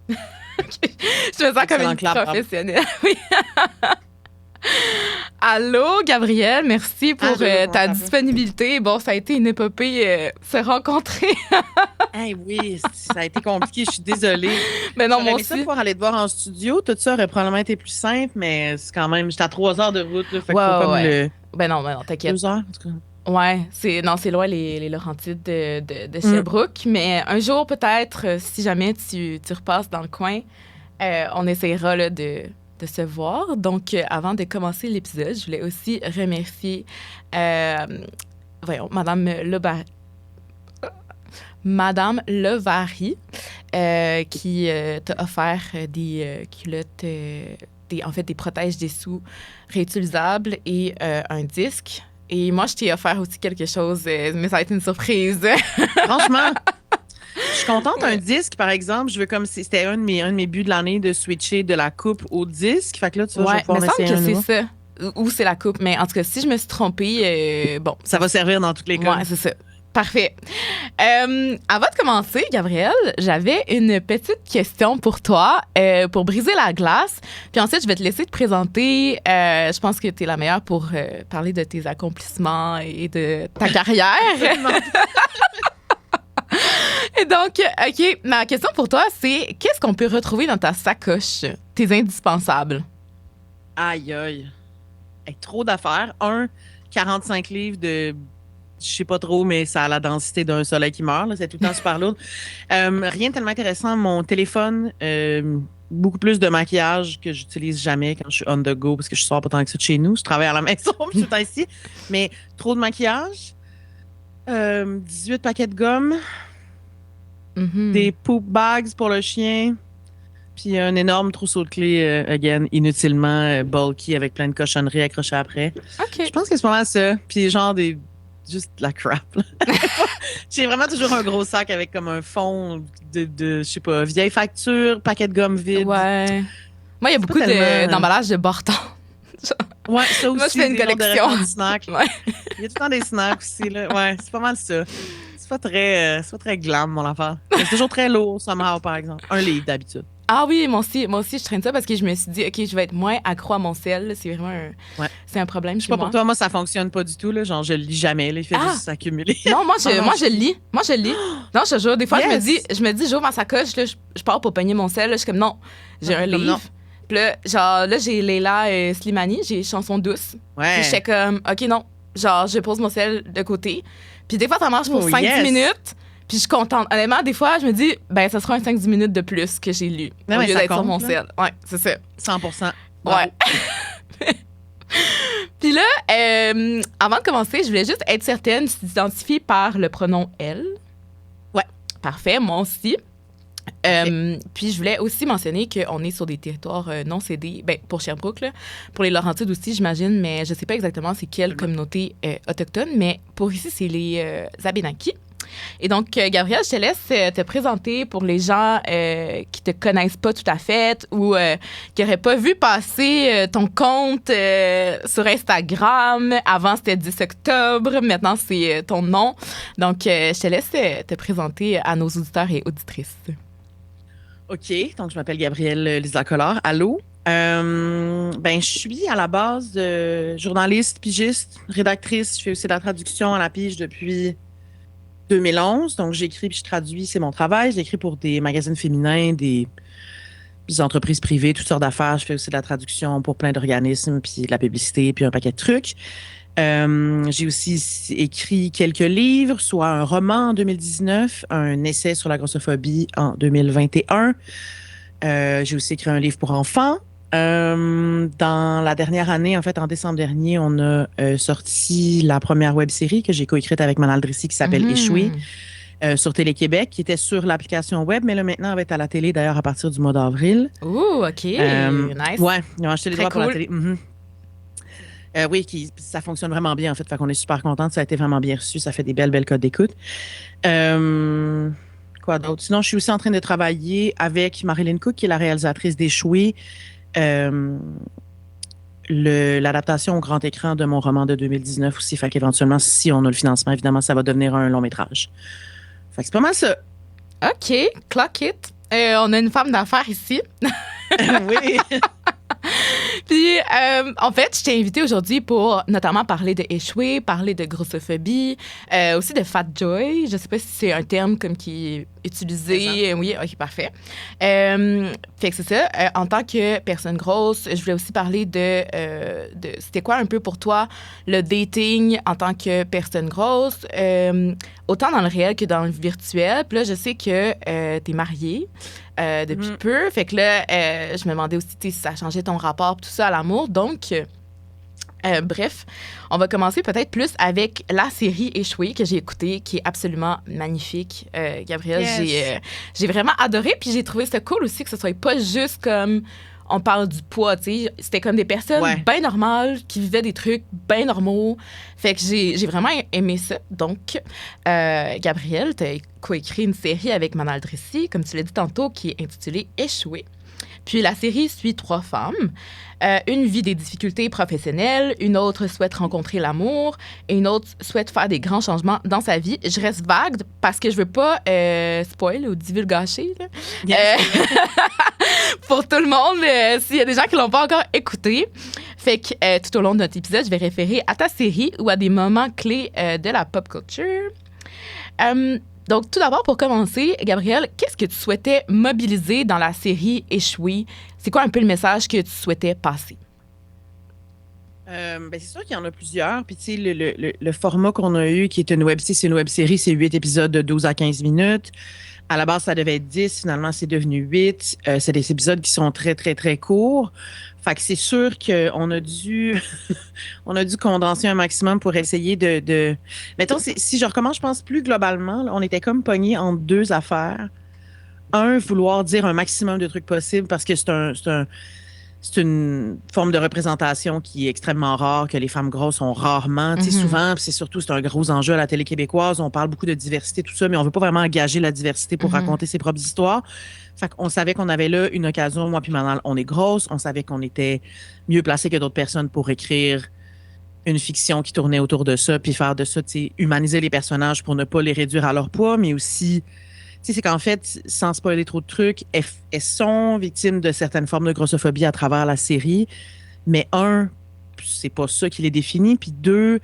Je me sens comme une Clap, bravo. professionnelle. Oui. Allô, Gabrielle, merci pour Allô, comment ta ça va? disponibilité. Bon, ça a été une épopée se rencontrer. Hey, oui, ça a été compliqué, je suis désolée. Mais non, J'aurais moi aimé ça aussi. pouvoir aller te voir en studio. Tout ça aurait probablement été plus simple, mais c'est quand même, j'étais à 3 heures de route, là, fait Ouais, qu'il faut ouais, comme ouais. le Ben non, t'inquiète. 2 heures, en tout cas. Ouais, c'est loin les Laurentides de Mm. Sherbrooke, mais un jour peut-être, si jamais tu repasses dans le coin, on essaiera là, de se voir. Donc, avant de commencer l'épisode, je voulais aussi remercier, euh, voyons, Madame Levary, qui t'a offert des culottes, en fait, des protèges dessous réutilisables et un disque. Et moi, je t'ai offert aussi quelque chose, mais ça a été une surprise. Franchement, je suis contente. Un Ouais. disque, par exemple, je veux comme si c'était un de mes buts de l'année de switcher de la coupe au disque. Fait que là, tu vois, je vais Ouais, pouvoir me semble m'essayer que un c'est nouveau. ça. Ou c'est la coupe. Mais en tout cas, si je me suis trompée, bon, Ça va servir dans tous les cas. ouais, c'est ça. Parfait. Avant de commencer, Gabrielle, j'avais une petite question pour toi, pour briser la glace. Puis ensuite, je vais te laisser te présenter. Je pense que tu es la meilleure pour parler de tes accomplissements et de ta carrière. Et donc, OK, ma question pour toi, c'est qu'est-ce qu'on peut retrouver dans ta sacoche, tes indispensables? Aïe, aïe. Hey, trop d'affaires. 45 livres de. Je sais pas trop, mais ça a la densité d'un soleil qui meurt, là. C'est tout le temps super lourd. Rien de tellement intéressant. Mon téléphone, beaucoup plus de maquillage que j'utilise jamais quand je suis on the go parce que je sors pas tant que ça de chez nous. Je travaille à la maison, puis je suis tout le temps ici. Mais trop de maquillage. 18 paquets de gomme. Mhm. Des poop bags pour le chien. Puis un énorme trousseau de clés, again, inutilement bulky avec plein de cochonneries accrochées après. Je OK. pense que c'est pas mal ça. Puis genre des. Juste de la crap, là. J'ai vraiment toujours un gros sac avec comme un fond je sais pas, vieille facture, paquet de gomme vide. Ouais. Moi, il y a C'est pas beaucoup tellement. d'emballages de Barton. Ouais, ça Moi, je aussi, fais une des genres de collection. restants de snacks. Ouais. Il y a tout le temps des snacks aussi, là. Ouais, c'est pas mal ça. C'est pas très glam, mon affaire. Mais c'est toujours très lourd, somehow, par exemple. Un livre d'habitude. Ah oui, moi aussi, je traîne ça parce que je me suis dit, OK, je vais être moins accro à mon sel. C'est vraiment Ouais. c'est un problème Je sais chez pas pour moi. toi, moi, ça fonctionne pas du tout, là. Genre, je le lis jamais, là. Il fait Ah! juste s'accumuler. Non, Oh non, moi, je lis. Moi, je lis. Non, je te jure, des fois, Yes! je me dis, j'ouvre ma sacoche, là, je pars pour peigner mon sel. Là, je suis comme, non, j'ai Non, un comme livre. non. Puis là, genre, là, j'ai Leila Slimani, j'ai Chanson douce. Puis Ouais. j'étais comme, OK, non. Genre, je pose mon sel de côté. Puis des fois, ça marche pour Oh, 5-10 yes! minutes. Puis je suis contente. Honnêtement, des fois, je me dis, ben, ça sera un 5-10 minutes de plus que j'ai lu. Non, Au mais lieu ça d'être sur compte, mon là. sel. Ouais, c'est ça. 100%. Bravo. Ouais. Puis là, avant de commencer, je voulais juste être certaine si tu t'identifies par le pronom elle. Ouais. Parfait, moi aussi. Puis je voulais aussi mentionner qu'on est sur des territoires non cédés, ben, pour Sherbrooke, là. Pour les Laurentides aussi, j'imagine, mais je sais pas exactement c'est quelle communauté autochtone, mais pour ici, c'est les Abénaquis. Et donc, Gabrielle, je te laisse te présenter pour les gens qui te connaissent pas tout à fait ou qui n'auraient pas vu passer ton compte sur Instagram. Avant, c'était 10 octobre. Maintenant, c'est ton nom. Donc, je te laisse te présenter à nos auditeurs et auditrices. OK, donc je m'appelle Gabrielle Lisa Collard. Allô? Ben, je suis à la base journaliste, pigiste, rédactrice. Je fais aussi de la traduction à la pige depuis 2011. Donc, j'écris puis je traduis, c'est mon travail. J'écris pour des magazines féminins, des entreprises privées, toutes sortes d'affaires. Je fais aussi de la traduction pour plein d'organismes, puis de la publicité, puis un paquet de trucs. J'ai aussi écrit quelques livres, soit un roman en 2019, un essai sur la grossophobie en 2021. J'ai aussi écrit un livre pour enfants. Dans la dernière année, en fait, en décembre dernier, on a sorti la première web-série que j'ai coécrite avec Manal Drissi qui s'appelle Échoué sur Télé-Québec, qui était sur l'application web, mais là, maintenant, elle va être à la télé, d'ailleurs, à partir du mois d'avril. Ouh, OK. Nice. Ouais, ils ont acheté les Très droits pour la cool. télé. Mhm. Oui, ça fonctionne vraiment bien, en fait. Fait qu'on est super contente. Ça a été vraiment bien reçu. Ça fait des belles codes d'écoute. Quoi d'autre? Sinon, je suis aussi en train de travailler avec Marilyn Cook, qui est la réalisatrice d'Échoué. L'adaptation au grand écran de mon roman de 2019 aussi. Fait qu'éventuellement, si on a le financement, évidemment, ça va devenir un long métrage. Fait que c'est pas mal ça. OK, clock it. On a une femme d'affaires ici. Oui. Puis, en fait, je t'ai invitée aujourd'hui pour notamment parler de échouer, parler de grossophobie, aussi de fat joy. Je sais pas si c'est un terme comme qui est utilisé. Oui, OK, parfait. Fait que c'est ça. En tant que personne grosse, je voulais aussi parler de c'était quoi un peu pour toi le dating en tant que personne grosse, autant dans le réel que dans le virtuel. Puis là, je sais que t'es mariée. Depuis peu. Fait que là, je me demandais aussi si ça changeait ton rapport, tout ça à l'amour. Donc, bref, on va commencer peut-être plus avec la série Échouée que j'ai écoutée, qui est absolument magnifique. Gabrielle, j'ai vraiment adoré. Puis j'ai trouvé ça cool aussi que ce soit pas juste comme on parle du poids, tu sais. C'était comme des personnes bien normales qui vivaient des trucs bien normaux. Fait que j'ai vraiment aimé ça. Donc, Gabrielle, tu as coécrit une série avec Manal Drissi, comme tu l'as dit tantôt, qui est intitulée Échouée. Puis la série suit 3 femmes. Une vit des difficultés professionnelles, une autre souhaite rencontrer l'amour et une autre souhaite faire des grands changements dans sa vie. Je reste vague parce que je veux pas spoil ou divulgacher. Pour tout le monde, s'il y a des gens qui l'ont pas encore écouté. Fait que tout au long de notre épisode, je vais référer à ta série ou à des moments clés de la pop culture. Donc, tout d'abord, pour commencer, Gabrielle, qu'est-ce que tu souhaitais mobiliser dans la série Échouée? C'est quoi un peu le message que tu souhaitais passer? C'est sûr qu'il y en a plusieurs. Puis, tu sais, le format qu'on a eu, qui est une web-série, c'est 8 épisodes de 12 à 15 minutes. À la base, ça devait être 10. Finalement, c'est devenu 8. C'est des épisodes qui sont très, très, très courts. Fait que c'est sûr qu'on a dû on a dû condenser un maximum pour essayer de... Mettons, si je recommence, je pense plus globalement, là, on était comme pognés entre 2 affaires. Un, vouloir dire un maximum de trucs possibles parce que c'est une forme de représentation qui est extrêmement rare, que les femmes grosses ont rarement. Tu sais, souvent, puis c'est un gros enjeu à la télé québécoise. On parle beaucoup de diversité, tout ça, mais on veut pas vraiment engager la diversité pour raconter ses propres histoires. Fait qu'on savait qu'on avait là une occasion, moi puis Manal, on est grosse. On savait qu'on était mieux placé que d'autres personnes pour écrire une fiction qui tournait autour de ça, puis faire de ça, tu sais, humaniser les personnages pour ne pas les réduire à leur poids, mais aussi... Tu sais, c'est qu'en fait, sans spoiler trop de trucs, elles sont victimes de certaines formes de grossophobie à travers la série. Mais un, c'est pas ça qui les définit. Puis deux,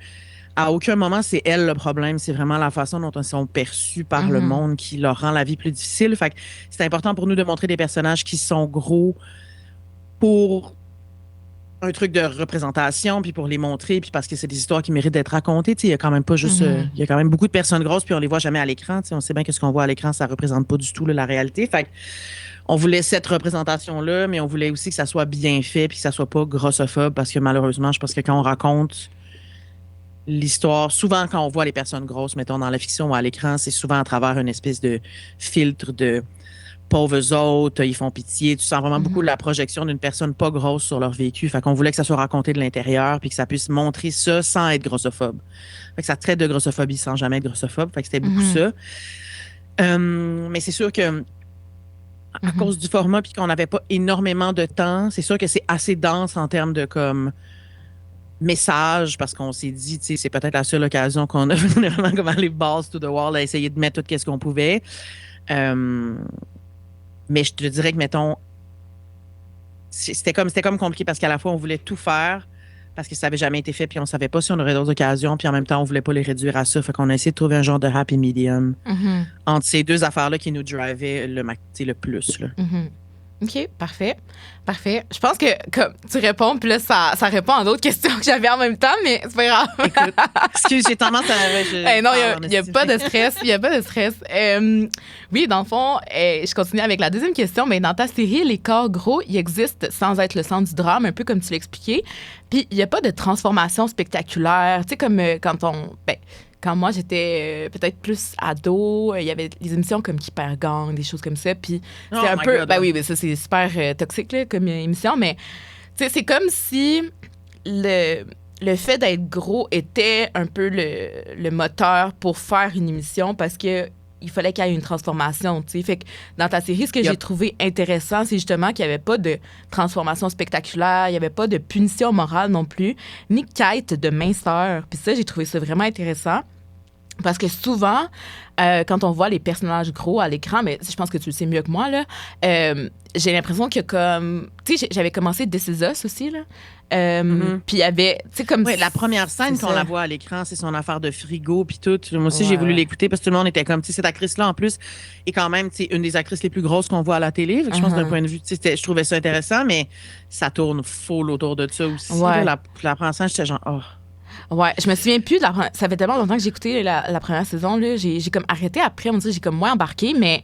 à aucun moment, c'est elles le problème. C'est vraiment la façon dont elles sont perçues par le monde qui leur rend la vie plus difficile. Fait que c'est important pour nous de montrer des personnages qui sont gros pour un truc de représentation, puis pour les montrer, puis parce que c'est des histoires qui méritent d'être racontées. Il y a quand même pas juste... il y a quand même beaucoup de personnes grosses, puis on les voit jamais à l'écran. On sait bien que ce qu'on voit à l'écran, ça représente pas du tout là, la réalité. Fait on voulait cette représentation-là, mais on voulait aussi que ça soit bien fait, puis que ça soit pas grossophobe, parce que malheureusement, je pense que quand on raconte l'histoire, souvent quand on voit les personnes grosses, mettons dans la fiction ou à l'écran, c'est souvent à travers une espèce de filtre de pauvres autres, ils font pitié. Tu sens vraiment beaucoup la projection d'une personne pas grosse sur leur vécu. Fait qu'on voulait que ça soit raconté de l'intérieur puis que ça puisse montrer ça sans être grossophobe. Fait que ça traite de grossophobie sans jamais être grossophobe. Fait que c'était beaucoup ça. Mais c'est sûr que à cause du format puis qu'on n'avait pas énormément de temps, c'est sûr que c'est assez dense en termes de comme message parce qu'on s'est dit, tu sais, c'est peut-être la seule occasion qu'on a vraiment comme les balls to the wall à essayer de mettre tout ce qu'on pouvait. Mais je te dirais que, mettons, c'était comme compliqué parce qu'à la fois, on voulait tout faire parce que ça n'avait jamais été fait, puis on ne savait pas si on aurait d'autres occasions, puis en même temps, on ne voulait pas les réduire à ça. Fait qu'on a essayé de trouver un genre de happy medium entre ces deux affaires-là qui nous drivaient le plus. Là. OK, parfait. Parfait. Je pense que comme tu réponds, puis là, ça répond à d'autres questions que j'avais en même temps, mais c'est pas grave. Écoute, excuse, j'ai tendance à... non, il n'y a pas de stress. Il n'y a pas de stress. Oui, dans le fond, je continue avec la deuxième question. Mais dans ta série, les corps gros, ils existent sans être le centre du drame, un peu comme tu l'expliquais. Puis, il n'y a pas de transformation spectaculaire. Tu sais, comme quand on... quand moi, j'étais peut-être plus ado, il y avait des émissions comme Hyper Gang, des choses comme ça. Puis c'est un peu... God, oui, mais ça, c'est super toxique là, comme émission. Mais c'est comme si le fait d'être gros était un peu le moteur pour faire une émission parce que il fallait qu'il y ait une transformation, tu sais. Fait que dans ta série, ce que j'ai trouvé intéressant, c'est justement qu'il n'y avait pas de transformation spectaculaire, il n'y avait pas de punition morale non plus, ni quête de minceur. Puis ça, j'ai trouvé ça vraiment intéressant. Parce que souvent, quand on voit les personnages gros à l'écran, mais je pense que tu le sais mieux que moi, là, j'ai l'impression que comme... Tu sais, j'avais commencé This Is Us aussi, là. Puis il y avait... Tu sais, comme... Oui, la première scène c'est qu'on ça. la voit à l'écran, c'est son affaire de frigo puis tout. Moi aussi, j'ai Ouais, voulu ouais. l'écouter parce que tout le monde était comme, tu sais, cette actrice-là, en plus, est quand même, tu sais, une des actrices les plus grosses qu'on voit à la télé. Fait que je pense d'un Uh-huh. point de vue, tu sais, je trouvais ça intéressant, mais ça tourne full autour de ça aussi. Là. Ouais. La première scène, j'étais genre, oh. Ouais, je me souviens plus de la première... Ça fait tellement longtemps que j'ai écouté la première saison, là. J'ai comme arrêté après, on dirait, j'ai comme moins embarqué, mais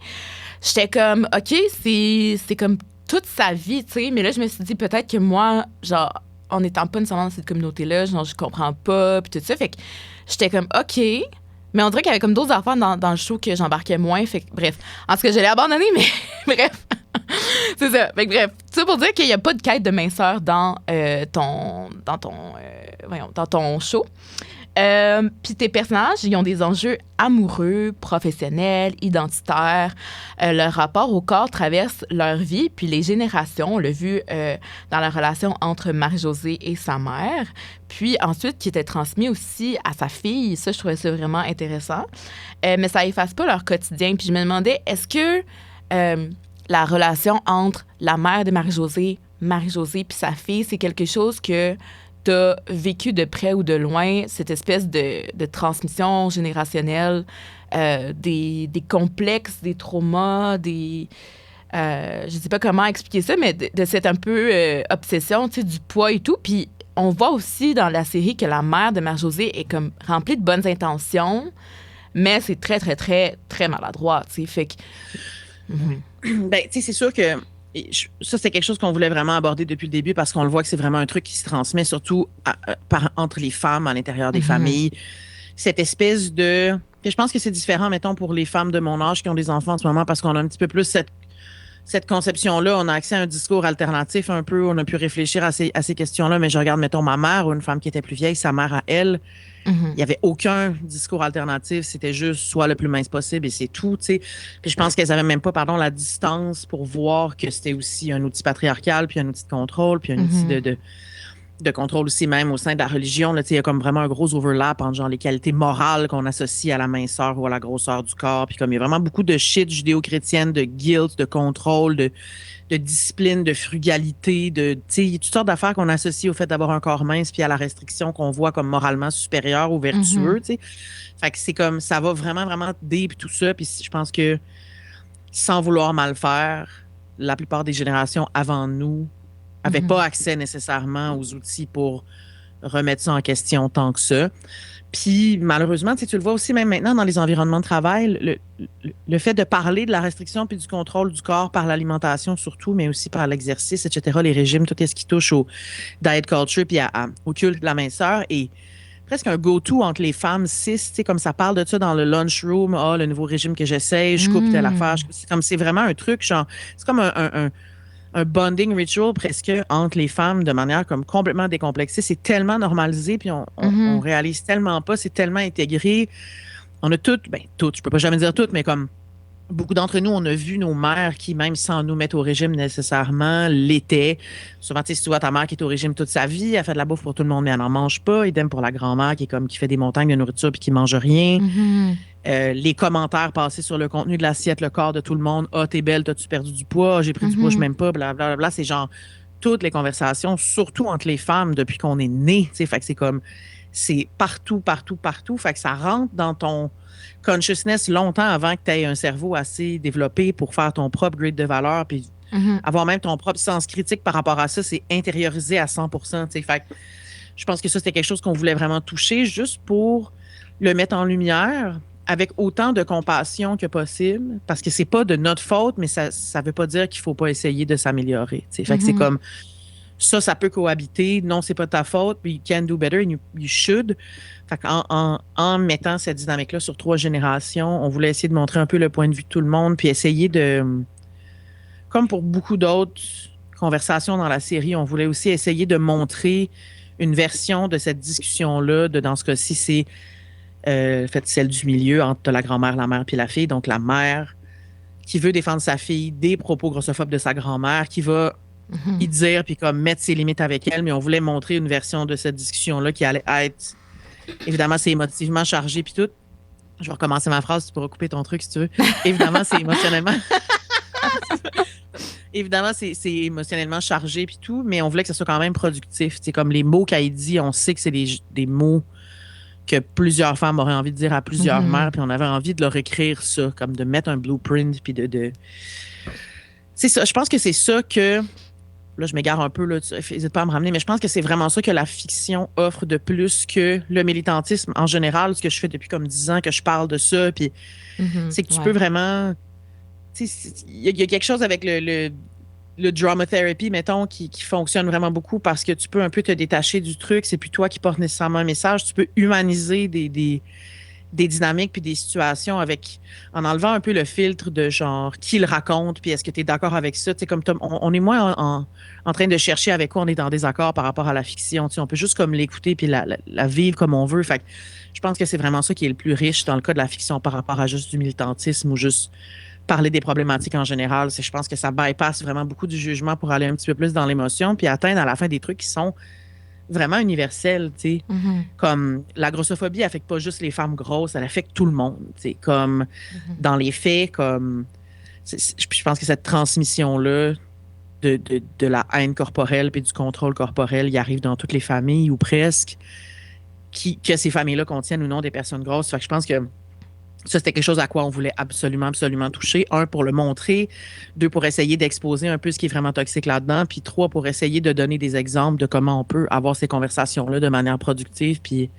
j'étais comme, OK, c'est comme toute sa vie, tu sais. Mais là, je me suis dit, peut-être que moi, genre, en étant pas nécessairement dans cette communauté-là, genre, je comprends pas, puis tout ça. Fait que j'étais comme, OK. Mais on dirait qu'il y avait comme d'autres affaires dans le show que j'embarquais moins. Fait que, bref. En tout cas, je l'ai abandonné, mais bref. C'est ça. Fait que, bref. Tout ça pour dire qu'il n'y a pas de quête de minceur dans ton show. Puis tes personnages, ils ont des enjeux amoureux, professionnels, identitaires. Leur rapport au corps traverse leur vie, puis les générations. On l'a vu dans la relation entre Marie-Josée et sa mère. Puis ensuite, qui était transmis aussi à sa fille. Ça, je trouvais ça vraiment intéressant. Mais ça efface pas leur quotidien. Puis je me demandais, est-ce que la relation entre la mère de Marie-Josée puis sa fille, c'est quelque chose que tu as vécu de près ou de loin, cette espèce de transmission générationnelle, des complexes, des traumas, je ne sais pas comment expliquer ça, mais de cette un peu obsession, tu sais, du poids et tout. Puis on voit aussi dans la série que la mère de Marie-Josée est comme remplie de bonnes intentions, mais c'est très, très, très, très maladroit, tu sais. Fait que... Mhm. Ben, tu sais, c'est sûr que ça, c'est quelque chose qu'on voulait vraiment aborder depuis le début parce qu'on le voit que c'est vraiment un truc qui se transmet surtout entre les femmes, à l'intérieur des Mhm. familles. Cette espèce de... Puis je pense que c'est différent, mettons, pour les femmes de mon âge qui ont des enfants en ce moment parce qu'on a un petit peu plus cette conception-là. On a accès à un discours alternatif un peu. On a pu réfléchir à ces questions-là. Mais je regarde, mettons, ma mère ou une femme qui était plus vieille, sa mère à elle. Il Mhm. n'y avait aucun discours alternatif. C'était juste soit le plus mince possible et c'est tout, tu sais. Puis je pense qu'elles n'avaient même pas, pardon, la distance pour voir que c'était aussi un outil patriarcal, puis un outil de contrôle, puis un outil Mhm. de contrôle aussi même au sein de la religion. Là, tu sais, il y a comme vraiment un gros overlap entre genre les qualités morales qu'on associe à la minceur ou à la grosseur du corps. Puis comme il y a vraiment beaucoup de shit judéo-chrétienne, de guilt, de contrôle, de discipline, de frugalité, tu sais, il y a toutes sortes d'affaires qu'on associe au fait d'avoir un corps mince puis à la restriction qu'on voit comme moralement supérieur ou vertueux, Mhm. tu sais. Fait que c'est comme, ça va vraiment, vraiment deep tout ça. Puis je pense que sans vouloir mal faire, la plupart des générations avant nous n'avaient Mhm. pas accès nécessairement aux outils pour remettre ça en question tant que ça. Puis malheureusement, tu sais, tu le vois aussi même maintenant dans les environnements de travail, le fait de parler de la restriction puis du contrôle du corps par l'alimentation surtout, mais aussi par l'exercice, etc., les régimes, tout ce qui touche au diet culture puis au culte de la minceur est presque un go-to entre les femmes cis, tu sais, comme ça parle de ça dans le lunchroom, ah, le nouveau régime que j'essaie, je coupe telle affaire, Mhm. c'est comme c'est vraiment un truc, genre, c'est comme un bonding ritual presque entre les femmes de manière comme complètement décomplexée. C'est tellement normalisé, puis on Mhm. réalise tellement pas, c'est tellement intégré. On a toutes, je peux pas jamais dire toutes, mais comme beaucoup d'entre nous, on a vu nos mères qui, même sans nous mettre au régime nécessairement, l'étaient. Souvent, tu sais, si tu vois ta mère qui est au régime toute sa vie, elle fait de la bouffe pour tout le monde, mais elle n'en mange pas. Idem pour la grand-mère qui est comme qui fait des montagnes de nourriture puis qui mange rien. Mhm. Les commentaires passés sur le contenu de l'assiette, le corps de tout le monde. Ah, t'es belle, t'as-tu perdu du poids? Ah, j'ai pris du poids, je Mhm. m'aime pas, blablabla. C'est genre toutes les conversations, surtout entre les femmes depuis qu'on est né. Tu sais, fait que c'est comme, c'est partout, partout, partout. Fait que ça rentre dans ton consciousness longtemps avant que tu aies un cerveau assez développé pour faire ton propre grid de valeur, puis Mhm. avoir même ton propre sens critique par rapport à ça, c'est intériorisé à 100%. Tu sais. Fait que je pense que ça, c'était quelque chose qu'on voulait vraiment toucher juste pour le mettre en lumière avec autant de compassion que possible, parce que c'est pas de notre faute, mais ça veut pas dire qu'il faut pas essayer de s'améliorer. Tu sais. Fait que c'est Mhm. comme ça peut cohabiter. Non, c'est pas ta faute, but you can do better and you should. Fait en mettant cette dynamique-là sur 3 générations, on voulait essayer de montrer un peu le point de vue de tout le monde, puis essayer de, comme pour beaucoup d'autres conversations dans la série, on voulait aussi essayer de montrer une version de cette discussion-là, dans ce cas-ci, c'est fait celle du milieu entre la grand-mère, la mère puis la fille. Donc la mère qui veut défendre sa fille des propos grossophobes de sa grand-mère, qui va y Mhm. dire puis comme mettre ses limites avec elle, mais on voulait montrer une version de cette discussion-là qui allait être, évidemment, c'est émotivement chargé puis tout, Je vais recommencer ma phrase, tu pourras couper ton truc si tu veux. Évidemment, c'est émotionnellement. Évidemment, c'est émotionnellement chargé puis tout, mais on voulait que ce soit quand même productif. C'est comme les mots qu'elle dit, on sait que c'est des mots que plusieurs femmes auraient envie de dire à plusieurs mères, puis on avait envie de leur écrire ça, comme de mettre un blueprint, puis de... C'est ça, je pense que c'est ça que... Là, je m'égare un peu, là, n'hésite pas à me ramener, mais je pense que c'est vraiment ça que la fiction offre de plus que le militantisme en général, ce que je fais depuis comme 10 ans, que je parle de ça, puis c'est que tu peux vraiment... Il y a quelque chose avec le drama therapy, mettons, qui fonctionne vraiment beaucoup parce que tu peux un peu te détacher du truc. C'est plus toi qui portes nécessairement un message. Tu peux humaniser des dynamiques puis des situations en enlevant un peu le filtre de genre qui le raconte puis est-ce que tu es d'accord avec ça. Tu sais, comme on est moins en train de chercher avec quoi on est en désaccord par rapport à la fiction. Tu sais, on peut juste comme l'écouter puis la vivre comme on veut. Fait que je pense que c'est vraiment ça qui est le plus riche dans le cas de la fiction par rapport à juste du militantisme ou juste parler des problématiques en général. Je pense que ça bypasse vraiment beaucoup du jugement pour aller un petit peu plus dans l'émotion puis atteindre à la fin des trucs qui sont vraiment universels, tu sais. Comme la grossophobie affecte pas juste les femmes grosses, elle affecte tout le monde, tu sais. Comme dans les faits, comme... Je pense que cette transmission-là de la haine corporelle puis du contrôle corporel, il arrive dans toutes les familles ou presque, que ces familles-là contiennent ou non des personnes grosses. Fait que je pense que ça, c'était quelque chose à quoi on voulait absolument, absolument toucher. 1, pour le montrer. 2, pour essayer d'exposer un peu ce qui est vraiment toxique là-dedans. Puis 3, pour essayer de donner des exemples de comment on peut avoir ces conversations-là de manière productive. Puis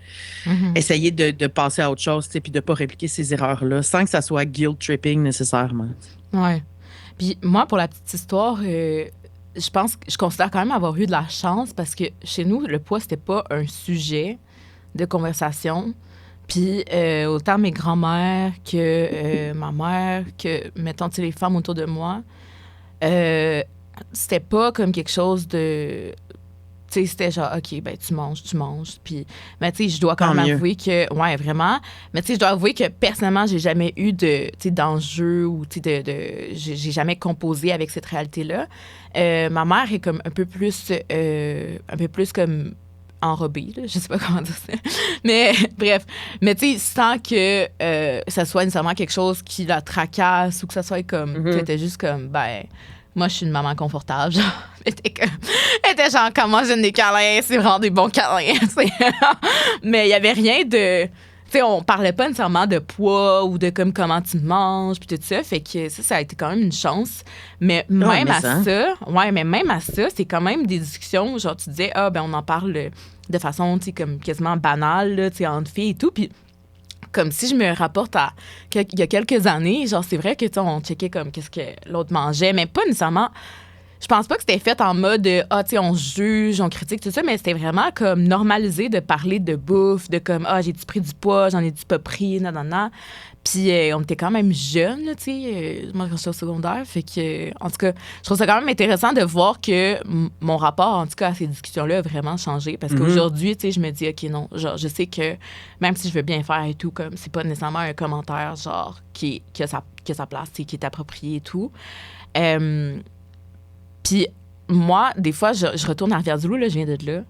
essayer de passer à autre chose, puis de ne pas répliquer ces erreurs-là sans que ça soit guilt-tripping nécessairement. Ouais. Puis moi, pour la petite histoire, je considère quand même avoir eu de la chance parce que chez nous, le poids, c'était pas un sujet de conversation. Puis autant mes grands-mères que ma mère, que, mettons, les femmes autour de moi, c'était pas comme quelque chose de... Tu sais, c'était genre, OK, ben tu manges. Puis, mais tu sais, je dois quand même avouer que... Ouais, vraiment. Mais tu sais, je dois avouer que personnellement, j'ai jamais eu d'enjeu ou j'ai jamais composé avec cette réalité-là. Ma mère est comme un peu plus comme... enrobée, là. Je sais pas comment dire ça. Mais bref, mais tu sais, sans que ça soit nécessairement quelque chose qui la tracasse ou que ça soit comme, tu étais juste comme, ben, moi, je suis une maman confortable, genre. Elle était genre, comment j'aime des câlins, c'est vraiment des bons câlins, mais il y avait rien de... Tu sais, on parlait pas nécessairement de poids ou de comme comment tu manges puis tout ça, fait que ça a été quand même une chance. Mais même à ça, c'est quand même des discussions, genre tu disais, ben on en parle de façon, tu sais, comme quasiment banale, là, tu sais, entre filles et tout, puis comme si je me rapporte à il y a quelques années, genre c'est vrai que, tu sais, on checkait comme qu'est-ce que l'autre mangeait, mais pas nécessairement... Je pense pas que c'était fait en mode tu sais, on juge, on critique, tout ça, mais c'était vraiment comme normalisé de parler de bouffe, de comme, j'ai-tu pris du poids, j'en ai-tu pas pris, nan. Puis on était quand même jeunes, tu sais, moi, quand j'étais au secondaire. Fait que, en tout cas, je trouve ça quand même intéressant de voir que mon rapport, en tout cas, à ces discussions-là a vraiment changé. Parce qu'aujourd'hui, tu sais, je me dis, OK, non, genre, je sais que même si je veux bien faire et tout, comme, c'est pas nécessairement un commentaire, genre, qui a sa place, qui est approprié et tout. Puis moi, des fois, je retourne à Rivière-du-Loup, là, je viens de là.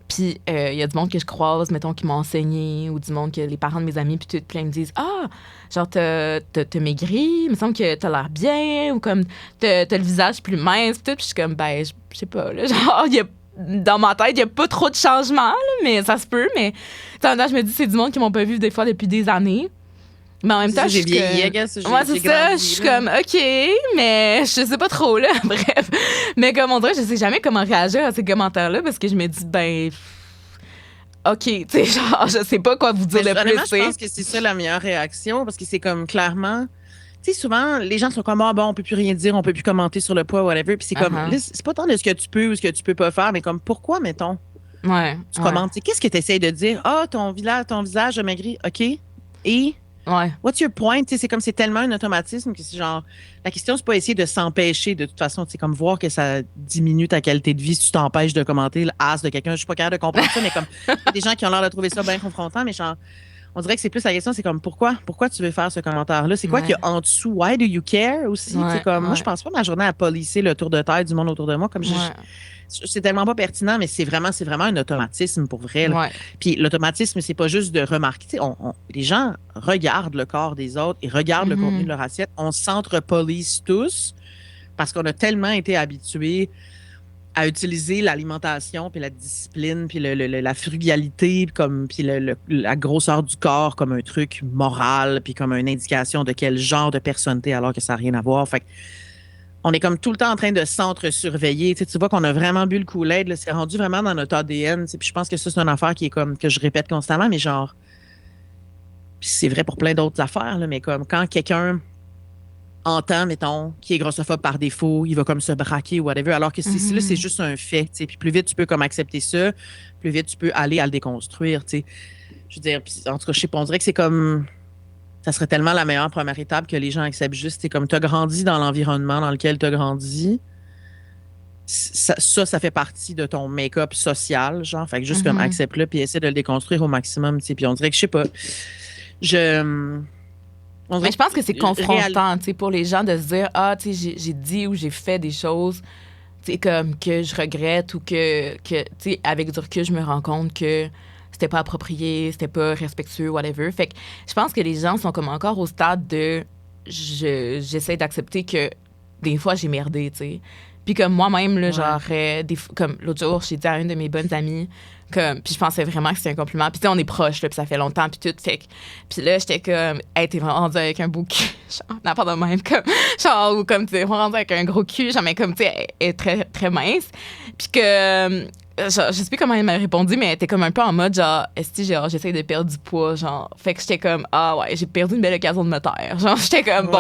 Puis il y a du monde que je croise, mettons, qui m'a enseigné, ou du monde que les parents de mes amis, puis tout, plein me disent, genre, t'as maigri, il me semble que t'as l'air bien, ou comme, t'as le visage plus mince, puis tout. Puis je suis comme, ben, je sais pas, là, genre, dans ma tête, il n'y a pas trop de changements, là, mais ça se peut. Mais, en même temps, je me dis, c'est du monde qui m'ont pas vu des fois depuis des années. Mais en même temps, j'ai vieilli, moi, c'est ça, je suis comme, OK, mais je sais pas trop, là, bref. Mais comme on dirait, je sais jamais comment réagir à ces commentaires-là parce que je me dis, ben, OK, tu sais, genre, je sais pas quoi vous dire le plus. Je pense que c'est ça la meilleure réaction parce que c'est comme clairement, tu sais, souvent, les gens sont comme, bon, on peut plus rien dire, on peut plus commenter sur le poids, whatever. Puis c'est comme, c'est pas tant de ce que tu peux ou ce que tu peux pas faire, mais comme, pourquoi, mettons, tu commentes, qu'est-ce que tu essaies de dire? Ton visage a maigri, OK, et... Ouais. What's your point? C'est comme c'est tellement un automatisme que c'est genre. La question, c'est pas essayer de s'empêcher de toute façon. C'est comme voir que ça diminue ta qualité de vie si tu t'empêches de commenter le as de quelqu'un. Je suis pas capable de comprendre ça, mais comme il y a des gens qui ont l'air de trouver ça bien confrontant, mais genre, On dirait que c'est plus la question, c'est comme pourquoi tu veux faire ce commentaire-là? C'est quoi qu'il y a en dessous? Why do you care aussi? C'est comme, moi, je passe pas ma journée à polisser le tour de taille du monde autour de moi. Comme c'est tellement pas pertinent, mais c'est vraiment un automatisme pour vrai. Puis l'automatisme, c'est pas juste de remarquer. Les gens regardent le corps des autres et regardent le contenu de leur assiette. On s'entre-police tous parce qu'on a tellement été habitués à utiliser l'alimentation, puis la discipline, puis la frugalité, puis la grosseur du corps comme un truc moral, puis comme une indication de quel genre de personne t'es, alors que ça n'a rien à voir. Fait on est comme tout le temps en train de s'entre-surveiller. Tu vois qu'on a vraiment bu le Kool-Aid, là, c'est rendu vraiment dans notre ADN. Puis je pense que ça, c'est une affaire qui est comme que je répète constamment, mais genre, puis c'est vrai pour plein d'autres affaires, là, mais comme quand quelqu'un entend, mettons, qui est grossophobe par défaut, il va comme se braquer ou whatever, alors que là, c'est juste un fait, tu sais. Puis plus vite tu peux comme accepter ça, plus vite tu peux aller à le déconstruire, tu sais. Je veux dire, puis, en tout cas, je sais pas, on dirait que c'est comme... Ça serait tellement la meilleure première étape que les gens acceptent juste, c'est comme tu as grandi dans l'environnement dans lequel tu as grandi. Ça fait partie de ton make-up social, genre. Fait que juste comme accepte-le puis essaie de le déconstruire au maximum, tu sais. Puis on dirait que, je sais pas, mais je pense que c'est confrontant, tu sais, pour les gens de se dire, ah, tu sais, j'ai dit ou j'ai fait des choses, tu sais, comme que je regrette ou que tu sais, avec du recul, je me rends compte que c'était pas approprié, c'était pas respectueux, whatever. Fait que je pense que les gens sont comme encore au stade de j'essaie d'accepter que des fois, j'ai merdé, tu sais. Puis comme moi-même, là, genre, comme l'autre jour, j'ai dit à une de mes bonnes amies, puis je pensais vraiment que c'était un compliment. Puis tu sais, on est proches, là, puis ça fait longtemps, puis tout. Fait que, puis là, j'étais comme, hey, t'es vraiment rendu avec un beau cul. Genre, n'importe de même, comme, genre, ou comme, tu es rendu avec un gros cul, genre, mais comme, tu sais, elle est très, très mince. Puis que, genre, je sais plus comment elle m'a répondu, mais elle était comme un peu en mode, genre, j'essaie de perdre du poids, genre. Fait que j'étais comme, ah ouais, j'ai perdu une belle occasion de me taire. Genre, j'étais comme, bon.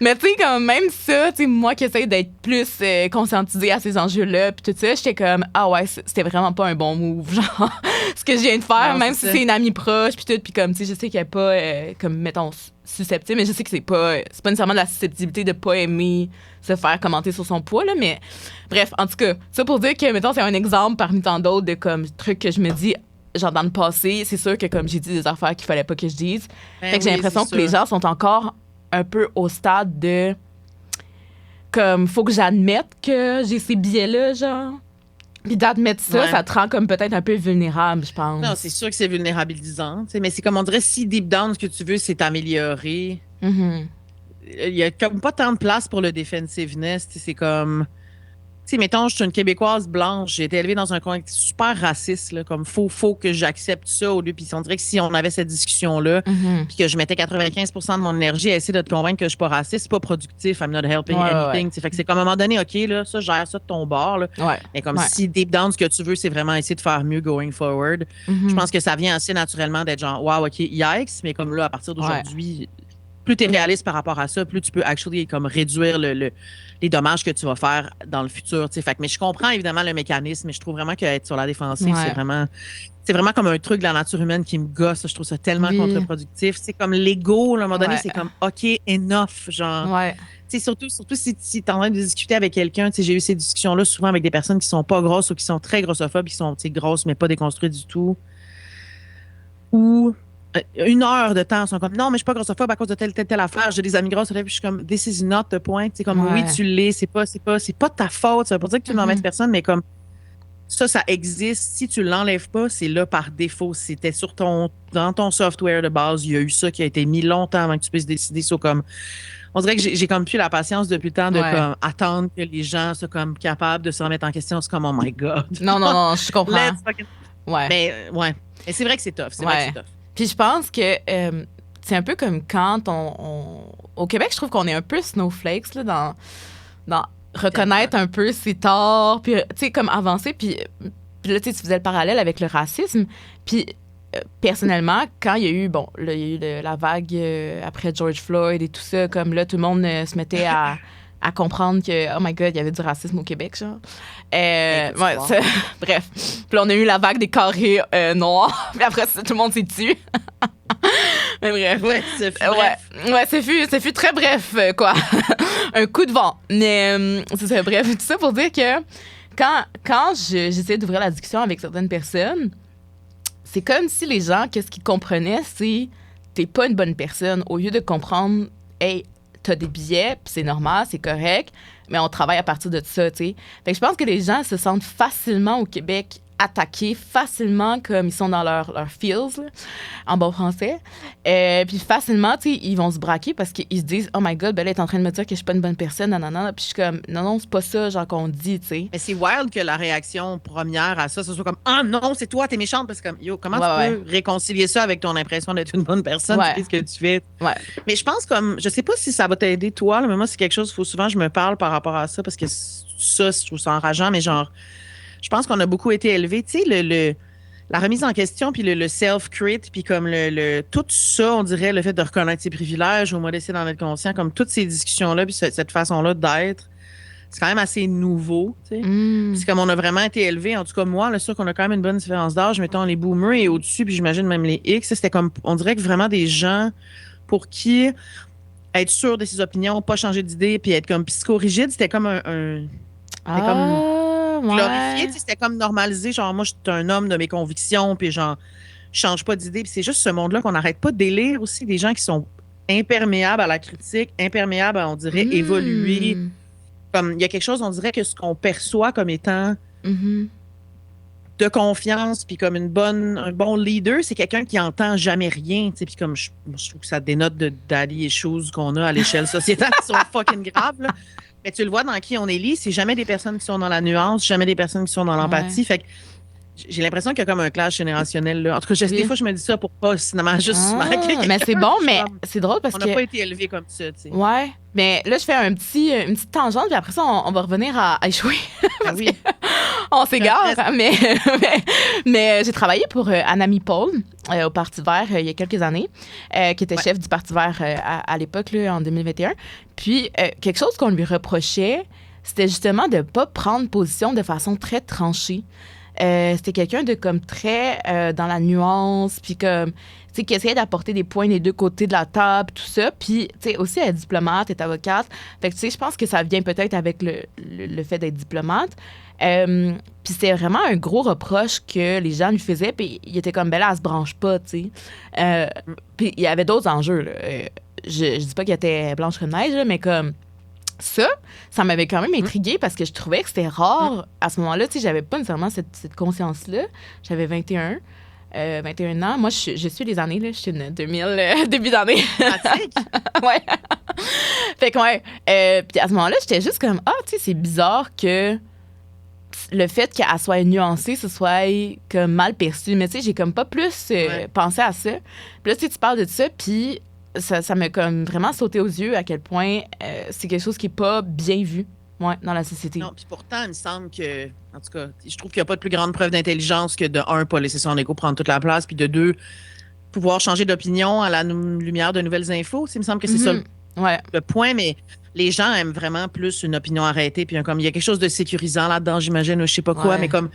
Mais tu sais, comme, même ça, tu sais, moi qui essaie d'être plus conscientisée à ces enjeux-là, puis tout ça, j'étais comme, ah ouais, c'était vraiment pas un bon move, genre, ce que je viens de faire, non, même si c'est une amie proche, puis tout, puis comme, tu sais, je sais qu'elle est pas, comme, mettons, susceptible, mais je sais que c'est pas nécessairement de la susceptibilité de pas aimer se faire commenter sur son poids, là, mais bref, en tout cas, ça pour dire que, mettons, c'est un exemple parmi tant d'autres de comme trucs que je me dis, genre dans le passé, c'est sûr que comme j'ai dit des affaires qu'il fallait pas que je dise. Fait que j'ai l'impression que les gens sont encore un peu au stade de comme, faut que j'admette que j'ai ces biais-là, genre. Puis d'admettre ça, ça te rend comme peut-être un peu vulnérable, je pense. Non, c'est sûr que c'est vulnérabilisant, mais c'est comme on dirait, si deep down, ce que tu veux, c'est t'améliorer, il y a comme pas tant de place pour le defensiveness, c'est comme... Tu sais, mettons, je suis une Québécoise blanche, j'ai été élevée dans un contexte super raciste, là, comme faut que j'accepte ça au lieu. Puis on dirait que si on avait cette discussion-là, puis que je mettais 95% de mon énergie à essayer de te convaincre que je suis pas raciste, c'est pas productif, I'm not helping anything. Fait que c'est comme à un moment donné, OK, là, ça, gère ça de ton bord. Là. Mais comme si deep down, ce que tu veux, c'est vraiment essayer de faire mieux going forward. Je pense que ça vient assez naturellement d'être genre, wow, OK, yikes, mais comme là, à partir d'aujourd'hui, plus tu es réaliste par rapport à ça, plus tu peux actually comme réduire les dommages que tu vas faire dans le futur. Fait que, mais je comprends évidemment le mécanisme, mais je trouve vraiment qu'être sur la défensive, c'est vraiment comme un truc de la nature humaine qui me gosse. Je trouve ça tellement contre-productif. C'est comme l'ego, à un moment donné, c'est comme OK, enough. Genre, surtout si tu es en train de discuter avec quelqu'un, j'ai eu ces discussions-là souvent avec des personnes qui sont pas grosses ou qui sont très grossophobes, qui sont grosses mais pas déconstruites du tout. Ou 1 heure de temps, ils sont comme non, mais je suis pas grossophobe à cause de telle affaire. J'ai des amis grosses, puis je suis comme this is not the point. C'est comme oui, tu l'es, c'est pas ta faute. Ça veut pas dire que tu n'embêtes personne, mais comme ça existe. Si tu l'enlèves pas, c'est là par défaut. C'était dans ton software de base, il y a eu ça qui a été mis longtemps avant que tu puisses décider. Comme on dirait que j'ai comme plus la patience depuis le temps de comme attendre que les gens soient comme capables de se remettre en question. C'est comme oh my god. Non, je comprends. Mais c'est vrai que c'est tough. C'est vrai que c'est tough. Puis je pense que c'est un peu comme quand au Québec, je trouve qu'on est un peu snowflakes là, dans reconnaître un peu ses torts, puis tu sais, comme avancer. Puis là, tu faisais le parallèle avec le racisme. Puis personnellement, quand il y a eu, la vague après George Floyd et tout ça, comme là, tout le monde se mettait à comprendre que, oh my God, il y avait du racisme au Québec, genre. Bref. Puis là, on a eu la vague des carrés noirs. Puis après, tout le monde s'est tué. Mais bref. Ça fut très bref, quoi. Un coup de vent. Mais c'est ça, bref. Tout ça pour dire que quand j'essayais d'ouvrir la discussion avec certaines personnes, c'est comme si les gens, qu'est-ce qu'ils comprenaient, c'est t'es pas une bonne personne. Au lieu de comprendre, hey, t'as des billets, puis c'est normal, c'est correct, mais on travaille à partir de ça, tu sais. Fait que je pense que les gens se sentent facilement au Québec attaqués, facilement comme ils sont dans leur feels, là, en bon français. Puis facilement, tu sais, ils vont se braquer parce qu'ils se disent « Oh my God, ben là, elle est en train de me dire que je suis pas une bonne personne, nanana. » Puis je suis comme « Non, non, c'est pas ça, genre, qu'on dit, tu sais. » Mais c'est wild que la réaction première à ça, ce soit comme ah non, c'est toi, t'es méchante. Parce que comme yo, comment tu peux réconcilier ça avec ton impression d'être une bonne personne? Ouais. Qu'est-ce que tu fais? Ouais. Mais je pense comme, je sais pas si ça va t'aider toi, là, mais moi, c'est quelque chose, il faut souvent que je me parle par rapport à ça parce que ça, je trouve ça enrageant, mais genre, je pense qu'on a beaucoup été élevés. Tu sais, la remise en question, puis le self-crit, puis comme tout ça, on dirait, le fait de reconnaître ses privilèges, au moins d'essayer d'en être conscient, comme toutes ces discussions-là, puis cette façon-là d'être, c'est quand même assez nouveau, tu sais. Puis c'est comme on a vraiment été élevés, en tout cas moi, là, sûr qu'on a quand même une bonne différence d'âge, mettons les boomers et au-dessus, puis j'imagine même les X, c'était comme, on dirait que vraiment des gens pour qui être sûr de ses opinions, pas changer d'idée, puis être comme psychorigide, c'était comme c'était comme glorifié, tu sais, c'était comme normalisé, genre moi, je suis un homme de mes convictions, puis genre, je change pas d'idée, puis c'est juste ce monde-là qu'on n'arrête pas de délire aussi, des gens qui sont imperméables à la critique, imperméables à, on dirait, évoluer. Comme, il y a quelque chose, on dirait que ce qu'on perçoit comme étant de confiance, puis comme un bon leader, c'est quelqu'un qui entend jamais rien, tu sais, puis comme je trouve que ça dénote de daddy et choses qu'on a à l'échelle sociétale qui sont fucking graves, là. Mais tu le vois dans qui on élit, c'est jamais des personnes qui sont dans la nuance, jamais des personnes qui sont dans l'empathie. Fait que j'ai l'impression qu'il y a comme un clash générationnel, là. En tout cas, des fois, je me dis ça pour pas finalement juste marquer. Mais c'est bon, mais c'est drôle parce que. On n'a pas été élevés comme ça, tu sais. Ouais. Mais là, je fais une petite tangente, puis après ça, on va revenir à échouer. Ah oui. On s'égare, mais j'ai travaillé pour Anami Paul au Parti vert il y a quelques années, qui était chef du Parti vert à l'époque, là, en 2021. Puis, quelque chose qu'on lui reprochait, c'était justement de ne pas prendre position de façon très tranchée. C'était quelqu'un de comme très dans la nuance, puis comme, tu sais, qui essayait d'apporter des points des deux côtés de la table, tout ça. Puis, tu sais, aussi, elle est diplomate, elle est avocate. Fait que, tu sais, je pense que ça vient peut-être avec le fait d'être diplomate. Puis c'était vraiment un gros reproche que les gens lui faisaient, puis il était comme, ben là, elle se branche pas, tu sais. Puis il y avait d'autres enjeux, là. Je dis pas qu'elle était blanche comme neige, là, mais comme ça m'avait quand même intriguée parce que je trouvais que c'était rare. À ce moment-là, tu sais, j'avais pas nécessairement cette conscience-là. J'avais 21 ans. Moi, je suis les années, là. Je suis une 2000, début d'année. Pratique. Ouais. Fait que, ouais. Puis à ce moment-là, j'étais juste comme, tu sais, c'est bizarre que le fait qu'elle soit nuancée, ce soit comme mal perçu. Mais tu sais, j'ai comme pas plus pensé à ça. Puis là, tu sais, tu parles de ça, puis ça m'a comme vraiment sauté aux yeux à quel point c'est quelque chose qui est pas bien vu dans la société. Non, puis pourtant, il me semble que, en tout cas, je trouve qu'il n'y a pas de plus grande preuve d'intelligence que de un, pas laisser son égo prendre toute la place, puis de deux, pouvoir changer d'opinion à la lumière de nouvelles infos. Il me semble que c'est ça le point, mais les gens aiment vraiment plus une opinion arrêtée, puis comme il y a quelque chose de sécurisant là-dedans, j'imagine, ou je sais pas quoi, mais comme,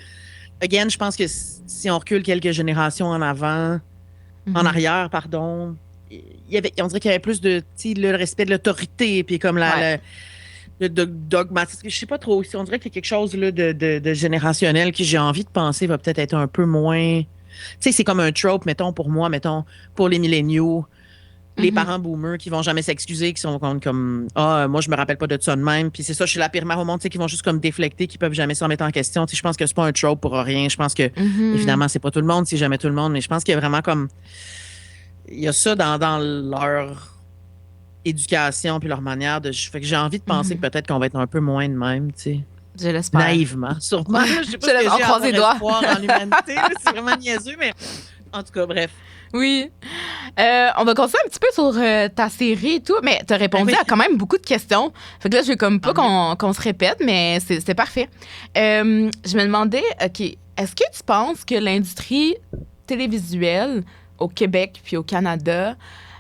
again, je pense que si on recule quelques générations en avant, en arrière, pardon, on dirait qu'il y avait plus de, le respect de l'autorité, puis comme le dogmatisme, je sais pas trop, on dirait qu'il y a quelque chose là, de générationnel qui, j'ai envie de penser, va peut-être être un peu moins, c'est comme un trope, mettons, pour moi, mettons, pour les milléniaux, les parents boomers qui vont jamais s'excuser, qui sont comme moi je me rappelle pas de ça de même, puis c'est ça, je suis la pire mère au monde, qui vont juste comme déflecter, qui peuvent jamais se remettre en question. Je pense que c'est pas un trope pour rien. Je pense que évidemment c'est pas tout le monde, c'est jamais tout le monde, mais je pense qu'il y a vraiment comme il y a ça dans leur éducation puis leur manière de. Fait que j'ai envie de penser que peut-être qu'on va être un peu moins de même, tu sais. Je l'espère. Naïvement, sûrement. Je sais pas si j'ai croisé les doigts. Espoir en l'humanité, c'est vraiment niaiseux, mais en tout cas, bref. Oui. On va continuer un petit peu sur ta série et tout, mais tu as répondu à quand même beaucoup de questions. Fait que là, je veux comme pas qu'on se répète, mais c'est parfait. Je me demandais, OK, est-ce que tu penses que l'industrie télévisuelle au Québec puis au Canada,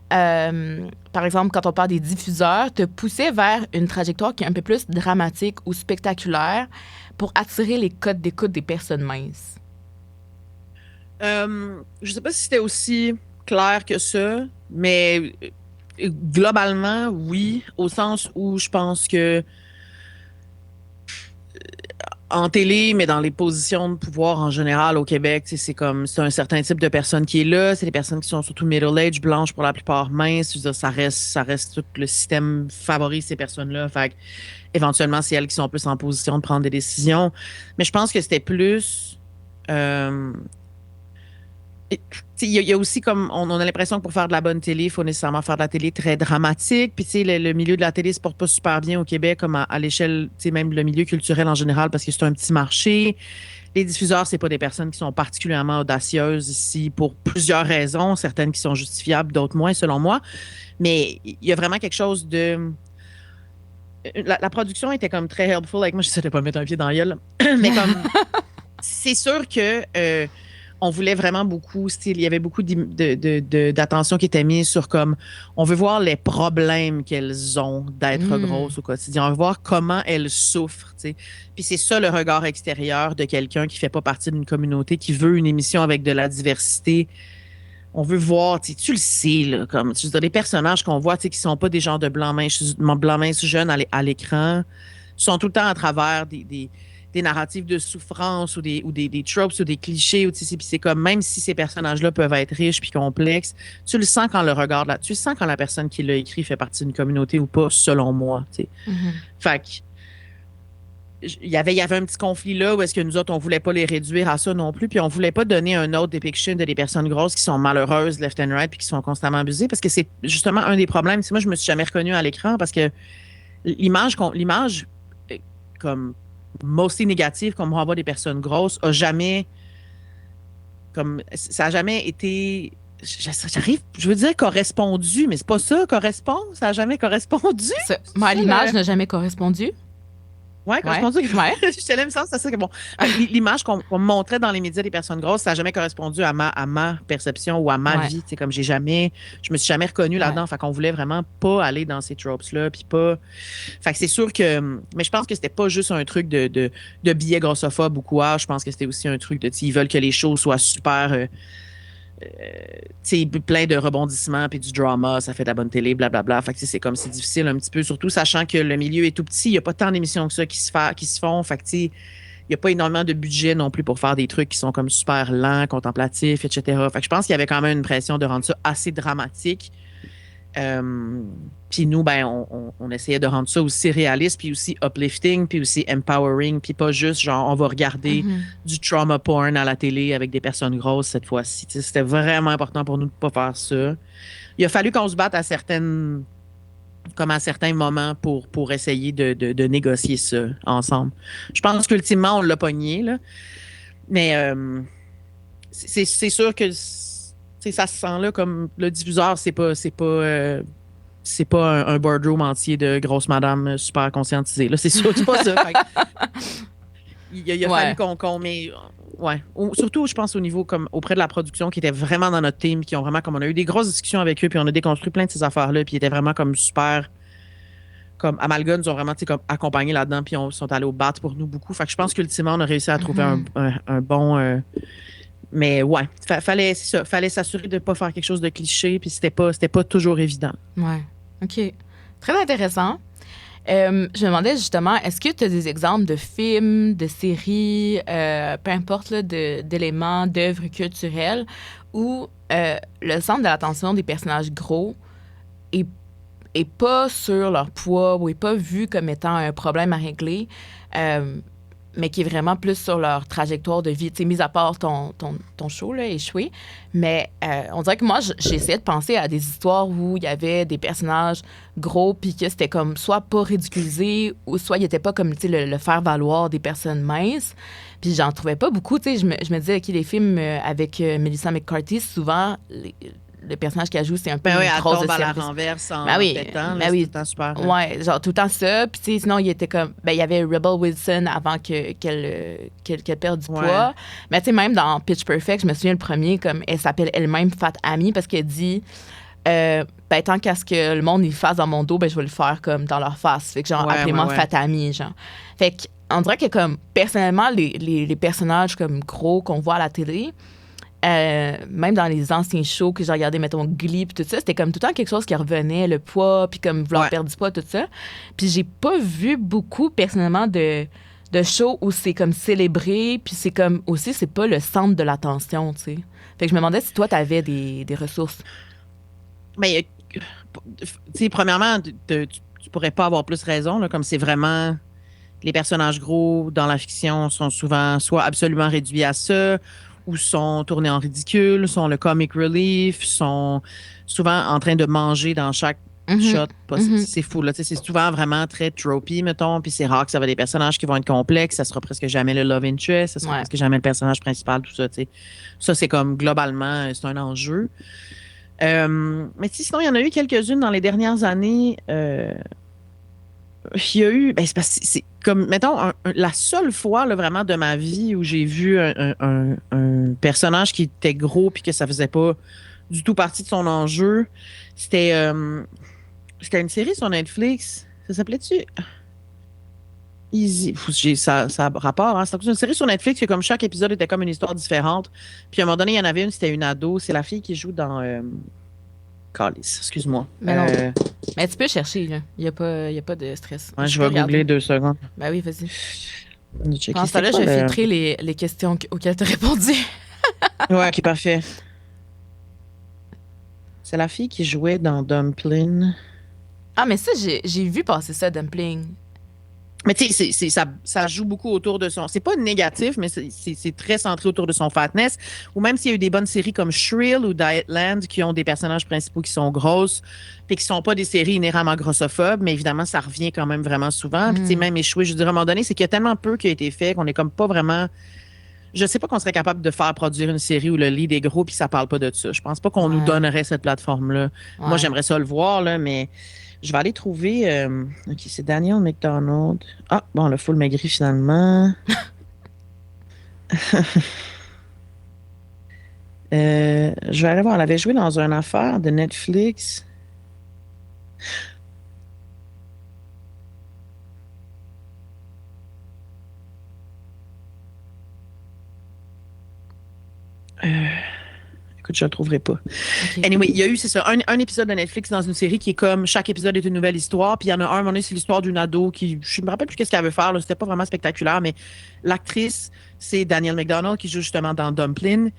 par exemple, quand on parle des diffuseurs, te poussait vers une trajectoire qui est un peu plus dramatique ou spectaculaire pour attirer les codes d'écoute des personnes minces? Je sais pas si c'était aussi clair que ça, mais globalement, oui, au sens où je pense que en télé, mais dans les positions de pouvoir en général au Québec, tu sais, c'est un certain type de personne qui est là. C'est des personnes qui sont surtout middle-age, blanches pour la plupart, minces. Je veux dire, ça reste tout le système favorise ces personnes-là. Fait que, éventuellement, c'est elles qui sont plus en position de prendre des décisions. Mais je pense que c'était plus. euh, il y a aussi comme on a l'impression que pour faire de la bonne télé, il faut nécessairement faire de la télé très dramatique. Puis tu sais, le milieu de la télé se porte pas super bien au Québec, comme à l'échelle, tu sais, même le milieu culturel en général, parce que c'est un petit marché. Les diffuseurs, c'est pas des personnes qui sont particulièrement audacieuses ici pour plusieurs raisons, certaines qui sont justifiables, d'autres moins, selon moi. Mais il y a vraiment quelque chose de la production était comme très helpful avec moi. J'essaie de pas mettre un pied dans la gueule, mais comme c'est sûr que on voulait vraiment beaucoup, il y avait beaucoup d'attention qui était mise sur comme, on veut voir les problèmes qu'elles ont d'être grosses au quotidien. On veut voir comment elles souffrent, tu sais. Puis c'est ça le regard extérieur de quelqu'un qui fait pas partie d'une communauté, qui veut une émission avec de la diversité. On veut voir, tu le sais, là, comme, je veux dire, les personnages qu'on voit, tu sais, qui sont pas des genres de blancs-minces jeunes à l'écran, sont tout le temps à travers des narratifs de souffrance ou des tropes ou des clichés. Ou, puis c'est comme, même si ces personnages-là peuvent être riches puis complexes, tu le sens quand le regard là, tu le sens quand la personne qui l'a écrit fait partie d'une communauté ou pas, selon moi. Fait que, il y avait un petit conflit là où est-ce que nous autres, on voulait pas les réduire à ça non plus, puis on voulait pas donner un autre depiction de des personnes grosses qui sont malheureuses left and right puis qui sont constamment abusées, parce que c'est justement un des problèmes. Moi, je me suis jamais reconnue à l'écran parce que l'image comme mostly négative qu'on me renvoie des personnes grosses a jamais ça a jamais été je veux dire correspondu, mais c'est pas ça, correspond, ça a jamais correspondu. Moi, l'image n'a jamais correspondu. Ouais, correspondu. Ouais. Je te l'aime ça, c'est ça que bon. L'image qu'on me montrait dans les médias des personnes grosses, ça n'a jamais correspondu à ma perception ou à ma vie. C'est comme je me suis jamais reconnue là-dedans. Fait qu'on voulait vraiment pas aller dans ces tropes-là, puis pas. Fait que c'est sûr que, mais je pense que c'était pas juste un truc de billets grossophobe ou quoi. Je pense que c'était aussi un truc de, ils veulent que les shows soient super. Plein de rebondissements puis du drama, ça fait de la bonne télé, blablabla. Fait que c'est difficile un petit peu, surtout sachant que le milieu est tout petit, il n'y a pas tant d'émissions que ça qui se font. Fait que il n'y a pas énormément de budget non plus pour faire des trucs qui sont comme super lents, contemplatifs, etc. Fait que je pense qu'il y avait quand même une pression de rendre ça assez dramatique. Puis nous, ben, on essayait de rendre ça aussi réaliste, puis aussi uplifting, puis aussi empowering, puis pas juste genre on va regarder du trauma porn à la télé avec des personnes grosses cette fois-ci. C'était vraiment important pour nous de pas faire ça. Il a fallu qu'on se batte à certains moments pour essayer de négocier ça ensemble. Je pense qu'ultimement, on l'a pogné, là. Mais c'est sûr que ça se sent là comme le diffuseur, c'est pas un boardroom entier de grosses madames super conscientisées. Là, c'est sûr, c'est pas ça. Il a fallu qu'on met. Ouais. Surtout, je pense, au niveau comme auprès de la production qui était vraiment dans notre team, qui ont vraiment, comme on a eu des grosses discussions avec eux, puis on a déconstruit plein de ces affaires-là, puis ils étaient vraiment comme super. Comme Amalgam nous ont vraiment comme accompagnés là-dedans, puis ils sont allés au bat pour nous beaucoup. Fait que je pense qu'ultimement, on a réussi à trouver un bon. Mais ouais, fallait s'assurer de ne pas faire quelque chose de cliché, puis c'était pas toujours évident. Ouais, OK. Très intéressant. Je me demandais justement, est-ce que tu as des exemples de films, de séries, peu importe, là, d'éléments, d'œuvres culturelles où le centre de l'attention des personnages gros est pas sur leur poids ou est pas vu comme étant un problème à régler, mais qui est vraiment plus sur leur trajectoire de vie, tu sais, mis à part ton show, là, Échoué. Mais on dirait que moi, j'ai essayé de penser à des histoires où il y avait des personnages gros, puis que c'était comme soit pas ridiculisé, ou soit il n'était pas comme, tu sais, le faire-valoir des personnes minces. Puis j'en trouvais pas beaucoup, tu sais. Je me disais, OK, les films avec Melissa McCarthy, souvent, le personnage qu'elle joue, c'est un peu une grosse de service. À la renverse en pétant, c'est tout le temps super. Ouais, genre tout le temps ça. Puis tu sais, sinon, il était comme... Ben, il y avait Rebel Wilson avant qu'elle perde du poids. Mais tu sais, même dans Pitch Perfect, je me souviens le premier, comme elle s'appelle elle-même Fat Amy parce qu'elle dit... ben, tant qu'à ce que le monde il fasse dans mon dos, ben, je vais le faire comme dans leur face. Fait que genre, appelez-moi Fat Amy, genre. Fait que, on dirait que comme, personnellement, les personnages comme gros qu'on voit à la télé... même dans les anciens shows que j'ai regardé, mettons Glee, puis tout ça, c'était comme tout le temps quelque chose qui revenait, le poids, puis comme vouloir perdre du poids, tout ça. Puis j'ai pas vu beaucoup, personnellement, de de shows où c'est comme célébré, puis c'est comme aussi, c'est pas le centre de l'attention, tu sais. Fait que je me demandais si toi, t'avais des ressources. Mais, tu sais, premièrement, tu pourrais pas avoir plus raison, là, comme c'est vraiment. Les personnages gros dans la fiction sont souvent soit absolument réduits à ça, ou sont tournés en ridicule, sont le comic relief, sont souvent en train de manger dans chaque Mhm, shot. mhm. C'est fou, là. Tu sais, c'est souvent vraiment très tropey, mettons. Puis c'est rare que ça va des personnages qui vont être complexes. Ça sera presque jamais le love interest. Ça sera Ouais. presque jamais le personnage principal, tout ça, tu sais. Ça, c'est comme globalement, c'est un enjeu. Mais tu sais, sinon, il y en a eu quelques-unes dans les dernières années. Il y a eu, ben, c'est parce que c'est comme, mettons, la seule fois là, vraiment de ma vie où j'ai vu un personnage qui était gros puis que ça faisait pas du tout partie de son enjeu, c'était c'était une série sur Netflix. Ça s'appelait-tu Easy? Ça a rapport, hein? C'est une série sur Netflix que comme chaque épisode était comme une histoire différente. Puis à un moment donné, il y en avait une, c'était une ado. C'est la fille qui joue dans Calice, excuse-moi. Mais non. Mais tu peux chercher, là. Y a pas de stress. Ouais, je peux vais regarder. googler 2 secondes. Ben oui, vas-y. De checker. Pendant ce temps-là, je vais filtrer les questions auxquelles tu as répondu. Ouais, ok, parfait. C'est la fille qui jouait dans Dumpling. Ah, mais ça, j'ai vu passer ça, Dumpling. Mais tu sais, ça joue beaucoup autour de son. C'est pas négatif, mais c'est très centré autour de son fatness. Ou même s'il y a eu des bonnes séries comme Shrill ou Dietland qui ont des personnages principaux qui sont grosses, puis qui sont pas des séries inhéremment grossophobes, mais évidemment, ça revient quand même vraiment souvent. Puis tu sais, même échoué, je dirais à un moment donné, c'est qu'il y a tellement peu qui a été fait qu'on est comme pas vraiment. Je sais pas qu'on serait capable de faire produire une série où le lead est gros puis ça parle pas de ça. Je pense pas qu'on nous donnerait cette plateforme-là. Ouais. Moi, j'aimerais ça le voir, là, mais je vais aller trouver. OK, c'est Daniel McDonald. Ah, bon, le full maigri finalement. Je vais aller voir. Elle avait joué dans une affaire de Netflix. Écoute, je ne le trouverai pas. Okay. Anyway, il y a eu, c'est ça, un épisode de Netflix dans une série qui est comme chaque épisode est une nouvelle histoire. Puis il y en a un, à un moment donné, c'est l'histoire d'une ado qui, je me rappelle plus qu'est-ce qu'elle veut faire. C'était pas vraiment spectaculaire, mais l'actrice, c'est Danielle McDonald qui joue justement dans Dumpling,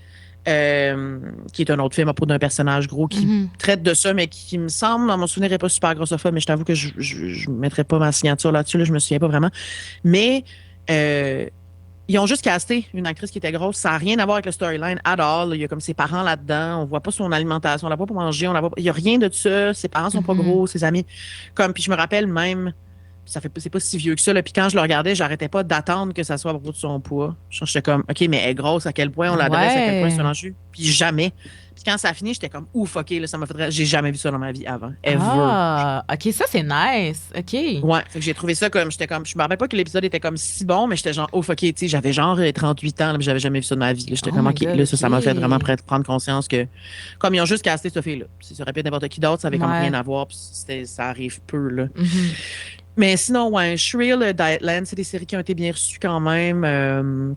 qui est un autre film à propos d'un personnage gros qui traite de ça, mais qui me semble, dans mon souvenir, n'est pas super grossophobe. Mais je t'avoue que je ne mettrai pas ma signature là-dessus. Là, je me souviens pas vraiment. Mais ils ont juste casté une actrice qui était grosse. Ça n'a rien à voir avec le storyline at all. Il y a comme ses parents là-dedans. On voit pas son alimentation. On l'a pas pour manger. Il y a rien de ça. Ses parents sont pas gros. Ses amis. Puis je me rappelle même, c'est pas si vieux que ça. Là, puis quand je le regardais, j'arrêtais pas d'attendre que ça soit à propos de son poids. J'étais comme, OK, mais elle est grosse. À quel point on l'adresse? À quel point c'est un enjeu? Puis jamais. Puis quand ça a fini, j'étais comme, ouf, OK, là, ça m'a fait. J'ai jamais vu ça dans ma vie avant. Ever. Ah, OK, ça, c'est nice. OK. Ouais, fait que j'ai trouvé ça comme, je me rappelle pas que l'épisode était comme si bon, mais j'étais genre, ouf, OK, tu sais, j'avais genre 38 ans, là, puis j'avais jamais vu ça de ma vie. J'étais comme, OK, là, ça m'a fait vraiment prendre conscience que, comme ils ont juste casté cette fille-là, ça aurait pu être n'importe qui d'autre, ça avait comme rien à voir, puis ça arrive peu, là. Mais sinon, ouais, Shrill, Dietland, c'est des séries qui ont été bien reçues quand même.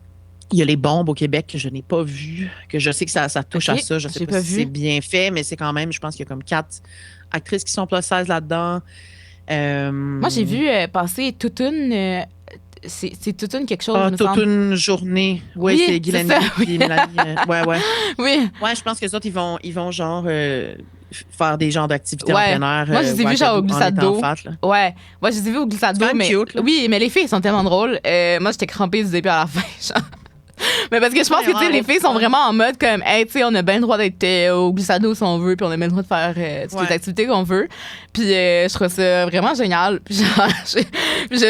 Il y a Les Bombes au Québec que je n'ai pas vu, que je sais que ça touche à ça. Je sais pas si c'est bien fait, mais c'est quand même, je pense qu'il y a comme 4 actrices qui sont plus 16 là-dedans. Moi, j'ai vu passer toute une. C'est toute une quelque chose. Ah, toute une journée. Oui, c'est Guylaine et Mélanie. Ouais. Oui. Ouais, je pense que les autres, ils vont genre faire des genres d'activités en plein air. Moi, je les ai vus genre au glissade d'eau. Ouais. Moi, je les ai vus au glissade d'eau. Mais cute, oui, mais les filles sont tellement drôles. Moi, j'étais crampée du début à la fin. Genre. Mais parce que je pense que tu sais, les filles sont vraiment en mode comme, hey, tu sais, on a bien le droit d'être au glissado si on veut, puis on a bien le droit de faire toutes les activités qu'on veut. Puis je trouve ça vraiment génial. Puis genre,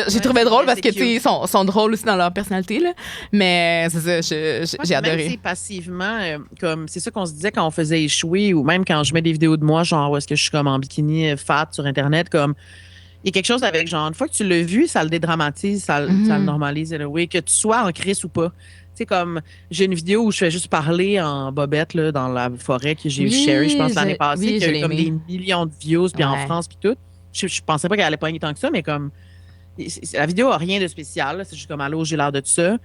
j'ai trouvé drôle parce que tu sais, ils sont drôles aussi dans leur personnalité là. Mais c'est ça, j'ai adoré. Même passivement, comme c'est ça qu'on se disait quand on faisait échouer ou même quand je mets des vidéos de moi, genre où est-ce que je suis comme en bikini fat sur internet, comme il y a quelque chose avec genre une fois que tu l'as vu, ça le dédramatise, ça le normalise, oui, que tu sois en crise ou pas. Tu sais, comme, j'ai une vidéo où je fais juste parler en bobette, là, dans la forêt que j'ai eu Sherry, je pense, l'année passée, qui a eu comme des millions de views, puis en France, puis tout. Je pensais pas qu'elle allait pogner tant que ça, mais comme, la vidéo a rien de spécial, c'est juste comme, allô, j'ai l'air de ça.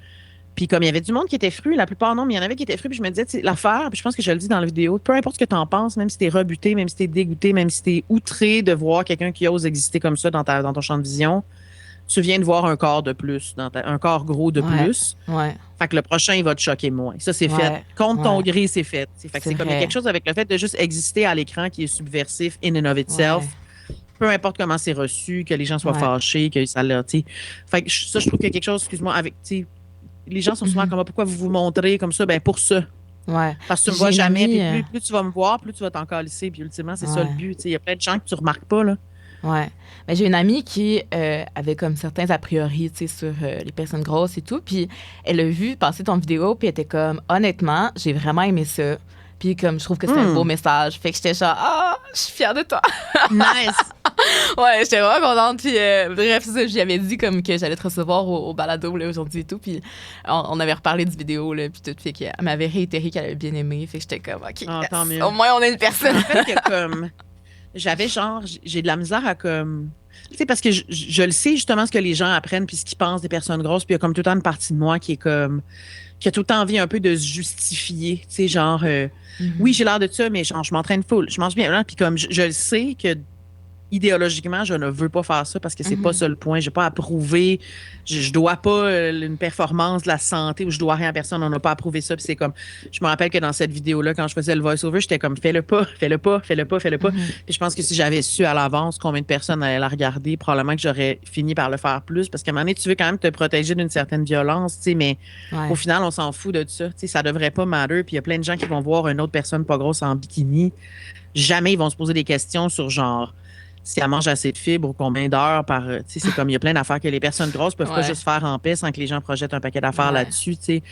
Puis comme, il y avait du monde qui était fru, la plupart non, mais il y en avait qui étaient fru, puis je me disais, tu sais, l'affaire, puis je pense que je le dis dans la vidéo, peu importe ce que t'en penses, même si t'es rebuté, même si t'es dégoûté, même si t'es outré de voir quelqu'un qui ose exister comme ça dans ton champ de vision, tu viens de voir un corps de plus, un corps gros de plus. Ouais. Fait que le prochain, il va te choquer moins. Ça, c'est fait. Contre ton gré, c'est fait. Fait que c'est comme il y a quelque chose avec le fait de juste exister à l'écran qui est subversif in and of itself. Peu importe comment c'est reçu, que les gens soient fâchés, que ça l'a, tu sais. Fait que ça, je trouve qu'il y a quelque chose, excuse-moi, avec, tu sais, les gens sont souvent comme, pourquoi vous vous montrez comme ça? Ben, pour ça. Ouais. Parce que tu me vois jamais, puis plus tu vas me voir, plus tu vas t'en calisser, puis ultimement, c'est ça le but. Tu sais, il y a plein de gens que tu remarques pas, là. Ouais. Mais j'ai une amie qui avait comme certains a priori, tu sais, sur les personnes grosses et tout, puis elle a vu passer ton vidéo, puis elle était comme, honnêtement, j'ai vraiment aimé ça. Puis comme je trouve que c'est un beau message. Fait que j'étais genre, je suis fière de toi. Nice! Ouais, j'étais vraiment contente. Puis bref, c'est ça, j'y avais dit comme que j'allais te recevoir au balado là, aujourd'hui et tout. Puis on avait reparlé du vidéo, là, puis tout. Fait qu'elle m'avait réitéré qu'elle avait bien aimé. Fait que j'étais comme, OK, tant mieux. Au moins on est une personne. En fait, que comme, j'avais genre, j'ai de la misère à comme... Tu sais, parce que je le sais justement ce que les gens apprennent puis ce qu'ils pensent des personnes grosses. Puis il y a comme tout le temps une partie de moi qui est comme... qui a tout le temps envie un peu de se justifier. Tu sais, genre, oui, j'ai l'air de ça, mais genre, je m'entraîne full, je mange bien. Puis comme, je le sais que idéologiquement, je ne veux pas faire ça parce que c'est pas ça le point. J'ai pas approuvé. Je dois pas une performance de la santé ou je dois rien à personne. On n'a pas approuvé ça. Puis c'est comme, je me rappelle que dans cette vidéo-là, quand je faisais le voice-over, j'étais comme, fais-le pas, fais-le pas, fais-le pas, fais-le pas. Puis je pense que si j'avais su à l'avance combien de personnes allaient la regarder, probablement que j'aurais fini par le faire plus. Parce qu'à un moment donné, tu veux quand même te protéger d'une certaine violence, tu sais, mais au final, on s'en fout de ça. Tu sais, ça devrait pas matter. Puis il y a plein de gens qui vont voir une autre personne pas grosse en bikini. Jamais ils vont se poser des questions sur genre, si elle mange assez de fibres ou combien d'heures par. Tu sais, c'est comme il y a plein d'affaires que les personnes grosses peuvent pas juste faire en paix sans que les gens projettent un paquet d'affaires là-dessus, tu sais.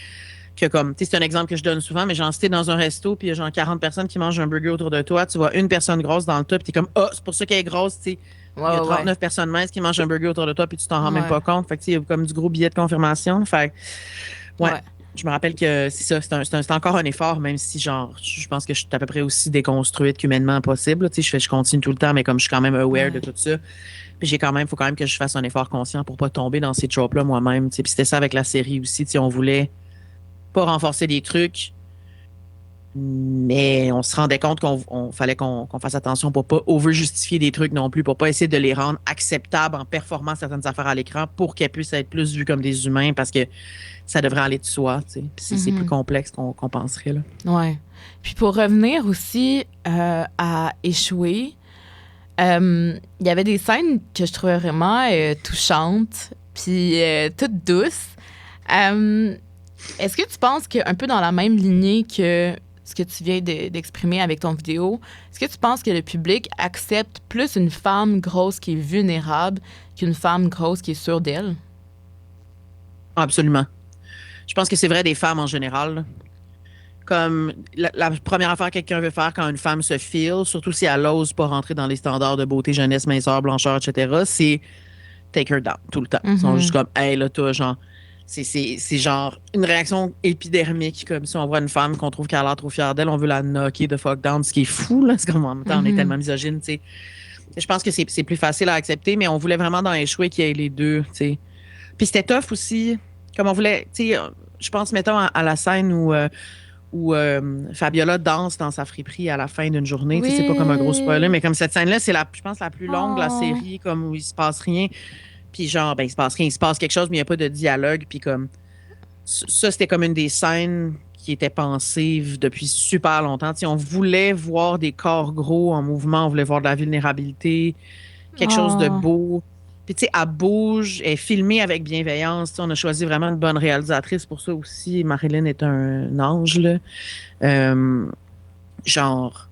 Que comme, tu sais, c'est un exemple que je donne souvent, mais genre, si t'es dans un resto puis il y a genre 40 personnes qui mangent un burger autour de toi, tu vois une personne grosse dans le top, puis t'es comme, c'est pour ça qu'elle est grosse, tu sais. Il y a 39 personnes minces qui mangent un burger autour de toi, puis tu t'en rends même pas compte. Fait que, tu sais, il y a comme du gros billet de confirmation. Fait ouais. Je me rappelle que c'est ça, c'est encore un effort, même si, genre, je pense que je suis à peu près aussi déconstruite qu'humainement possible. Tu sais, je continue tout le temps, mais comme je suis quand même aware de tout ça. Puis faut quand même que je fasse un effort conscient pour pas tomber dans ces tropes-là moi-même. Tu sais. Puis c'était ça avec la série aussi. Tu sais, on voulait pas renforcer des trucs, mais on se rendait compte qu'on fallait qu'on fasse attention pour pas over-justifier des trucs non plus, pour pas essayer de les rendre acceptables en performant certaines affaires à l'écran pour qu'elles puissent être plus vues comme des humains parce que ça devrait aller de soi, tu sais. Puis c'est plus complexe qu'on penserait, là. Ouais. Puis pour revenir aussi à Échouer, il y avait des scènes que je trouvais vraiment touchantes, puis toutes douces. Est-ce que tu penses qu'un peu dans la même lignée que ce que tu viens d'exprimer avec ton vidéo, est-ce que tu penses que le public accepte plus une femme grosse qui est vulnérable qu'une femme grosse qui est sûre d'elle? Absolument. Je pense que c'est vrai des femmes en général, là. Comme la première affaire que quelqu'un veut faire quand une femme se file, surtout si elle n'ose pas rentrer dans les standards de beauté, jeunesse, minceur, blancheur, etc., c'est take her down tout le temps. Ils sont juste comme, hey, là, toi, genre, c'est genre une réaction épidermique, comme si on voit une femme qu'on trouve qu'elle a l'air trop fière d'elle, on veut la knocker the fuck down, ce qui est fou, là. C'est comme en même temps, on est tellement misogyne, tu sais. Je pense que c'est plus facile à accepter, mais on voulait vraiment dans Échouer qu'il y ait les deux, tu sais. Puis c'était tough aussi, comme on voulait, tu sais, je pense, mettons, à la scène où Fabiola danse dans sa friperie à la fin d'une journée. Oui. C'est pas comme un gros spoiler, mais comme cette scène-là, c'est je pense, la plus longue de la série, comme où il se passe rien. Puis genre, il se passe rien, il se passe quelque chose, mais il n'y a pas de dialogue. Puis comme, ça, c'était comme une des scènes qui était pensée depuis super longtemps. T'sais, on voulait voir des corps gros en mouvement, on voulait voir de la vulnérabilité, quelque chose de beau. Puis, tu sais, elle bouge, elle est filmée avec bienveillance. T'sais, on a choisi vraiment une bonne réalisatrice pour ça aussi. Marilyn est un ange, là. Genre,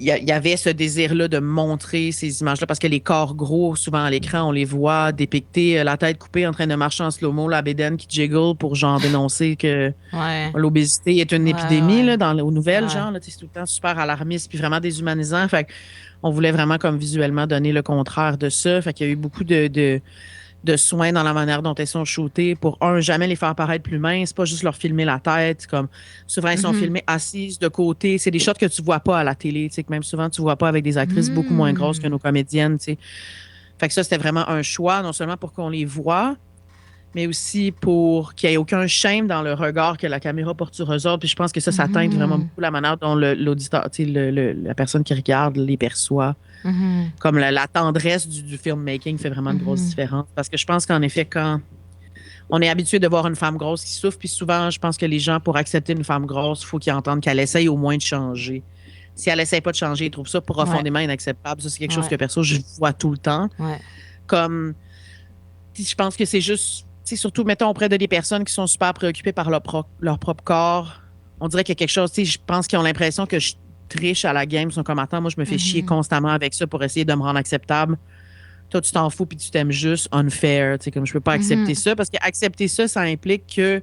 il y avait ce désir-là de montrer ces images-là parce que les corps gros, souvent à l'écran, on les voit dépicter la tête coupée en train de marcher en slow-mo, la bédaine qui jiggle pour, genre, dénoncer que l'obésité est une épidémie, là, aux nouvelles, genre. Là, c'est tout le temps super alarmiste puis vraiment déshumanisant. Fait on voulait vraiment, comme visuellement, donner le contraire de ça. Fait qu'il y a eu beaucoup de soins dans la manière dont elles sont shootées pour, jamais les faire paraître plus minces, pas juste leur filmer la tête. Comme, souvent, elles sont filmées assises de côté. C'est des shots que tu vois pas à la télé, que même souvent, tu vois pas avec des actrices beaucoup moins grosses que nos comédiennes. T'sais. Fait que ça, c'était vraiment un choix, non seulement pour qu'on les voit, mais aussi pour qu'il n'y ait aucun shame dans le regard que la caméra porte sur eux autres. Puis je pense que ça teinte vraiment beaucoup la manière dont l'auditeur, tu sais, la personne qui regarde les perçoit. Comme la tendresse du filmmaking fait vraiment une grosse différence. Parce que je pense qu'en effet, quand on est habitué de voir une femme grosse qui souffre, puis souvent, je pense que les gens, pour accepter une femme grosse, il faut qu'ils entendent qu'elle essaye au moins de changer. Si elle essaie pas de changer, ils trouvent ça profondément inacceptable. Ça, c'est quelque chose que perso, je vois tout le temps. Comme, je pense que c'est juste, surtout, mettons, auprès de des personnes qui sont super préoccupées par leur propre corps. On dirait qu'il y a quelque chose, je pense qu'ils ont l'impression que je triche à la game. Ils sont comme, attends, moi, je me fais chier constamment avec ça pour essayer de me rendre acceptable. Toi, tu t'en fous puis tu t'aimes juste unfair. Comme je peux pas accepter ça parce qu'accepter ça, ça implique que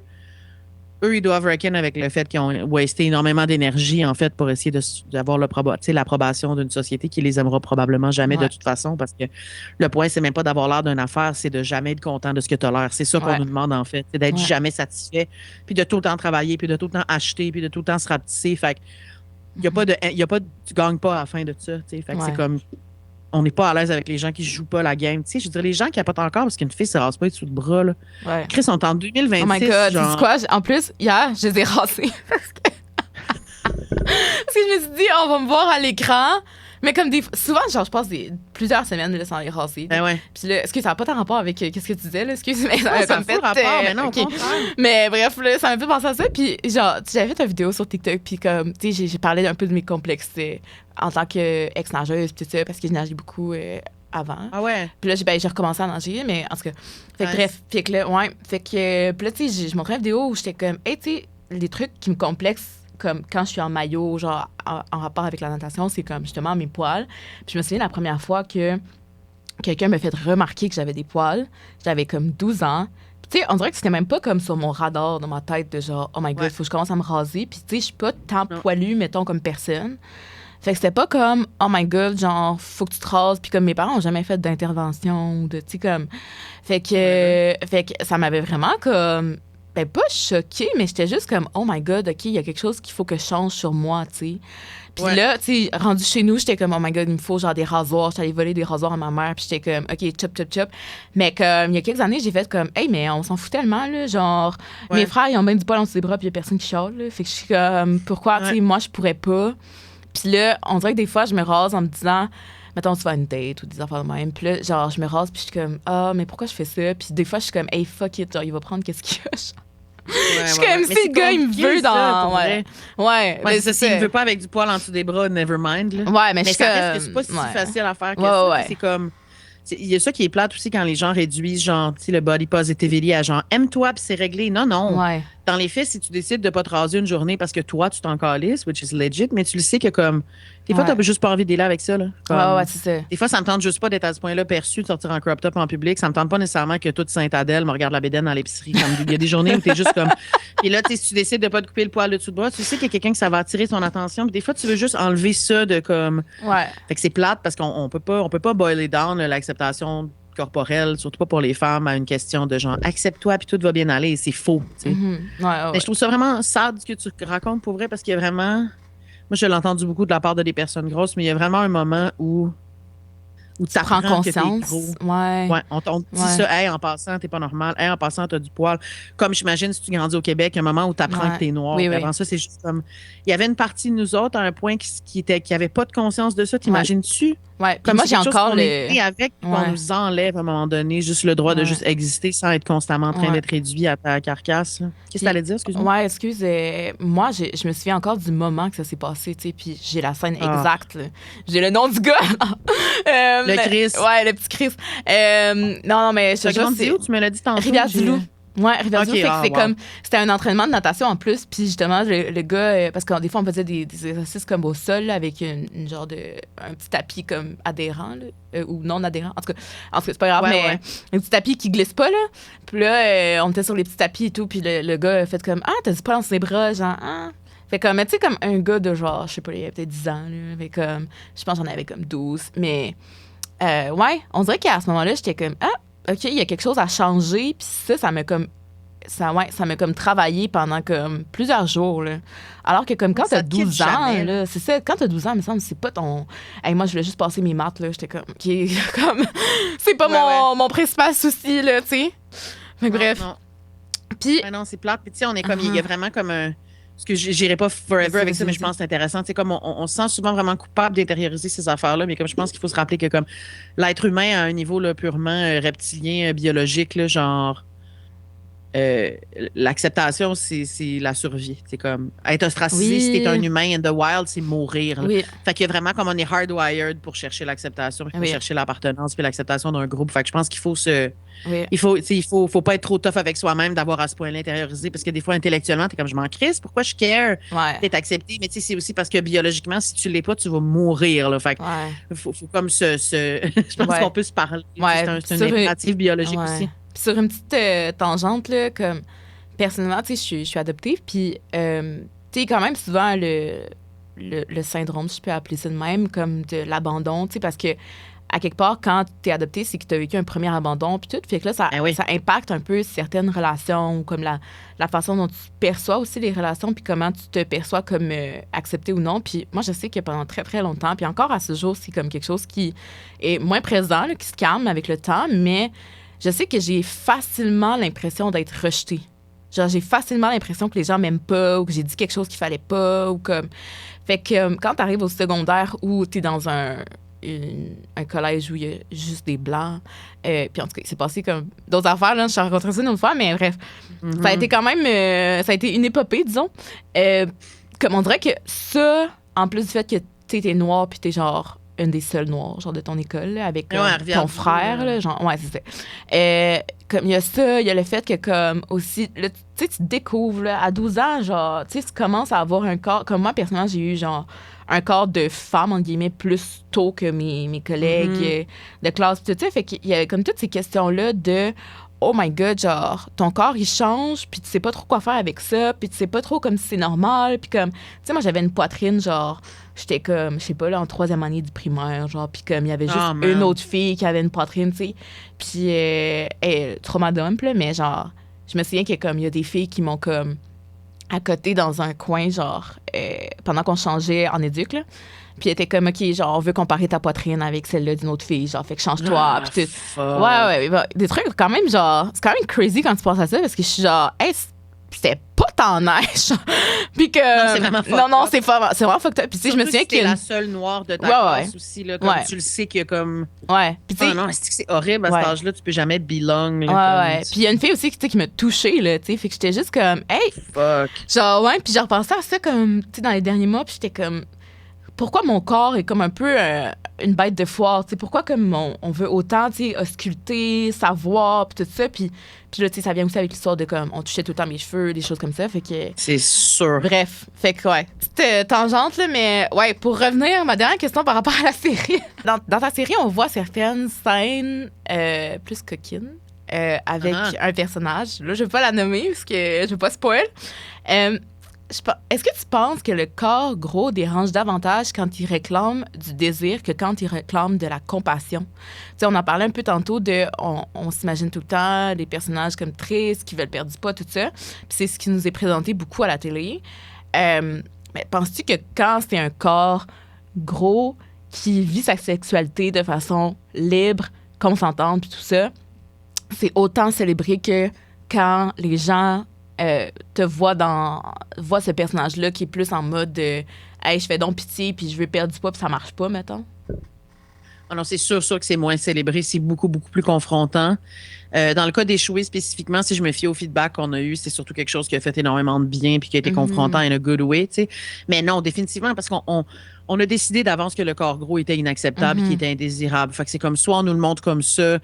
eux, ils doivent reckon avec le fait qu'ils ont wasté énormément d'énergie, en fait, pour essayer d'avoir l'approbation d'une société qui les aimera probablement jamais de toute façon, parce que le point, c'est même pas d'avoir l'air d'une affaire, c'est de jamais être content de ce que tu as l'air. C'est ça qu'on nous demande, en fait. C'est d'être jamais satisfait, puis de tout le temps travailler, puis de tout le temps acheter, puis de tout le temps se rapetisser. Fait que, tu gagnes pas à la fin de ça, tu sais. Fait que c'est comme, on n'est pas à l'aise avec les gens qui jouent pas la game. Tu sais, je dirais les gens qui capotent encore parce qu'une fille se rase pas dessous le bras, là. Chris, on est en 2026. Oh my God, genre... tu sais quoi? En plus, hier, je les ai rasés. Parce que je me suis dit, on va me voir à l'écran. Mais comme souvent, genre, je passe plusieurs semaines là, sans les raser. Ben ouais. Puis là, est-ce que ça n'a pas tant rapport avec qu'est-ce que tu disais, là? Excuse, mais ça a fait rapport, mais non, au contraire. Mais bref, là, ça m'a fait penser à ça. Puis genre, j'avais fait une vidéo sur TikTok, puis comme, tu sais, j'ai parlé un peu de mes complexes en tant qu'ex-nageuse, puis tout ça, parce que je nageais beaucoup avant. Ah ouais? Puis là, j'ai recommencé à nager, mais en tout cas. Fait que bref, fait que là, ouais. Fait que, puis là, tu sais, je montrais une vidéo où j'étais comme, hey, tu sais, les trucs qui me complexent, comme quand je suis en maillot, genre en rapport avec la natation, c'est comme justement mes poils. Puis je me souviens la première fois que quelqu'un m'a fait remarquer que j'avais des poils. J'avais comme 12 ans. Puis tu sais, on dirait que c'était même pas comme sur mon radar dans ma tête de genre, oh my God, faut que je commence à me raser. Puis tu sais, je suis pas tant poilue, mettons, comme personne. Fait que c'était pas comme, oh my God, genre, faut que tu te rases. Puis comme mes parents ont jamais fait d'intervention, de, tu sais, comme. Fait que ça m'avait vraiment comme. Ben, pas choquée, mais j'étais juste comme, oh my God, OK, il y a quelque chose qu'il faut que je change sur moi, tu sais. Puis là, tu sais, rendu chez nous, j'étais comme, oh my God, il me faut genre des rasoirs. J'étais allée voler des rasoirs à ma mère, puis j'étais comme, OK, chop, chop, chop. Mais comme, il y a quelques années, j'ai fait comme, hey, mais on s'en fout tellement, là. Genre, mes frères, ils ont même du poil entre ses bras, puis il y a personne qui chiale, là. Fait que je suis comme, pourquoi, tu sais, moi, je pourrais pas. Puis là, on dirait que des fois, je me rase en me disant, mettons, tu vas à une date ou des affaires de même. Puis là, genre, je me rase, puis je suis comme, ah, mais pourquoi je fais ça? Puis des fois, je suis comme, hey, fuck it, genre, il va prendre qu'est-ce qu'il a. Je suis comme si le gars, il me veut dans. Ouais, mais ça, s'il me veut pas avec du poil en dessous des bras, never mind. Là. Ouais, mais ça reste que c'est pas si facile à faire que ça. C'est comme. Il y a ça qui est plate aussi quand les gens réduisent, genre, tu sais, le body positivity à genre, aime-toi puis c'est réglé. Non, non. Ouais. Dans les faits, si tu décides de pas te raser une journée parce que toi, tu t'en calisses, which is legit, mais tu le sais que comme. Des fois, t'as juste pas envie d'être là avec ça, là. Comme, c'est ça. Des fois, ça me tente juste pas d'être à ce point-là perçu, de sortir en crop top en public. Ça me tente pas nécessairement que toute Sainte-Adèle me regarde la bédaine dans l'épicerie. Il y a des journées où t'es juste comme. Et là, si tu décides de pas te couper le poil dessus de bras, tu sais qu'il y a quelqu'un que ça va attirer son attention. Puis des fois, tu veux juste enlever ça de comme. Ouais. Fait que c'est plate parce qu'on peut pas boiler down l'acceptation corporelle, surtout pas pour les femmes, à une question de genre accepte-toi puis tout va bien aller. C'est faux. Tu sais. Mais je trouve ça vraiment sad ce que tu racontes pour vrai parce qu'il y a vraiment. Moi, je l'ai entendu beaucoup de la part de des personnes grosses, mais il y a vraiment un moment où tu prends conscience. Ouais, on te dit ça, hey, en passant, t'es pas normal. Hey, en passant, t'as du poil. Comme j'imagine, si tu grandis au Québec, il y a un moment où tu apprends que t'es noir. Oui, avant ça, c'est juste comme. Il y avait une partie de nous autres à un point qui avait pas de conscience de ça. T'imagines-tu? Ouais. Comme moi, j'ai encore avec qu'on nous enlève à un moment donné juste le droit de juste exister sans être constamment en train d'être réduit à ta carcasse. Qu'est-ce que t'allais dire, excuse-moi? Ouais, excuse. Moi, je me souviens encore du moment que ça s'est passé, tu sais, puis j'ai la scène exacte. Là. J'ai le nom du gars. Le Chris. Ouais, le petit Chris. Non, mais je te grandi où? Tu me l'as dit tantôt. Rivière-du-Loup. Ouais, Rivière-du-Loup. Okay, comme c'était un entraînement de natation en plus, puis justement le gars, parce que des fois on faisait des exercices comme au sol là, avec une genre de un petit tapis comme adhérent là, ou non adhérent. En tout cas c'est pas grave, mais un petit tapis qui glisse pas là. Puis là on était sur les petits tapis et tout, puis le gars a fait comme t'as du poil dans ses bras, genre Fait comme, tu sais, comme un gars de genre, je sais pas, il y avait peut-être 10 ans, là. Fait comme, je pense que j'en avais comme 12. Mais, ouais, on dirait qu'à ce moment-là, j'étais comme, OK, il y a quelque chose à changer. Puis ça m'a comme, ça m'a comme travaillé pendant comme plusieurs jours, là. Alors que comme quand t'as 12 ans, là, c'est ça, quand t'as 12 ans, il me semble, c'est pas ton... Hey, moi, je voulais juste passer mes maths, là. J'étais comme, OK, comme, c'est pas mon principal souci, là, tu sais. Mais bref. Non. Puis. Non, c'est plate. Puis, tu sais, on est comme, il y a vraiment comme un. Parce que j'irai pas forever avec ça, mais je pense que c'est intéressant. Tu sais, comme on se sent souvent vraiment coupable d'intérioriser ces affaires-là, mais comme je pense qu'il faut se rappeler que comme l'être humain à un niveau là, purement reptilien, biologique, là, genre l'acceptation, c'est la survie. C'est comme être ostracisé si t'es un humain in the wild, c'est mourir. Là. Fait qu'il y a vraiment comme on est hardwired pour chercher l'acceptation, pour chercher l'appartenance, puis l'acceptation d'un groupe. Fait que je pense qu'il faut il faut pas être trop tough avec soi-même d'avoir à ce point l'intérioriser parce que des fois intellectuellement t'es comme je m'en crisse, pourquoi je care d'être accepté, mais tu sais c'est aussi parce que biologiquement si tu l'es pas tu vas mourir là. Fait que faut comme je pense qu'on peut se parler. C'est une impérative biologique aussi. Puis sur une petite tangente là, comme personnellement tu sais je suis adoptive puis tu sais quand même souvent le syndrome, si je peux appeler ça de même, comme de l'abandon, tu sais, parce que à quelque part, quand tu es adopté, c'est que tu as vécu un premier abandon, puis tout. Fait que là, ça impacte un peu certaines relations, comme la façon dont tu perçois aussi les relations, puis comment tu te perçois comme accepté ou non. Puis moi, je sais que pendant très, très longtemps, puis encore à ce jour, c'est comme quelque chose qui est moins présent, là, qui se calme avec le temps, mais je sais que j'ai facilement l'impression d'être rejetée. Genre, j'ai facilement l'impression que les gens m'aiment pas ou que j'ai dit quelque chose qu'il fallait pas ou comme... Fait que quand tu arrives au secondaire où tu es dans un collège où il y a juste des blancs. Puis en tout cas, il s'est passé comme d'autres affaires. Là, je suis rencontrée ça une autre fois, mais bref. Ça a été quand même... ça a été une épopée, disons. Comme on dirait que ça, en plus du fait que tu es noire puis tu es genre une des seules noires genre de ton école là, avec ton frère. Là, genre, ouais, c'est ça. Comme il y a ça, il y a le fait que comme aussi... Tu sais, tu découvres là, à 12 ans, genre, tu sais, tu commences à avoir un corps... Comme moi, personnellement, j'ai eu genre un corps de femme, entre guillemets, plus tôt que mes collègues de classe. Tout ça, fait qu'il y a comme toutes ces questions-là de oh my God, genre, ton corps, il change, puis tu sais pas trop quoi faire avec ça, puis tu sais pas trop comme si c'est normal, puis comme, tu sais, moi, j'avais une poitrine, genre, j'étais comme, je sais pas, là, en 3e année du primaire, genre, puis comme, il y avait juste une autre fille qui avait une poitrine, tu sais, puis trauma dump, là, mais genre, je me souviens qu'il y a comme, il y a des filles qui m'ont comme à côté dans un coin, genre, pendant qu'on changeait en éduc, là. Puis elle était comme, OK, genre, on veut comparer ta poitrine avec celle-là d'une autre fille, genre, fait que change-toi. Puis ouais, des trucs quand même, genre, c'est quand même crazy quand tu penses à ça, parce que je suis genre, hey, c'était pas tant nice. Puis que. Non, c'est vraiment fucked non, c'est vraiment fucked up. Puis tu sais, je me souviens que. la seule noire de ta classe aussi, là, comme tu le sais qu'il y a comme. Ouais. Puis tu sais. non, c'est horrible à cet âge-là, tu peux jamais belong. Là, ouais. Puis il y a une fille aussi qui m'a touchée, là, tu sais. Fait que j'étais juste comme, hey. Fuck. Genre, ouais. Puis j'ai repensé à ça, comme, tu sais, dans les derniers mois, puis j'étais comme. Pourquoi mon corps est comme un peu une bête de foire, tu sais, pourquoi comme on veut autant, tu sais, ausculter, savoir, puis tout ça, puis là, tu sais, ça vient aussi avec l'histoire de comme, on touchait tout le temps mes cheveux, des choses comme ça, fait que... C'est sûr. Bref, fait que, ouais, petite tangente, là, mais, ouais, pour revenir, ma dernière question par rapport à la série. Dans ta série, on voit certaines scènes plus coquines avec un personnage. Là, je vais pas la nommer, parce que je veux pas spoil. Est-ce que tu penses que le corps gros dérange davantage quand il réclame du désir que quand il réclame de la compassion? Tu sais, on en parlait un peu tantôt de... On s'imagine tout le temps des personnages comme tristes, qui veulent perdre du poids, tout ça. Puis c'est ce qui nous est présenté beaucoup à la télé. Mais penses-tu que quand c'est un corps gros qui vit sa sexualité de façon libre, consentante, puis tout ça, c'est autant célébré que quand les gens... te voit ce personnage-là qui est plus en mode hey, je fais donc pitié puis je veux perdre du poids puis ça marche pas, mettons? Ah non, c'est sûr que c'est moins célébré, c'est beaucoup, beaucoup plus confrontant. Dans le cas d'Échouer spécifiquement, si je me fie au feedback qu'on a eu, c'est surtout quelque chose qui a fait énormément de bien puis qui a été confrontant in a good way, tu sais. Mais non, définitivement, parce qu'on a décidé d'avance que le corps gros était inacceptable, qu'il était indésirable. Fait que c'est comme soit on nous le montre comme ça,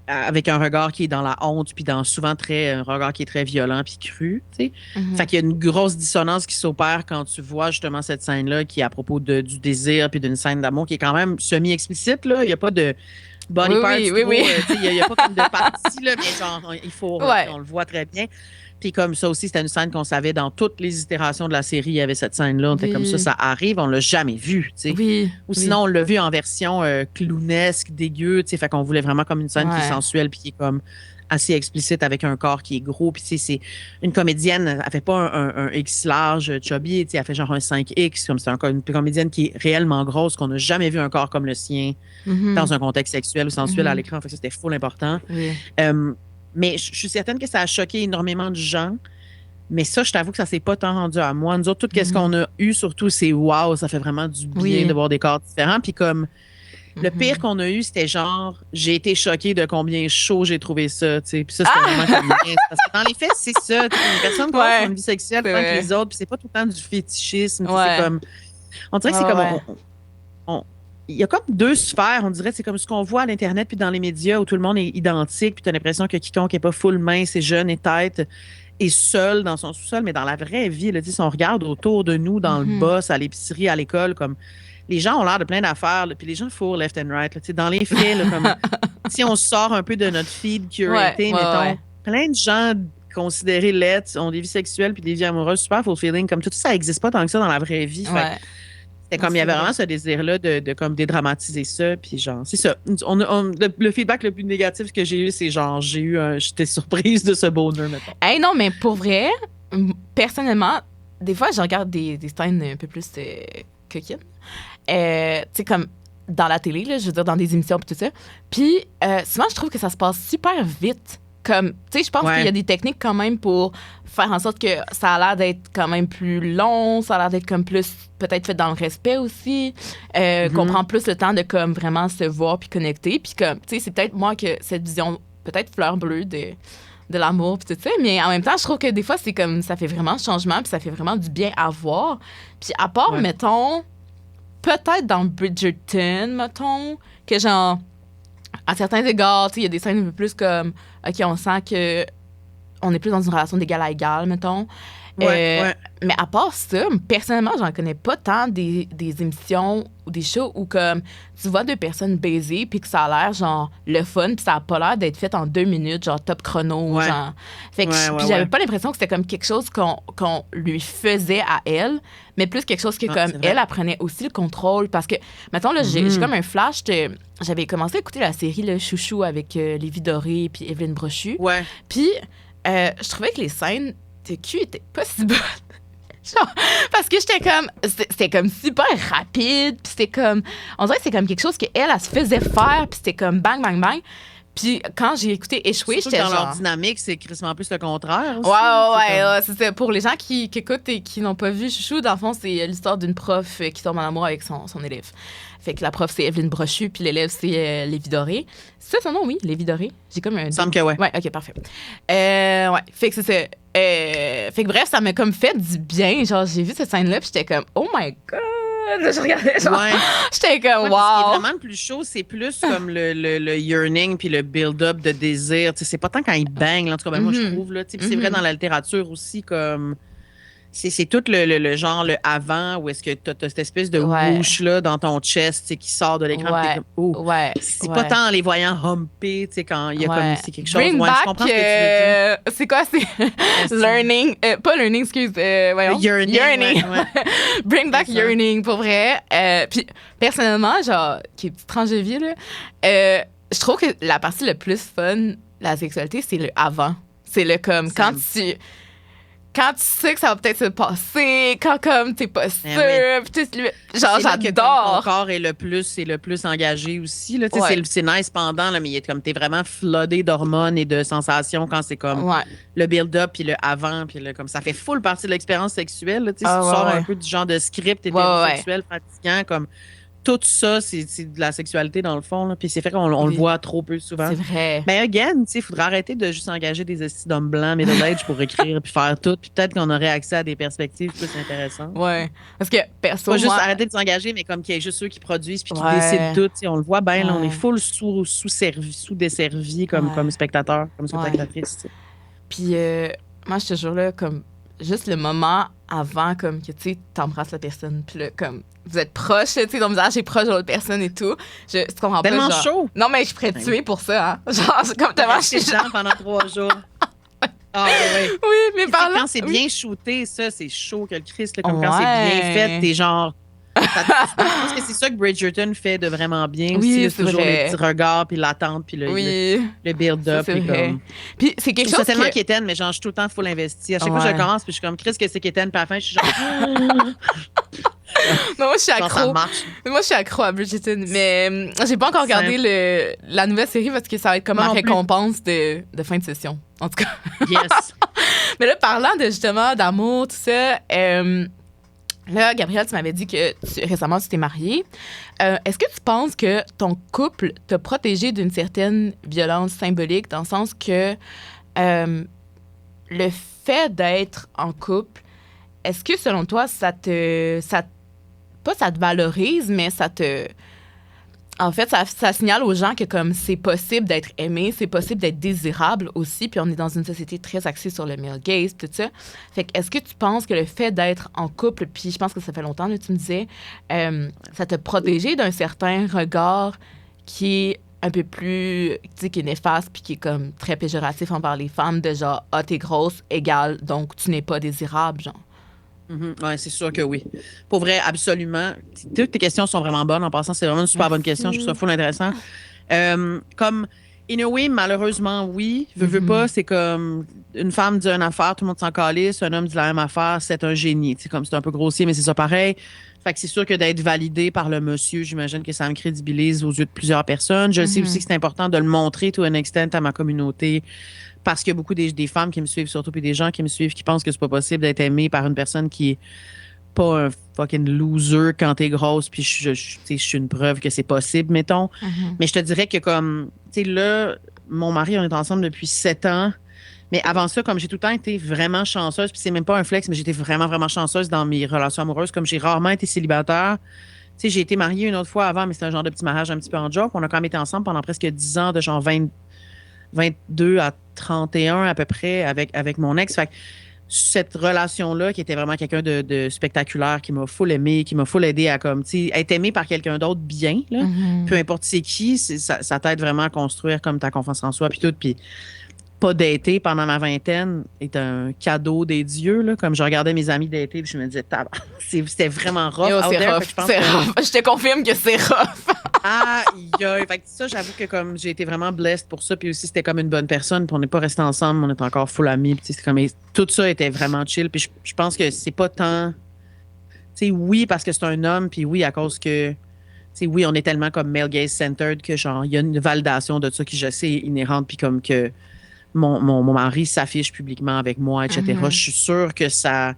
avec un regard qui est dans la honte, puis dans souvent un regard qui est très violent puis cru, tu sais. Fait qu'il y a une grosse dissonance qui s'opère quand tu vois justement cette scène-là qui est à propos du désir puis d'une scène d'amour qui est quand même semi-explicite, là. Il n'y a pas de body parts. Oui. Il n'y a pas comme de partie, là, mais genre, on le voit très bien. Puis comme ça aussi, c'était une scène qu'on savait dans toutes les itérations de la série, il y avait cette scène-là. On était comme ça arrive, on l'a jamais vu, tu sais. Ou sinon, on l'a vu en version clownesque, dégueu, tu sais. Fait qu'on voulait vraiment comme une scène qui est sensuelle puis qui est comme assez explicite avec un corps qui est gros. Puis tu sais, c'est une comédienne, elle fait pas un X large, chubby, tu sais, elle fait genre un 5X, comme c'est une comédienne qui est réellement grosse, qu'on n'a jamais vu un corps comme le sien dans un contexte sexuel ou sensuel à l'écran. Fait que ça, c'était full important. Mais je suis certaine que ça a choqué énormément de gens. Mais ça, je t'avoue que ça s'est pas tant rendu à moi. Nous autres, tout ce qu'on a eu, surtout, c'est wow, ça fait vraiment du bien de voir des corps différents. Puis comme, le pire qu'on a eu, c'était genre, j'ai été choquée de combien chaud j'ai trouvé ça, tu sais. Puis ça, c'était vraiment comme parce que dans les faits, c'est ça. Une personne qui a une vie sexuelle tant que les autres, puis c'est pas tout le temps du fétichisme. C'est comme, on dirait que c'est comme, il y a comme deux sphères, on dirait, c'est comme ce qu'on voit à l'Internet puis dans les médias où tout le monde est identique, puis tu as l'impression que quiconque n'est pas full mince et jeune et tête est seul dans son sous-sol, mais dans la vraie vie, là, si on regarde autour de nous, dans le boss, à l'épicerie, à l'école, comme les gens ont l'air de plein d'affaires, puis les gens fourrent left and right. Là, dans les faits, là, comme si on sort un peu de notre feed curaté, mettons, plein de gens considérés lettres ont des vies sexuelles puis des vies amoureuses super fulfilling, comme tout ça n'existe pas tant que ça dans la vraie vie. C'était comme, il y avait vraiment ce désir-là de comme dédramatiser ça, puis genre, c'est ça. Le feedback le plus négatif que j'ai eu, c'est genre, j'étais surprise de ce bonheur, mettons. Hey, non, mais pour vrai, personnellement, des fois, je regarde des scènes un peu plus coquines. Tu sais, comme dans la télé, là, je veux dire, dans des émissions et tout ça. Puis, souvent, je trouve que ça se passe super vite. Comme, tu sais, je pense qu'il y a des techniques quand même pour faire en sorte que ça a l'air d'être quand même plus long, ça a l'air d'être comme plus, peut-être fait dans le respect aussi, qu'on prend plus le temps de comme vraiment se voir puis connecter. Puis comme, tu sais, c'est peut-être moi que cette vision, peut-être fleur bleue de l'amour puis tout ça, mais en même temps, je trouve que des fois, c'est comme, ça fait vraiment changement puis ça fait vraiment du bien à voir. Puis à part, mettons, peut-être dans Bridgerton, mettons, que genre, à certains égards, il y a des scènes un peu plus comme, OK, on sent que on est plus dans une relation d'égal à égal, mettons. Mais à part ça, personnellement, j'en connais pas tant des émissions ou des shows où comme tu vois deux personnes baiser puis que ça a l'air genre le fun puis ça a pas l'air d'être fait en 2 minutes, genre top chrono, genre. Fait que puis j'avais pas l'impression que c'était comme quelque chose qu'on lui faisait à elle, mais plus quelque chose que comme elle apprenait aussi le contrôle parce que mettons là j'ai comme un flash j'avais commencé à écouter la série le Chouchou avec Lévi Doré puis Evelyne Brochu. Puis je trouvais que les scènes de cul étaient pas si bonnes. Genre, parce que c'était comme super rapide, puis c'était comme, on dirait que c'est comme quelque chose qu'elle, elle se faisait faire, puis c'était comme bang, bang, bang. Puis quand j'ai écouté Échouer, j'étais genre... dans leur dynamique, c'est quasiment plus le contraire aussi. Ouais, c'est ça. Pour les gens qui écoutent et qui n'ont pas vu Chouchou, dans le fond, c'est l'histoire d'une prof qui tombe en amour avec son élève. Fait que la prof, c'est Evelyne Brochu, puis l'élève, c'est Lévi Doré. C'est ça son nom, oui, Lévi Doré? J'ai comme un... Il me semble que ouais. Ouais, OK, parfait. Fait que c'est ça. Fait que bref, ça m'a comme fait du bien. Genre, j'ai vu cette scène-là, puis j'étais comme, oh my God! Je regardais, genre, j'étais comme, wow! Ce qui est vraiment le plus chaud, c'est plus comme le yearning puis le build-up de désir. T'sais, c'est pas tant quand il bang, en tout cas, moi, je trouve. Là, puis c'est vrai dans la littérature aussi, comme... C'est tout le genre, le avant, où est-ce que tu as cette espèce de whoosh là, dans ton chest qui sort de l'écran. C'est pas tant en les voyant humper, quand il y a comme c'est quelque chose. Bring back, je comprends ce que tu veux dire. C'est quoi? C'est learning. Pas learning, excuse. Voyons. Yearning. Bring back yearning, pour vrai. Puis personnellement, genre, qui est petite tranche de vie, là, je trouve que la partie le plus fun de la sexualité, c'est le avant. C'est le comme, quand tu sais que ça va peut-être se passer, quand comme t'es pas sûr, genre j'adore. Ton corps est le plus engagé aussi là, c'est nice pendant là, mais comme t'es vraiment floodé d'hormones et de sensations quand c'est comme le build-up puis le avant puis comme ça fait full partie de l'expérience sexuelle là, tu sors un peu du genre de script hétérosexuel fatigant comme tout ça, c'est de la sexualité dans le fond. Là. Puis c'est fait qu'on le voit trop peu souvent. C'est vrai. Mais again, il faudrait arrêter de juste engager des estis d'hommes blancs, middle age pour écrire puis faire tout. Puis peut-être qu'on aurait accès à des perspectives plus intéressantes. Ouais. Parce que perso, pas juste arrêter de s'engager, mais comme qu'il y ait juste ceux qui produisent puis qui décident tout. On le voit bien, là, on est full sous-desservi comme spectateur, comme spectatrice. Puis moi, je te jure, là, comme juste le moment avant, comme que tu t'embrasses la personne, puis là, comme vous êtes proche, tu sais, ton visage est proche de l'autre personne et tout. Tu comprends pas, tellement genre... chaud. Non, mais je pourrais te tuer pour ça, hein. Genre, c'est comme tellement chiant pendant 3 jours. Oui, mais quand c'est bien shooté, ça, c'est chaud que le Christ. Là, comme quand c'est bien fait, t'es genre... Je pense que c'est ça que Bridgerton fait de vraiment bien aussi. C'est toujours les petits regards, puis l'attente, puis le build-up. Puis c'est quelque chose c'est tellement quétaine, mais genre, je suis tout le temps full investi. À chaque fois que je commence, puis je suis comme, Chris, que c'est quétaine, puis à la fin, je suis genre... Non, moi, je suis Genre, ça accro. marche. Moi, je suis accro à Bridgerton, mais j'ai pas encore regardé la nouvelle série parce que ça va être comme Moi ma non plus. récompense de fin de session. En tout cas. Yes. Mais là, parlant de justement d'amour, tout ça, là, Gabrielle, tu m'avais dit que récemment, tu t'es mariée. Est-ce que tu penses que ton couple t'a protégé d'une certaine violence symbolique dans le sens que le fait d'être en couple, est-ce que selon toi, ça te valorise, mais en fait, ça signale aux gens que comme c'est possible d'être aimé, c'est possible d'être désirable aussi, puis on est dans une société très axée sur le male gaze, tout ça. Fait que est-ce que tu penses que le fait d'être en couple, puis je pense que ça fait longtemps, là, tu me disais, ça t'a protégé d'un certain regard qui est un peu plus, tu sais, qui est néfaste, puis qui est comme très péjoratif envers les femmes, de genre, ah, t'es grosse, égale, donc tu n'es pas désirable, genre. Oui, c'est sûr que oui. Pour vrai, absolument. Toutes tes questions sont vraiment bonnes. En passant, c'est vraiment une super bonne question. Je trouve ça full intéressant. Comme, in a way, malheureusement, oui. Veux pas, c'est comme une femme dit une affaire, tout le monde s'en calisse. Un homme dit la même affaire, c'est un génie. C'est comme, c'est un peu grossier, mais c'est ça pareil. Fait que c'est sûr que d'être validé par le monsieur, j'imagine que ça me crédibilise aux yeux de plusieurs personnes. Je sais aussi que c'est important de le montrer to an extent à ma communauté. Parce qu'il y a beaucoup des femmes qui me suivent, surtout, puis des gens qui me suivent qui pensent que c'est pas possible d'être aimé par une personne qui est pas un fucking loser quand t'es grosse, puis je suis une preuve que c'est possible, mettons. Mais je te dirais que comme, tu sais, là, mon mari, on est ensemble depuis 7 ans, mais avant ça, comme j'ai tout le temps été vraiment chanceuse, puis c'est même pas un flex, mais j'étais vraiment, vraiment chanceuse dans mes relations amoureuses, comme j'ai rarement été célibataire. Tu sais, j'ai été mariée une autre fois avant, mais c'était un genre de petit mariage un petit peu en joke. On a quand même été ensemble pendant presque 10 ans, de genre 22 à 31 à peu près avec mon ex. Fait que cette relation-là, qui était vraiment quelqu'un de spectaculaire, qui m'a full aimé, qui m'a full aidé à comme, tu sais, être aimé par quelqu'un d'autre bien, là, peu importe c'est qui, ça t'aide vraiment à construire comme ta confiance en soi, puis tout. Puis pas dater pendant ma vingtaine est un cadeau des dieux, là. Comme je regardais mes amis dater, puis je me disais, c'était vraiment rough. Yo, c'est rough. C'est rough. Je te confirme que c'est rough. Fait que ça, j'avoue que comme j'ai été vraiment blessed pour ça, puis aussi c'était comme une bonne personne, puis on n'est pas restés ensemble, on est encore full amis, puis c'est comme tout ça était vraiment chill, puis je pense que c'est pas tant, tu sais, oui parce que c'est un homme, puis oui à cause que, tu sais, oui on est tellement comme male gaze centered que genre il y a une validation de ça qui je sais est inhérente, puis comme que mon mari s'affiche publiquement avec moi, etc. Je suis sûre que ça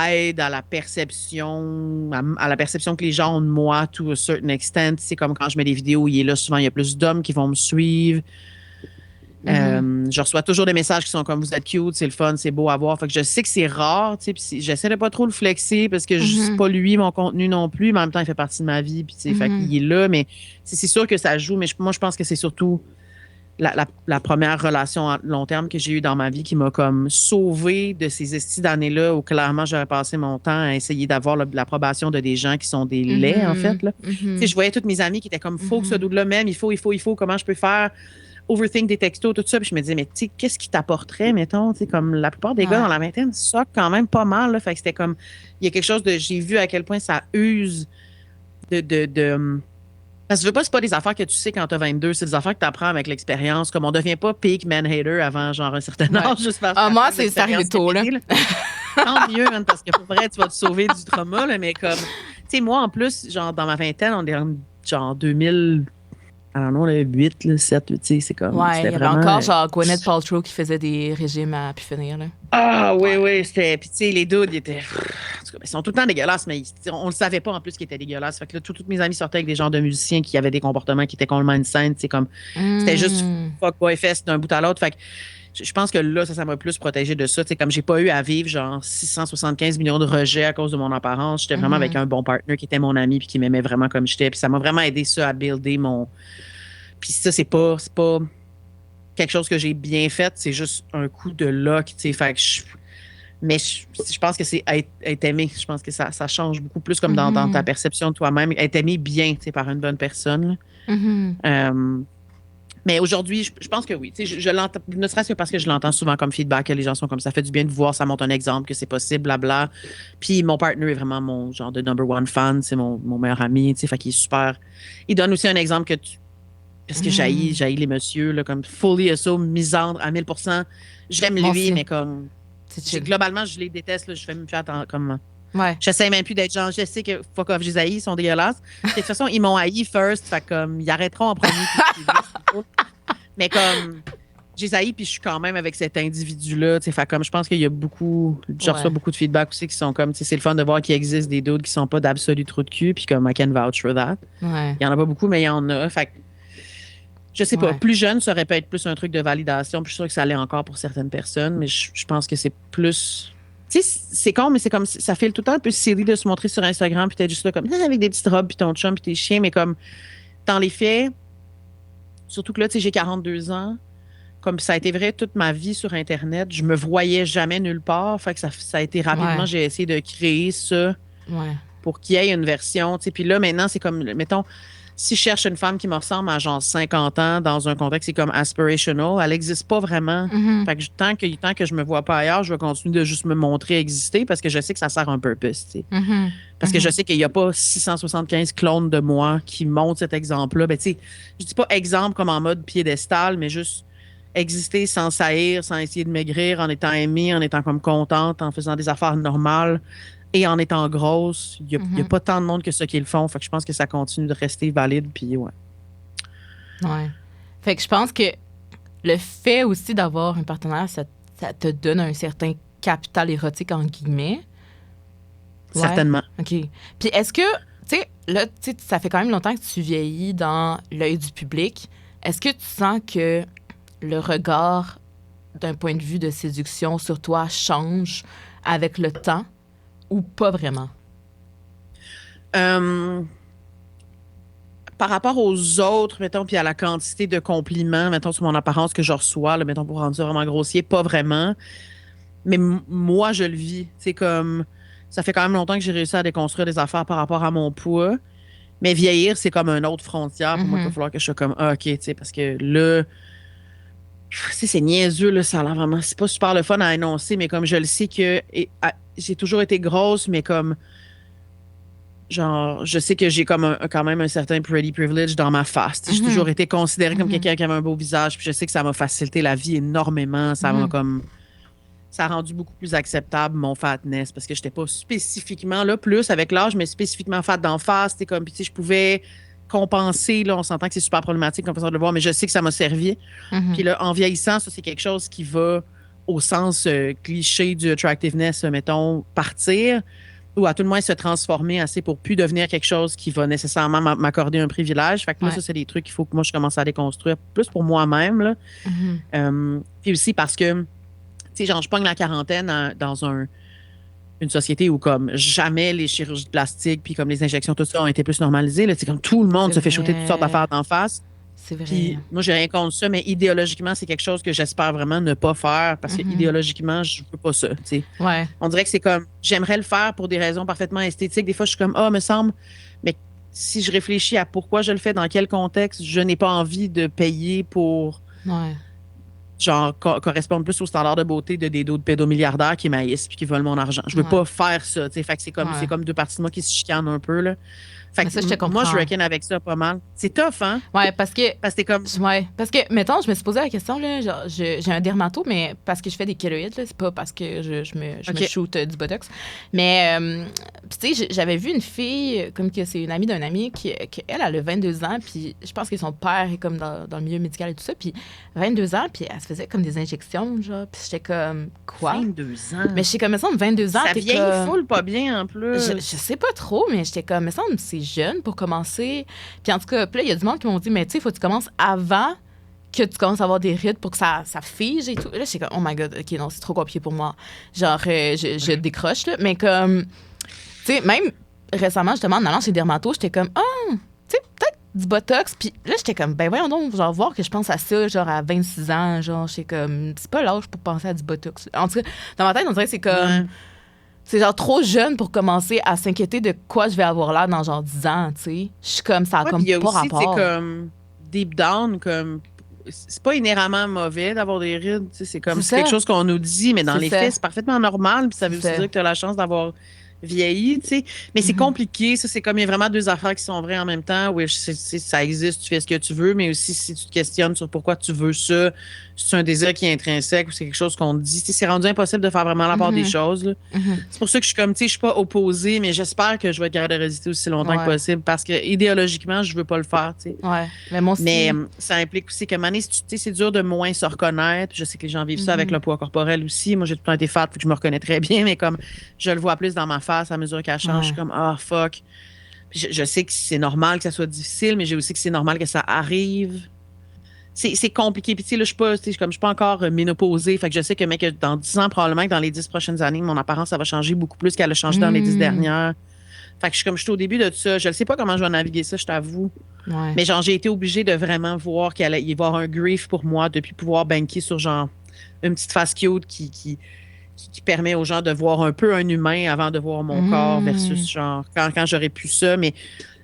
aide à la perception, à la perception que les gens ont de moi, to a certain extent. C'est comme quand je mets des vidéos, il est là, souvent, il y a plus d'hommes qui vont me suivre. Je reçois toujours des messages qui sont comme, vous êtes cute, c'est le fun, c'est beau à voir. Fait que je sais que c'est rare, tu sais, puis j'essaie de pas trop le flexer parce que c'est pas lui, mon contenu non plus, mais en même temps, il fait partie de ma vie, puis tu sais, fait qu'il est là, mais c'est sûr que ça joue, mais moi, je pense que c'est surtout la première relation à long terme que j'ai eue dans ma vie qui m'a comme sauvée de ces estis d'années-là où clairement j'aurais passé mon temps à essayer d'avoir l'approbation de des gens qui sont des laits, en fait. Là. Tu sais, je voyais toutes mes amies qui étaient comme, faut que ce dude-là même, il faut, comment je peux faire, overthink des textos, tout ça. Puis je me disais, mais tu sais, qu'est-ce qui t'apporterait, mettons, tu sais, comme la plupart des gars dans la vingtaine, ça quand même pas mal, là. Fait que c'était comme, il y a quelque chose de, j'ai vu à quel point ça use de parce que je veux pas, c'est pas des affaires que tu sais quand t'as 22, c'est des affaires que t'apprends avec l'expérience. Comme on devient pas peak man-hater avant genre un certain âge, juste parce que. Moi, c'est arrivé tôt, là. Tant mieux, man, parce que pour vrai, tu vas te sauver du trauma, là, mais comme. Tu sais, moi, en plus, genre, dans ma vingtaine, on est genre 2000. Alors non, le 8, le 7, tu sais, c'est comme. Ouais, il y avait vraiment, encore genre Gwyneth Paltrow qui faisait des régimes à pu finir, là. Oui, c'était. Puis tu sais, les dudes, ils étaient. En tout cas, ils sont tout le temps dégueulasses, mais on le savait pas en plus qu'ils étaient dégueulasses. Fait que là, toutes mes amies sortaient avec des genres de musiciens qui avaient des comportements qui étaient complètement insane, tu sais, comme. C'était juste fuck boy fest d'un bout à l'autre. Fait que je pense que là, ça m'a plus protégé de ça. Tu sais, comme j'ai pas eu à vivre genre 675 millions de rejets à cause de mon apparence, j'étais vraiment avec un bon partner qui était mon ami puis qui m'aimait vraiment comme j'étais. Puis ça m'a vraiment aidé ça à builder mon. Puis ça, c'est pas quelque chose que j'ai bien fait, c'est juste un coup de luck, tu sais. Fait que mais je pense que c'est être aimé. Je pense que ça change beaucoup plus comme dans ta perception de toi-même. Être aimé bien, tu sais, par une bonne personne. Mais aujourd'hui, je pense que oui. Tu sais, je l'entends, ne serait-ce que parce que je l'entends souvent comme feedback, que les gens sont comme ça fait du bien de voir, ça montre un exemple, que c'est possible, blabla. Puis mon partner est vraiment mon genre de number one fan, c'est mon meilleur ami, tu sais, fait qu'il est super. Il donne aussi un exemple que parce que j'haïs les messieurs, là, comme fully assume, misandre à 1000%. J'aime lui, mais comme. Globalement, je les déteste, là, je fais me faire comme. Ouais. J'essaie même plus d'être genre, je sais que fuck off, je les haïs, ils sont dégueulasses. De toute façon, ils m'ont haï first, fait comme, ils arrêteront en premier. Mais comme, je les haïs, puis je suis quand même avec cet individu-là, tu sais, fait comme, je pense qu'il y a beaucoup, je reçois beaucoup de feedback aussi qui sont comme, tu sais, c'est le fun de voir qu'il existe des dudes qui sont pas d'absolu trou de cul, puis comme, I can vouch for that. Ouais. Il y en a pas beaucoup, mais il y en a, fait que, je sais pas, plus jeune, ça aurait pu être plus un truc de validation, puis je suis sûre que ça allait encore pour certaines personnes, mais je pense que c'est plus... Tu sais, c'est con, mais c'est comme, ça fait tout le temps un peu silly de se montrer sur Instagram, puis t'es juste là comme, avec des petites robes, puis ton chum, puis tes chiens, mais comme, dans les faits, surtout que là, tu sais, j'ai 42 ans, comme ça a été vrai toute ma vie sur Internet, je me voyais jamais nulle part, fait que ça a été rapidement, j'ai essayé de créer ça pour qu'il y ait une version, tu sais, puis là, maintenant, c'est comme, mettons, si je cherche une femme qui me ressemble à genre 50 ans dans un contexte, c'est comme aspirational, elle n'existe pas vraiment. Fait que tant que je me vois pas ailleurs, je vais continuer de juste me montrer exister parce que je sais que ça sert un purpose, tu sais. Parce que je sais qu'il n'y a pas 675 clones de moi qui montrent cet exemple-là. Ben, tu sais, je dis pas exemple comme en mode piédestal, mais juste exister sans saillir, sans essayer de maigrir, en étant aimée, en étant comme contente, en faisant des affaires normales. Et en étant grosse, il n'y a pas tant de monde que ceux qui le font. Fait que je pense que ça continue de rester valide. Puis ouais. Ouais. Fait que je pense que le fait aussi d'avoir un partenaire, ça te donne un certain capital érotique, en guillemets. Ouais. Certainement. OK. Puis est-ce que, tu sais, là, ça fait quand même longtemps que tu vieillis dans l'œil du public. Est-ce que tu sens que le regard d'un point de vue de séduction sur toi change avec le temps? Ou pas vraiment? Par rapport aux autres, mettons, puis à la quantité de compliments, mettons, sur mon apparence que je reçois, là, mettons, pour rendre ça vraiment grossier, pas vraiment. Mais moi, je le vis. C'est comme, ça fait quand même longtemps que j'ai réussi à déconstruire des affaires par rapport à mon poids. Mais vieillir, c'est comme une autre frontière pour moi qu'il va falloir que je sois comme, OK, tu sais, parce que là, c'est niaiseux, là, ça a l'air vraiment, c'est pas super le fun à énoncer, mais comme je le sais que j'ai toujours été grosse, mais comme, genre, je sais que j'ai comme quand même un certain pretty privilege dans ma face. J'ai toujours été considérée comme quelqu'un qui avait un beau visage, puis je sais que ça m'a facilité la vie énormément. Ça m'a comme, ça a rendu beaucoup plus acceptable mon fatness, parce que j'étais pas spécifiquement, là, plus avec l'âge, mais spécifiquement fat d'en face. C'était comme, puis tu sais, je pouvais compenser, là, on s'entend que c'est super problématique comme façon de le voir, mais je sais que ça m'a servi. Puis là, en vieillissant, ça, c'est quelque chose qui va, au sens cliché du attractiveness, mettons, partir, ou à tout le moins se transformer assez pour plus devenir quelque chose qui va nécessairement m'accorder un privilège. Fait que là, ça, c'est des trucs qu'il faut que moi, je commence à déconstruire plus pour moi-même, là. Puis aussi parce que, tu sais, genre, je pogne la quarantaine dans une société où comme jamais les chirurgies plastiques puis comme les injections, tout ça ont été plus normalisées. C'est comme tout le monde se fait shooter toutes sortes d'affaires d'en face. C'est vrai. Puis moi, j'ai rien contre ça, mais idéologiquement, c'est quelque chose que j'espère vraiment ne pas faire parce que idéologiquement, je veux pas ça. T'sais. Ouais. On dirait que c'est comme, j'aimerais le faire pour des raisons parfaitement esthétiques. Des fois, je suis comme, me semble, mais si je réfléchis à pourquoi je le fais, dans quel contexte, je n'ai pas envie de payer pour... Ouais. genre, correspondre plus aux standards de beauté de des d'autres pédomilliardaires qui m'haïssent puis qui veulent mon argent. Je veux pas faire ça, tu sais. Fait que c'est comme deux parties de moi qui se chicanent un peu, là. Fait que ça, je te comprends. moi, je reckon avec ça pas mal. C'est tough, hein? Ouais, parce que t'es comme... Ouais, parce que, mettons, je me suis posé la question, là, genre, j'ai un dermato, mais parce que je fais des kéloïdes, là, c'est pas parce que je me shoot du Botox. Mais, tu sais, j'avais vu une fille, comme que c'est une amie d'un ami, qui elle a 22 ans, puis je pense que son père est comme dans le milieu médical et tout ça, puis 22 ans, puis elle se faisait comme des injections, genre, puis j'étais comme, quoi? 22 ans? Mais j'étais comme, me semble, 22 ans, ça vieillit full pas bien, en plus. Je sais pas trop, mais j'étais comme, me semble, c'est jeune pour commencer. Puis en tout cas, puis là, il y a du monde qui m'ont dit, mais tu sais, il faut que tu commences avant que tu commences à avoir des rides pour que ça fige et tout. Là, j'étais comme, oh my God, OK, non, c'est trop compliqué pour moi. Genre, je décroche, là. Mais comme, tu sais, même récemment, justement, en allant chez Dermato, j'étais comme, tu sais, peut-être du Botox. Puis là, j'étais comme, ben voyons donc, genre, voir que je pense à ça, genre, à 26 ans. Genre, j'étais comme, c'est pas l'âge pour penser à du Botox. En tout cas, dans ma tête, on dirait que c'est comme... C'est genre trop jeune pour commencer à s'inquiéter de quoi je vais avoir l'air dans genre 10 ans, tu sais. Je suis comme ça, comme pas aussi, rapport. C'est comme deep down, comme c'est pas inhéremment mauvais d'avoir des rides, c'est comme c'est quelque chose qu'on nous dit, mais dans les faits, c'est parfaitement normal. Puis ça veut aussi dire que tu as la chance d'avoir vieilli, tu sais. Mais c'est compliqué. Ça, c'est comme il y a vraiment deux affaires qui sont vraies en même temps. Oui, ça existe, tu fais ce que tu veux, mais aussi si tu te questionnes sur pourquoi tu veux ça, si c'est un désir qui est intrinsèque ou c'est quelque chose qu'on te dit. Tu sais, c'est rendu impossible de faire vraiment la part des choses, là. C'est pour ça que je suis comme, tu sais, je suis pas opposée, mais j'espère que je vais être capable de résister aussi longtemps que possible parce que idéologiquement, je veux pas le faire, tu sais. Ouais. Mais moi aussi. Mais ça implique aussi que, à un moment donné, tu sais, c'est dur de moins se reconnaître. Je sais que les gens vivent ça avec le poids corporel aussi. Moi, j'ai tout le temps été fat, fait que je me reconnais très bien, mais comme je le vois plus dans ma face à mesure qu'elle change, je suis comme, ah, fuck. Puis je sais que c'est normal que ça soit difficile, mais j'ai aussi que c'est normal que ça arrive. C'est compliqué. Puis, tu sais, là, je suis pas encore ménopausée. Fait que je sais que, mec, dans 10 ans, probablement que dans les 10 prochaines années, mon apparence, ça va changer beaucoup plus qu'elle a changé dans les 10 dernières. Fait que je suis au début de tout ça. Je ne sais pas comment je vais naviguer ça, je t'avoue. Ouais. Mais genre, j'ai été obligée de vraiment voir qu'il allait y avoir un grief pour moi depuis pouvoir banquer sur genre une petite face cute qui permet aux gens de voir un peu un humain avant de voir mon corps versus genre quand j'aurais pu ça. Mais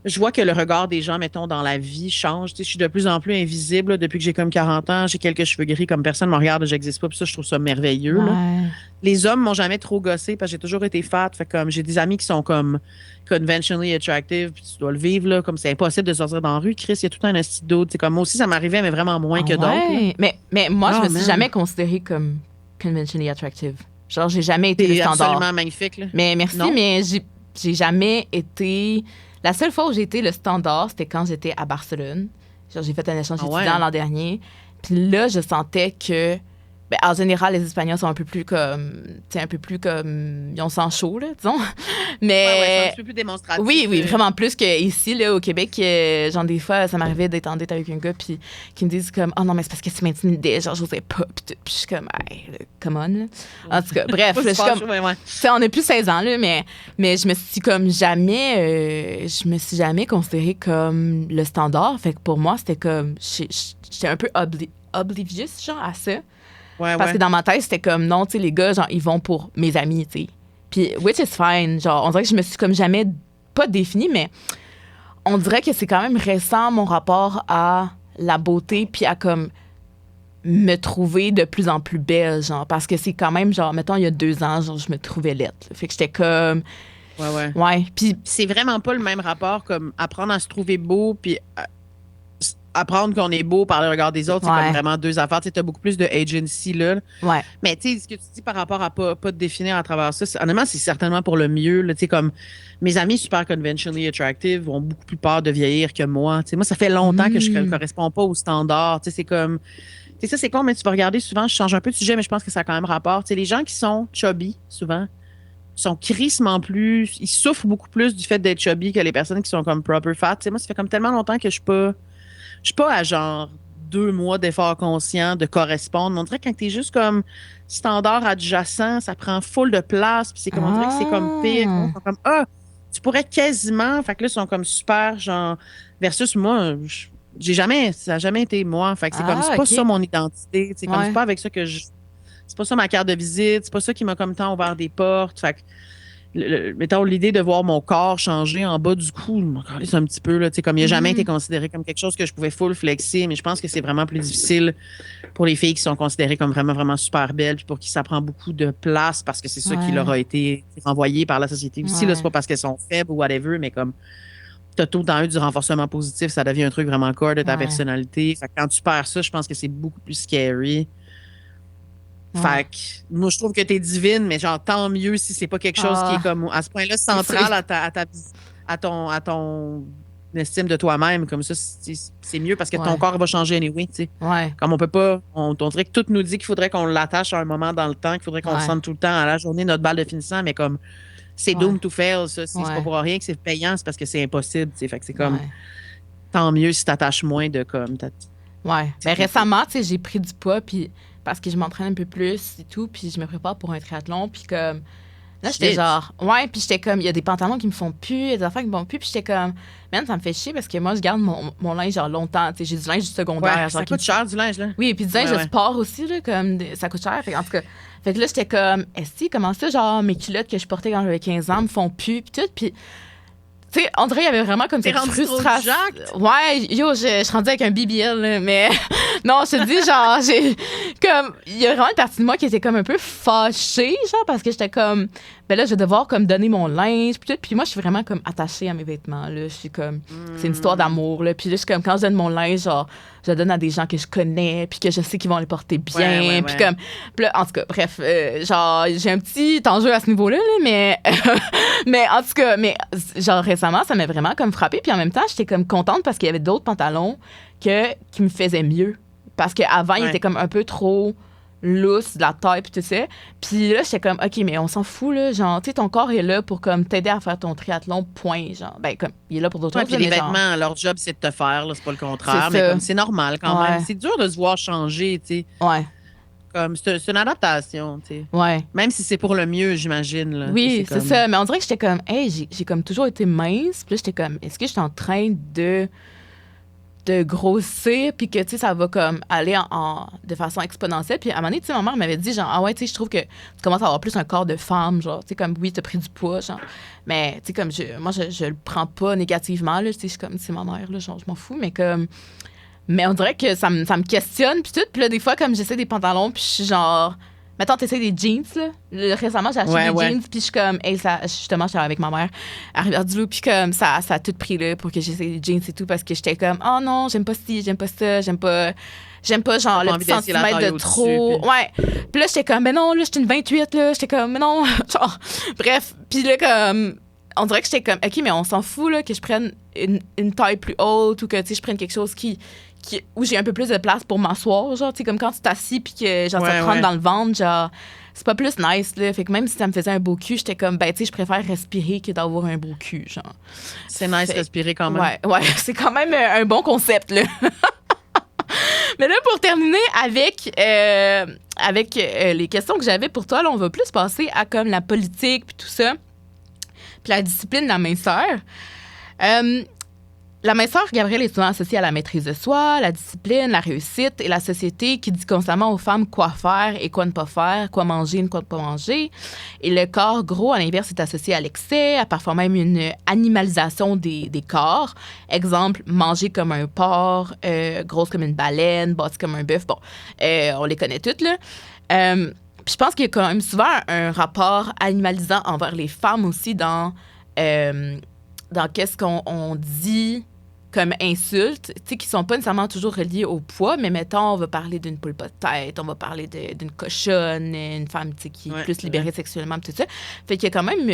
je vois que le regard des gens, mettons, dans la vie change. Tu sais, je suis de plus en plus invisible là, depuis que j'ai comme 40 ans. J'ai quelques cheveux gris, comme personne me regarde, j'existe pas. Puis ça, je trouve ça merveilleux. Ouais. Là. Les hommes m'ont jamais trop gossé parce que j'ai toujours été fat. Fait comme j'ai des amis qui sont comme conventionally attractive, puis tu dois le vivre, là, comme c'est impossible de sortir dans la rue. Chris, il y a tout un esti d'autres. Comme moi aussi, ça m'arrivait, mais vraiment moins que d'autres. Là. Mais moi, je me suis jamais considérée comme conventionally attractive. Genre, j'ai jamais été le standard. C'est absolument magnifique. Là. Mais merci, mais j'ai jamais été... La seule fois où j'ai été le standard, c'était quand j'étais à Barcelone. Genre, j'ai fait un échange étudiant l'an dernier. Puis là, je sentais que... Ben, en général, les Espagnols sont un peu plus comme... Tu sais, un peu plus comme... Ils ont sang chaud, là, disons. Mais... Ouais, c'est un peu plus démonstratif. Oui, vraiment plus qu'ici, là, au Québec. Genre, des fois, ça m'arrivait d'être en date avec un gars, puis qui me disent comme, oh non, mais c'est parce que tu m'intimidais, genre, j'osais pas, puis je suis comme, hey, come on, là. En tout cas, bref, je suis comme, tu sais, on a plus 16 ans, là, mais je me suis comme jamais, considérée comme le standard. Fait que pour moi, c'était comme, j'étais un peu oblivious, genre, à ça. Parce que dans ma tête, c'était comme, non, tu sais, les gars, genre, ils vont pour mes amis, tu sais. Puis, which is fine. Genre, on dirait que je me suis comme jamais, pas définie, mais on dirait que c'est quand même récent, mon rapport à la beauté, puis à comme me trouver de plus en plus belle, genre. Parce que c'est quand même, genre, mettons, il y a 2 ans, genre, je me trouvais laide. Fait que j'étais comme... Ouais. Puis c'est vraiment pas le même rapport comme apprendre à se trouver beau, puis... apprendre qu'on est beau par le regard des autres, c'est comme vraiment deux affaires. Tu sais, as beaucoup plus de agency, là. Ouais. Mais tu sais, ce que tu dis par rapport à pas te définir à travers ça, honnêtement, c'est certainement pour le mieux, là. Tu sais, comme mes amis super conventionally attractive ont beaucoup plus peur de vieillir que moi. Tu sais, moi, ça fait longtemps que je ne corresponds pas aux standards. Tu sais, c'est comme... Tu sais, ça, c'est con, mais tu vas regarder souvent, je change un peu de sujet, mais je pense que ça a quand même rapport. Tu sais, les gens qui sont chubby, souvent, sont crissement plus... Ils souffrent beaucoup plus du fait d'être chubby que les personnes qui sont comme proper fat. Tu sais, moi, ça fait comme tellement longtemps que je suis pas à genre 2 mois d'effort conscient de correspondre. On dirait que quand t'es juste comme standard adjacent, ça prend full de place. Puis c'est comme, on dirait que c'est comme pire. Ils sont comme, tu pourrais quasiment. Fait que là, ils sont comme super, genre, versus moi, ça a jamais été moi. Fait que c'est comme, c'est pas ça mon identité. C'est comme, c'est pas avec ça que c'est pas ça ma carte de visite. C'est pas ça qui m'a comme tant ouvert des portes. Fait que, mettons, l'idée de voir mon corps changer en bas du cou, c'est un petit peu, là, comme il n'a jamais été considéré comme quelque chose que je pouvais full flexer, mais je pense que c'est vraiment plus difficile pour les filles qui sont considérées comme vraiment, vraiment super belles, puis pour qui ça prend beaucoup de place parce que c'est ça qui leur a été renvoyé par la société aussi. Là, c'est pas parce qu'elles sont faibles ou whatever, mais comme tu as tout le temps eu du renforcement positif, ça devient un truc vraiment core de ta personnalité. Fait que quand tu perds ça, je pense que c'est beaucoup plus scary. Fait que moi, je trouve que t'es divine, mais genre, tant mieux si c'est pas quelque chose qui est comme à ce point-là central à ton estime de toi-même. Comme ça, c'est mieux parce que ton corps va changer anyway, tu sais. Comme on peut pas, on dirait que tout nous dit qu'il faudrait qu'on l'attache à un moment dans le temps, qu'il faudrait qu'on le sente tout le temps à la journée, notre balle de finissant, mais comme c'est doom to fail, ça. C'est pas pour rien que c'est payant, c'est parce que c'est impossible, tu sais. Fait que c'est comme, tant mieux si t'attaches moins de comme... Ben récemment, tu sais, j'ai pris du poids, puis parce que je m'entraîne un peu plus et tout, puis je me prépare pour un triathlon, puis comme... Là, j'étais genre... puis j'étais comme... Il y a des pantalons qui me font plus, il y a des affaires qui me font plus, puis j'étais comme... Man, ça me fait chier parce que moi, je garde mon linge genre longtemps, tu sais, j'ai du linge secondaire. Ça coûte cher, du linge, là. Oui, puis du linge de sport aussi, là, comme... Ça coûte cher, fait, en tout cas... Fait que là, j'étais comme... Est-ce comment ça, genre, mes culottes que je portais quand j'avais 15 ans me font plus, puis tout, puis... Tu sais, on dirait qu'il y avait vraiment comme T'es cette rendu trop frustration. jacked? Ouais, je suis rendue avec un BBL, là, mais non, je te dis, genre, j'ai comme. Il y a vraiment une partie de moi qui était comme un peu fâchée, genre, parce que j'étais comme. Ben là, je vais devoir comme donner mon linge, puis tout. Puis moi, je suis vraiment comme attachée à mes vêtements, là. Je suis comme. C'est une histoire d'amour, là. Puis là, je suis comme, quand je donne mon linge, genre, je le donne à des gens que je connais, puis que je sais qu'ils vont les porter bien. Ouais. Puis comme. Puis là, en tout cas, bref, genre, j'ai un petit enjeu à ce niveau-là, là, mais. Mais en tout cas, genre récemment, ça m'a vraiment comme frappé. Puis en même temps, j'étais comme contente parce qu'il y avait d'autres pantalons qui me faisaient mieux. Parce qu'avant, ils étaient comme un peu trop loose de la taille puis tout ça. Puis là, j'étais comme, OK, mais on s'en fout, là. Genre, tu sais, ton corps est là pour comme t'aider à faire ton triathlon, point. Genre, ben, comme, il est là pour d'autres choses. Puis les mais genre, vêtements, leur job, c'est de te faire, là, c'est pas le contraire. C'est Mais ça. comme c'est normal quand Ouais. même. C'est dur de se voir changer, tu sais. ouais, Comme c'est une adaptation, tu sais. ouais. Même si c'est pour le mieux, j'imagine. Là. Oui, c'est comme- ça. Mais on dirait que j'étais comme, hey, j'ai comme toujours été mince. Puis là, j'étais comme, est-ce que je suis en train de grossir, puis que, tu sais, ça va comme aller de façon exponentielle. Puis à un moment donné, tu sais, ma mère m'avait dit, genre, ah ouais, tu sais, je trouve que tu commences à avoir plus un corps de femme, genre, tu sais, comme, oui, t'as pris du poids, genre. Mais, tu sais, comme, moi, je le prends pas négativement, là, tu sais, je suis comme, c'est ma mère, là, genre, je m'en fous, mais comme. Mais on dirait que ça me questionne, puis tout. Puis là, des fois, comme j'essaie des pantalons, puis je suis genre. Mettons, t'essaies des jeans, là. Récemment, j'ai acheté des jeans, puis je suis comme, hey, ça, justement, j'étais avec ma mère à Rivière-du-Loup, puis comme, ça a tout pris, là, pour que j'essaie des jeans et tout, parce que j'étais comme, oh non, j'aime pas ci, j'aime pas ça, j'aime pas, genre, le envie petit d'essayer la centimètre taille de au-dessus, trop. puis- Ouais. Puis là, j'étais comme, mais non, là, j'étais une 28, là. J'étais comme, mais non, genre, bref. Puis là, comme, on dirait que j'étais comme, OK, mais on s'en fout, là, que je prenne une taille plus haute ou que, tu sais, je prenne quelque chose où j'ai un peu plus de place pour m'asseoir, genre, tu sais, comme quand tu t'assis puis que, genre, ça te rentre dans le ventre, genre, c'est pas plus nice, là. Fait que même si ça me faisait un beau cul, j'étais comme, ben, tu sais, je préfère respirer que d'avoir un beau cul, genre. C'est nice de respirer quand même. Ouais, c'est quand même un bon concept, là. Mais là, pour terminer avec les questions que j'avais pour toi, là, on va plus passer à comme la politique puis tout ça, puis la discipline de la minceur. La minceur, Gabrielle, est souvent associée à la maîtrise de soi, la discipline, la réussite et la société qui dit constamment aux femmes quoi faire et quoi ne pas faire, quoi manger et quoi ne pas manger. Et le corps gros, à l'inverse, est associé à l'excès, à parfois même une animalisation des corps. Exemple, manger comme un porc, grosse comme une baleine, bâtie comme un bœuf. Bon, on les connaît toutes, là. Puis je pense qu'il y a quand même souvent un rapport animalisant envers les femmes aussi dans qu'est-ce qu'on dit comme insultes, tu sais, qui sont pas nécessairement toujours reliées au poids, mais mettons, on va parler d'une poule pas de tête, on va parler d'une cochonne, une femme, tu sais, qui est plus libérée sexuellement, tout ça. Fait qu'il y a quand même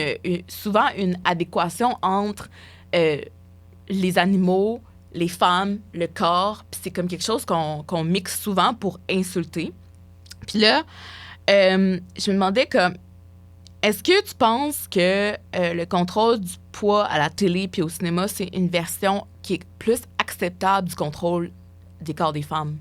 souvent une adéquation entre les animaux, les femmes, le corps, puis c'est comme quelque chose qu'on mixe souvent pour insulter. Puis là, je me demandais comme, est-ce que tu penses que le contrôle du poids à la télé puis au cinéma, c'est une version qui est plus acceptable du contrôle des corps des femmes?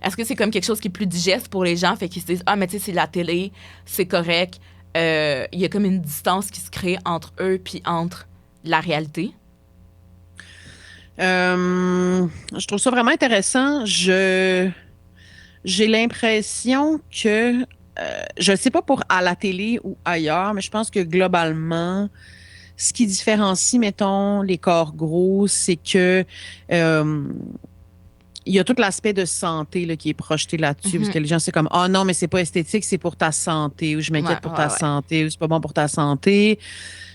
Est-ce que c'est comme quelque chose qui est plus digeste pour les gens, fait qu'ils se disent « Ah, mais tu sais, c'est la télé, c'est correct. » Il y a comme une distance qui se crée entre eux puis entre la réalité? Je trouve ça vraiment intéressant. J'ai l'impression que je ne sais pas pour à la télé ou ailleurs, mais je pense que globalement, ce qui différencie, mettons, les corps gros, c'est que il y a tout l'aspect de santé là, qui est projeté là-dessus. Parce que les gens, c'est comme, oh non, mais c'est pas esthétique, c'est pour ta santé, ou je m'inquiète pour ta santé, ou c'est pas bon pour ta santé.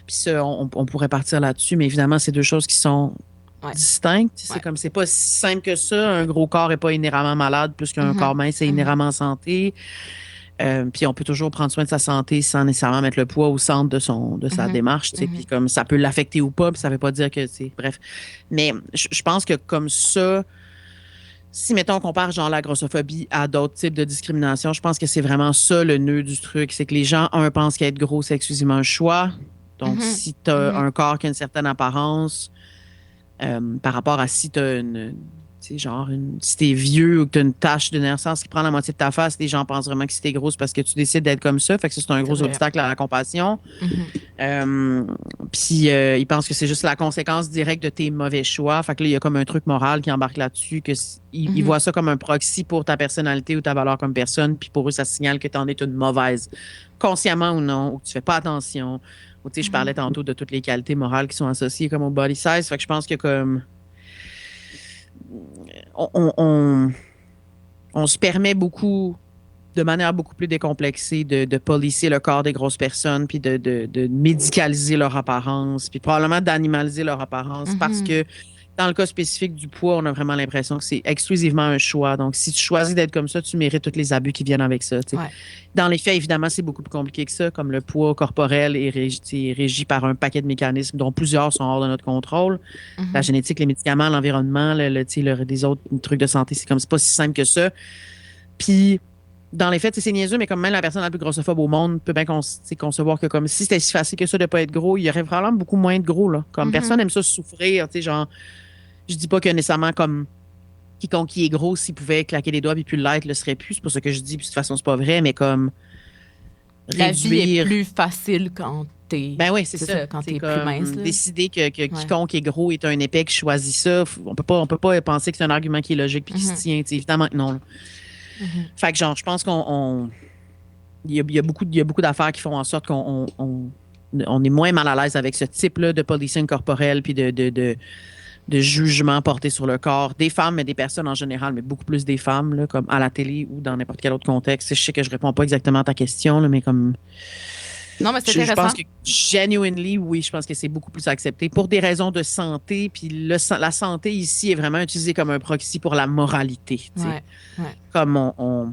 Puis ça, on pourrait partir là-dessus, mais évidemment, c'est deux choses qui sont distinctes. C'est comme, c'est pas si simple que ça. Un gros corps est pas inhéremment malade, plus qu'un corps mince est inhéremment en santé. Puis on peut toujours prendre soin de sa santé sans nécessairement mettre le poids au centre de sa démarche. Puis comme ça peut l'affecter ou pas, puis ça veut pas dire que c'est. Bref. Mais je pense que comme ça, si mettons on compare genre la grossophobie à d'autres types de discrimination, je pense que c'est vraiment ça le nœud du truc. C'est que les gens, pensent qu'être gros, c'est exclusivement un choix. Donc, si tu as un corps qui a une certaine apparence, par rapport à si tu as si t'es vieux ou que t'as une tache de naissance qui prend la moitié de ta face, les gens pensent vraiment que si t'es grosse parce que tu décides d'être comme ça. Fait que ça, c'est un gros obstacle à la compassion. Puis ils pensent que c'est juste la conséquence directe de tes mauvais choix. Fait que là, il y a comme un truc moral qui embarque là-dessus, que ils voient ça comme un proxy pour ta personnalité ou ta valeur comme personne. Puis pour eux, ça signale que t'en es une mauvaise, consciemment ou non, ou que tu fais pas attention, Tu sais, je parlais tantôt de toutes les qualités morales qui sont associées comme au body size. Fait que je pense que comme on, on, on- on se permet beaucoup, de manière beaucoup plus décomplexée, de policer le corps des grosses personnes, puis de médicaliser leur apparence, puis probablement d'animaliser leur apparence parce Mhm. que dans le cas spécifique du poids, on a vraiment l'impression que c'est exclusivement un choix. Donc, si tu choisis d'être comme ça, tu mérites tous les abus qui viennent avec ça. Tu sais. Ouais. Dans les faits, évidemment, c'est beaucoup plus compliqué que ça, comme le poids corporel est régi par un paquet de mécanismes dont plusieurs sont hors de notre contrôle. La Mhm. génétique, les médicaments, l'environnement, tu sais, des autres trucs de santé, c'est pas si simple que ça. Puis, dans les faits, c'est niaiseux, mais comme même la personne la plus grossophobe au monde peut bien concevoir que comme si c'était si facile que ça de pas être gros, il y aurait vraiment beaucoup moins de gros, là. Comme personne Mhm. aime ça souffrir, tu sais, genre, je dis pas que nécessairement comme quiconque qui est gros, s'il pouvait claquer des doigts puis plus l'être, le serait plus. C'est pas ça que je dis, puis de toute façon, c'est pas vrai, mais comme La vie est réduire. plus facile quand t'es, Ben oui, c'est c'est ça. ça, quand C'est t'es plus mince, comme là. décider que Ouais. quiconque est gros est un épais qui choisit ça. On peut pas penser que c'est un argument qui est logique puis qui se Mhm. tient. Tu sais, évidemment que non, là. Mhm. Fait que genre, je pense il y a beaucoup d'affaires qui font en sorte qu'on est moins mal à l'aise avec ce type-là de policing corporel puis de jugement porté sur le corps des femmes, mais des personnes en général, mais beaucoup plus des femmes, là, comme à la télé ou dans n'importe quel autre contexte. Je sais que je réponds pas exactement à ta question, là, mais comme Non, mais c'est je pense intéressant. que genuinely, oui, je pense que c'est beaucoup plus accepté pour des raisons de santé. Puis la santé ici est vraiment utilisée comme un proxy pour la moralité. Tu sais. Ouais. Ouais. Comme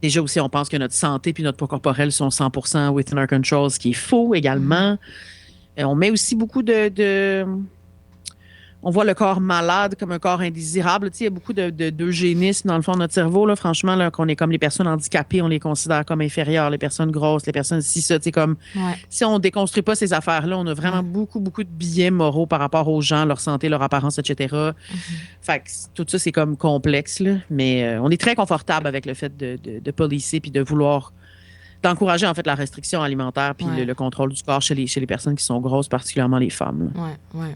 déjà aussi, on pense que notre santé puis notre poids corporel sont 100% within our control, ce qui est faux Mhm. également. Et on met aussi beaucoup on voit le corps malade comme un corps indésirable. Tu sais, il y a beaucoup d'eugénisme dans le fond de notre cerveau. Là, franchement, là, qu'on est comme les personnes handicapées, on les considère comme inférieures, les personnes grosses, les personnes si ça. Tu sais, comme Ouais. si on déconstruit pas ces affaires-là, on a vraiment Ouais. beaucoup, beaucoup de biais moraux par rapport aux gens, leur santé, leur apparence, etc. Mhm. Fait que tout ça, c'est comme complexe, là. Mais on est très confortable avec le fait de policer puis de vouloir d'encourager en fait la restriction alimentaire puis le, Ouais. le contrôle du corps chez les personnes qui sont grosses, particulièrement les femmes. Là. Ouais. Ouais.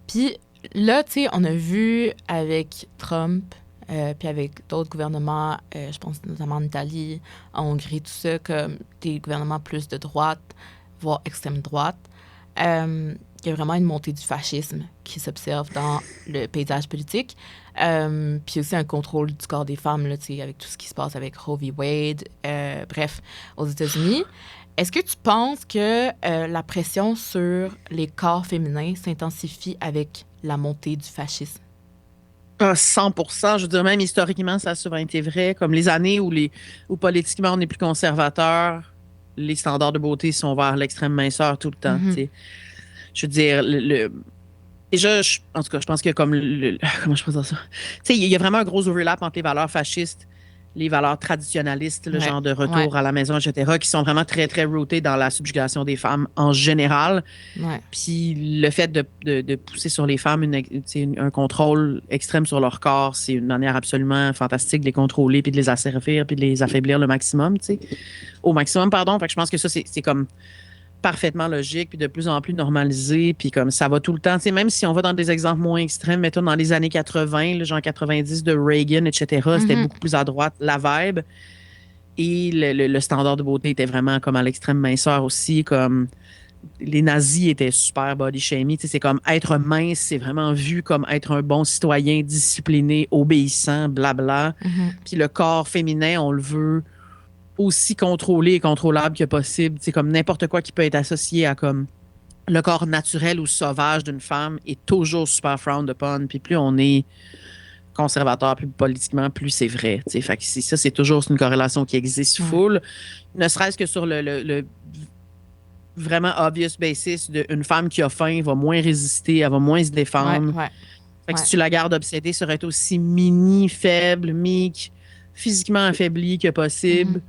Puis là, tu sais, on a vu avec Trump, puis avec d'autres gouvernements, je pense notamment en Italie, en Hongrie, tout ça, comme des gouvernements plus de droite, voire extrême droite, il y a vraiment une montée du fascisme qui s'observe dans le paysage politique. Puis aussi un contrôle du corps des femmes, là, tu sais, avec tout ce qui se passe avec Roe v. Wade, bref, aux États-Unis. Est-ce que tu penses que la pression sur les corps féminins s'intensifie avec la montée du fascisme? Ah, 100%, je veux dire, même historiquement, ça a souvent été vrai. Comme les années où politiquement on est plus conservateur, les standards de beauté sont vers l'extrême minceur tout le temps. Tu Mhm. sais. Je veux dire, déjà, en tout cas, je pense que comme comment je peux dire ça? Tu sais, il y a vraiment un gros overlap entre les valeurs fascistes, les valeurs traditionnalistes, le Ouais, genre de ouais, retour à la maison, etc., qui sont vraiment très, très rootées dans la subjugation des femmes en général. ouais. Puis le fait de pousser sur les femmes un contrôle extrême sur leur corps, c'est une manière absolument fantastique de les contrôler, puis de les asservir, puis de les affaiblir le maximum, tu sais. Au maximum, pardon. Fait que je pense que ça, c'est comme parfaitement logique, puis de plus en plus normalisé, puis comme ça va tout le temps. Tu sais, même si on va dans des exemples moins extrêmes, mettons dans les années 80, là, genre 90 de Reagan, etc., c'était Mhm. beaucoup plus à droite, la vibe. Et le standard de beauté était vraiment comme à l'extrême minceur aussi, comme les nazis étaient super body shaming. Tu sais, c'est comme être mince, c'est vraiment vu comme être un bon citoyen, discipliné, obéissant, blabla. Mhm. Puis le corps féminin, on le veut aussi contrôlé et contrôlable que possible. C'est comme n'importe quoi qui peut être associé à comme le corps naturel ou sauvage d'une femme est toujours super frowned upon. Puis plus on est conservateur, plus politiquement, plus c'est vrai. Fait que ça, c'est toujours une corrélation qui existe Ouais, full. Ne serait-ce que sur le vraiment obvious basis d'une femme qui a faim va moins résister, elle va moins se ouais, défendre. ouais, Fait que ouais. si tu la gardes obsédée, ça serait aussi mini, faible, meek, physiquement affaiblie que possible.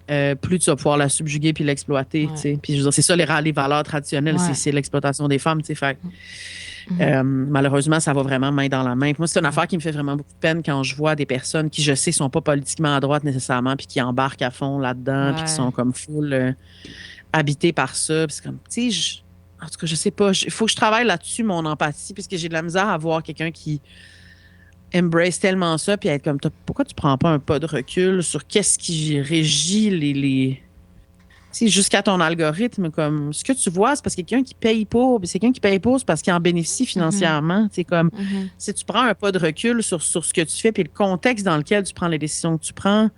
Mhm. Plus tu vas pouvoir la subjuguer puis l'exploiter. Tu Ouais, sais. Puis je veux dire, c'est ça les valeurs traditionnelles, c'est ouais. c'est l'exploitation des femmes. Tu sais. Fait, Mhm. malheureusement, ça va vraiment main dans la main. Puis moi, c'est une Ouais, affaire qui me fait vraiment beaucoup de peine quand je vois des personnes qui, je sais, sont pas politiquement à droite nécessairement, puis qui embarquent à fond là-dedans, puis qui sont ouais. comme full habitées par ça. Puis c'est comme, tu sais, en tout cas, je sais pas. Il faut que je travaille là-dessus, mon empathie, puisque j'ai de la misère à voir quelqu'un qui embrace tellement ça, puis être comme, pourquoi tu prends pas un pas de recul sur qu'est-ce qui régit sais, jusqu'à ton algorithme, comme ce que tu vois, c'est parce que quelqu'un qui paye pour, puis c'est quelqu'un qui paye pour, c'est parce qu'il en bénéficie financièrement. C'est comme si tu prends un pas de recul sur ce que tu fais, puis le contexte dans lequel tu prends les décisions que tu prends,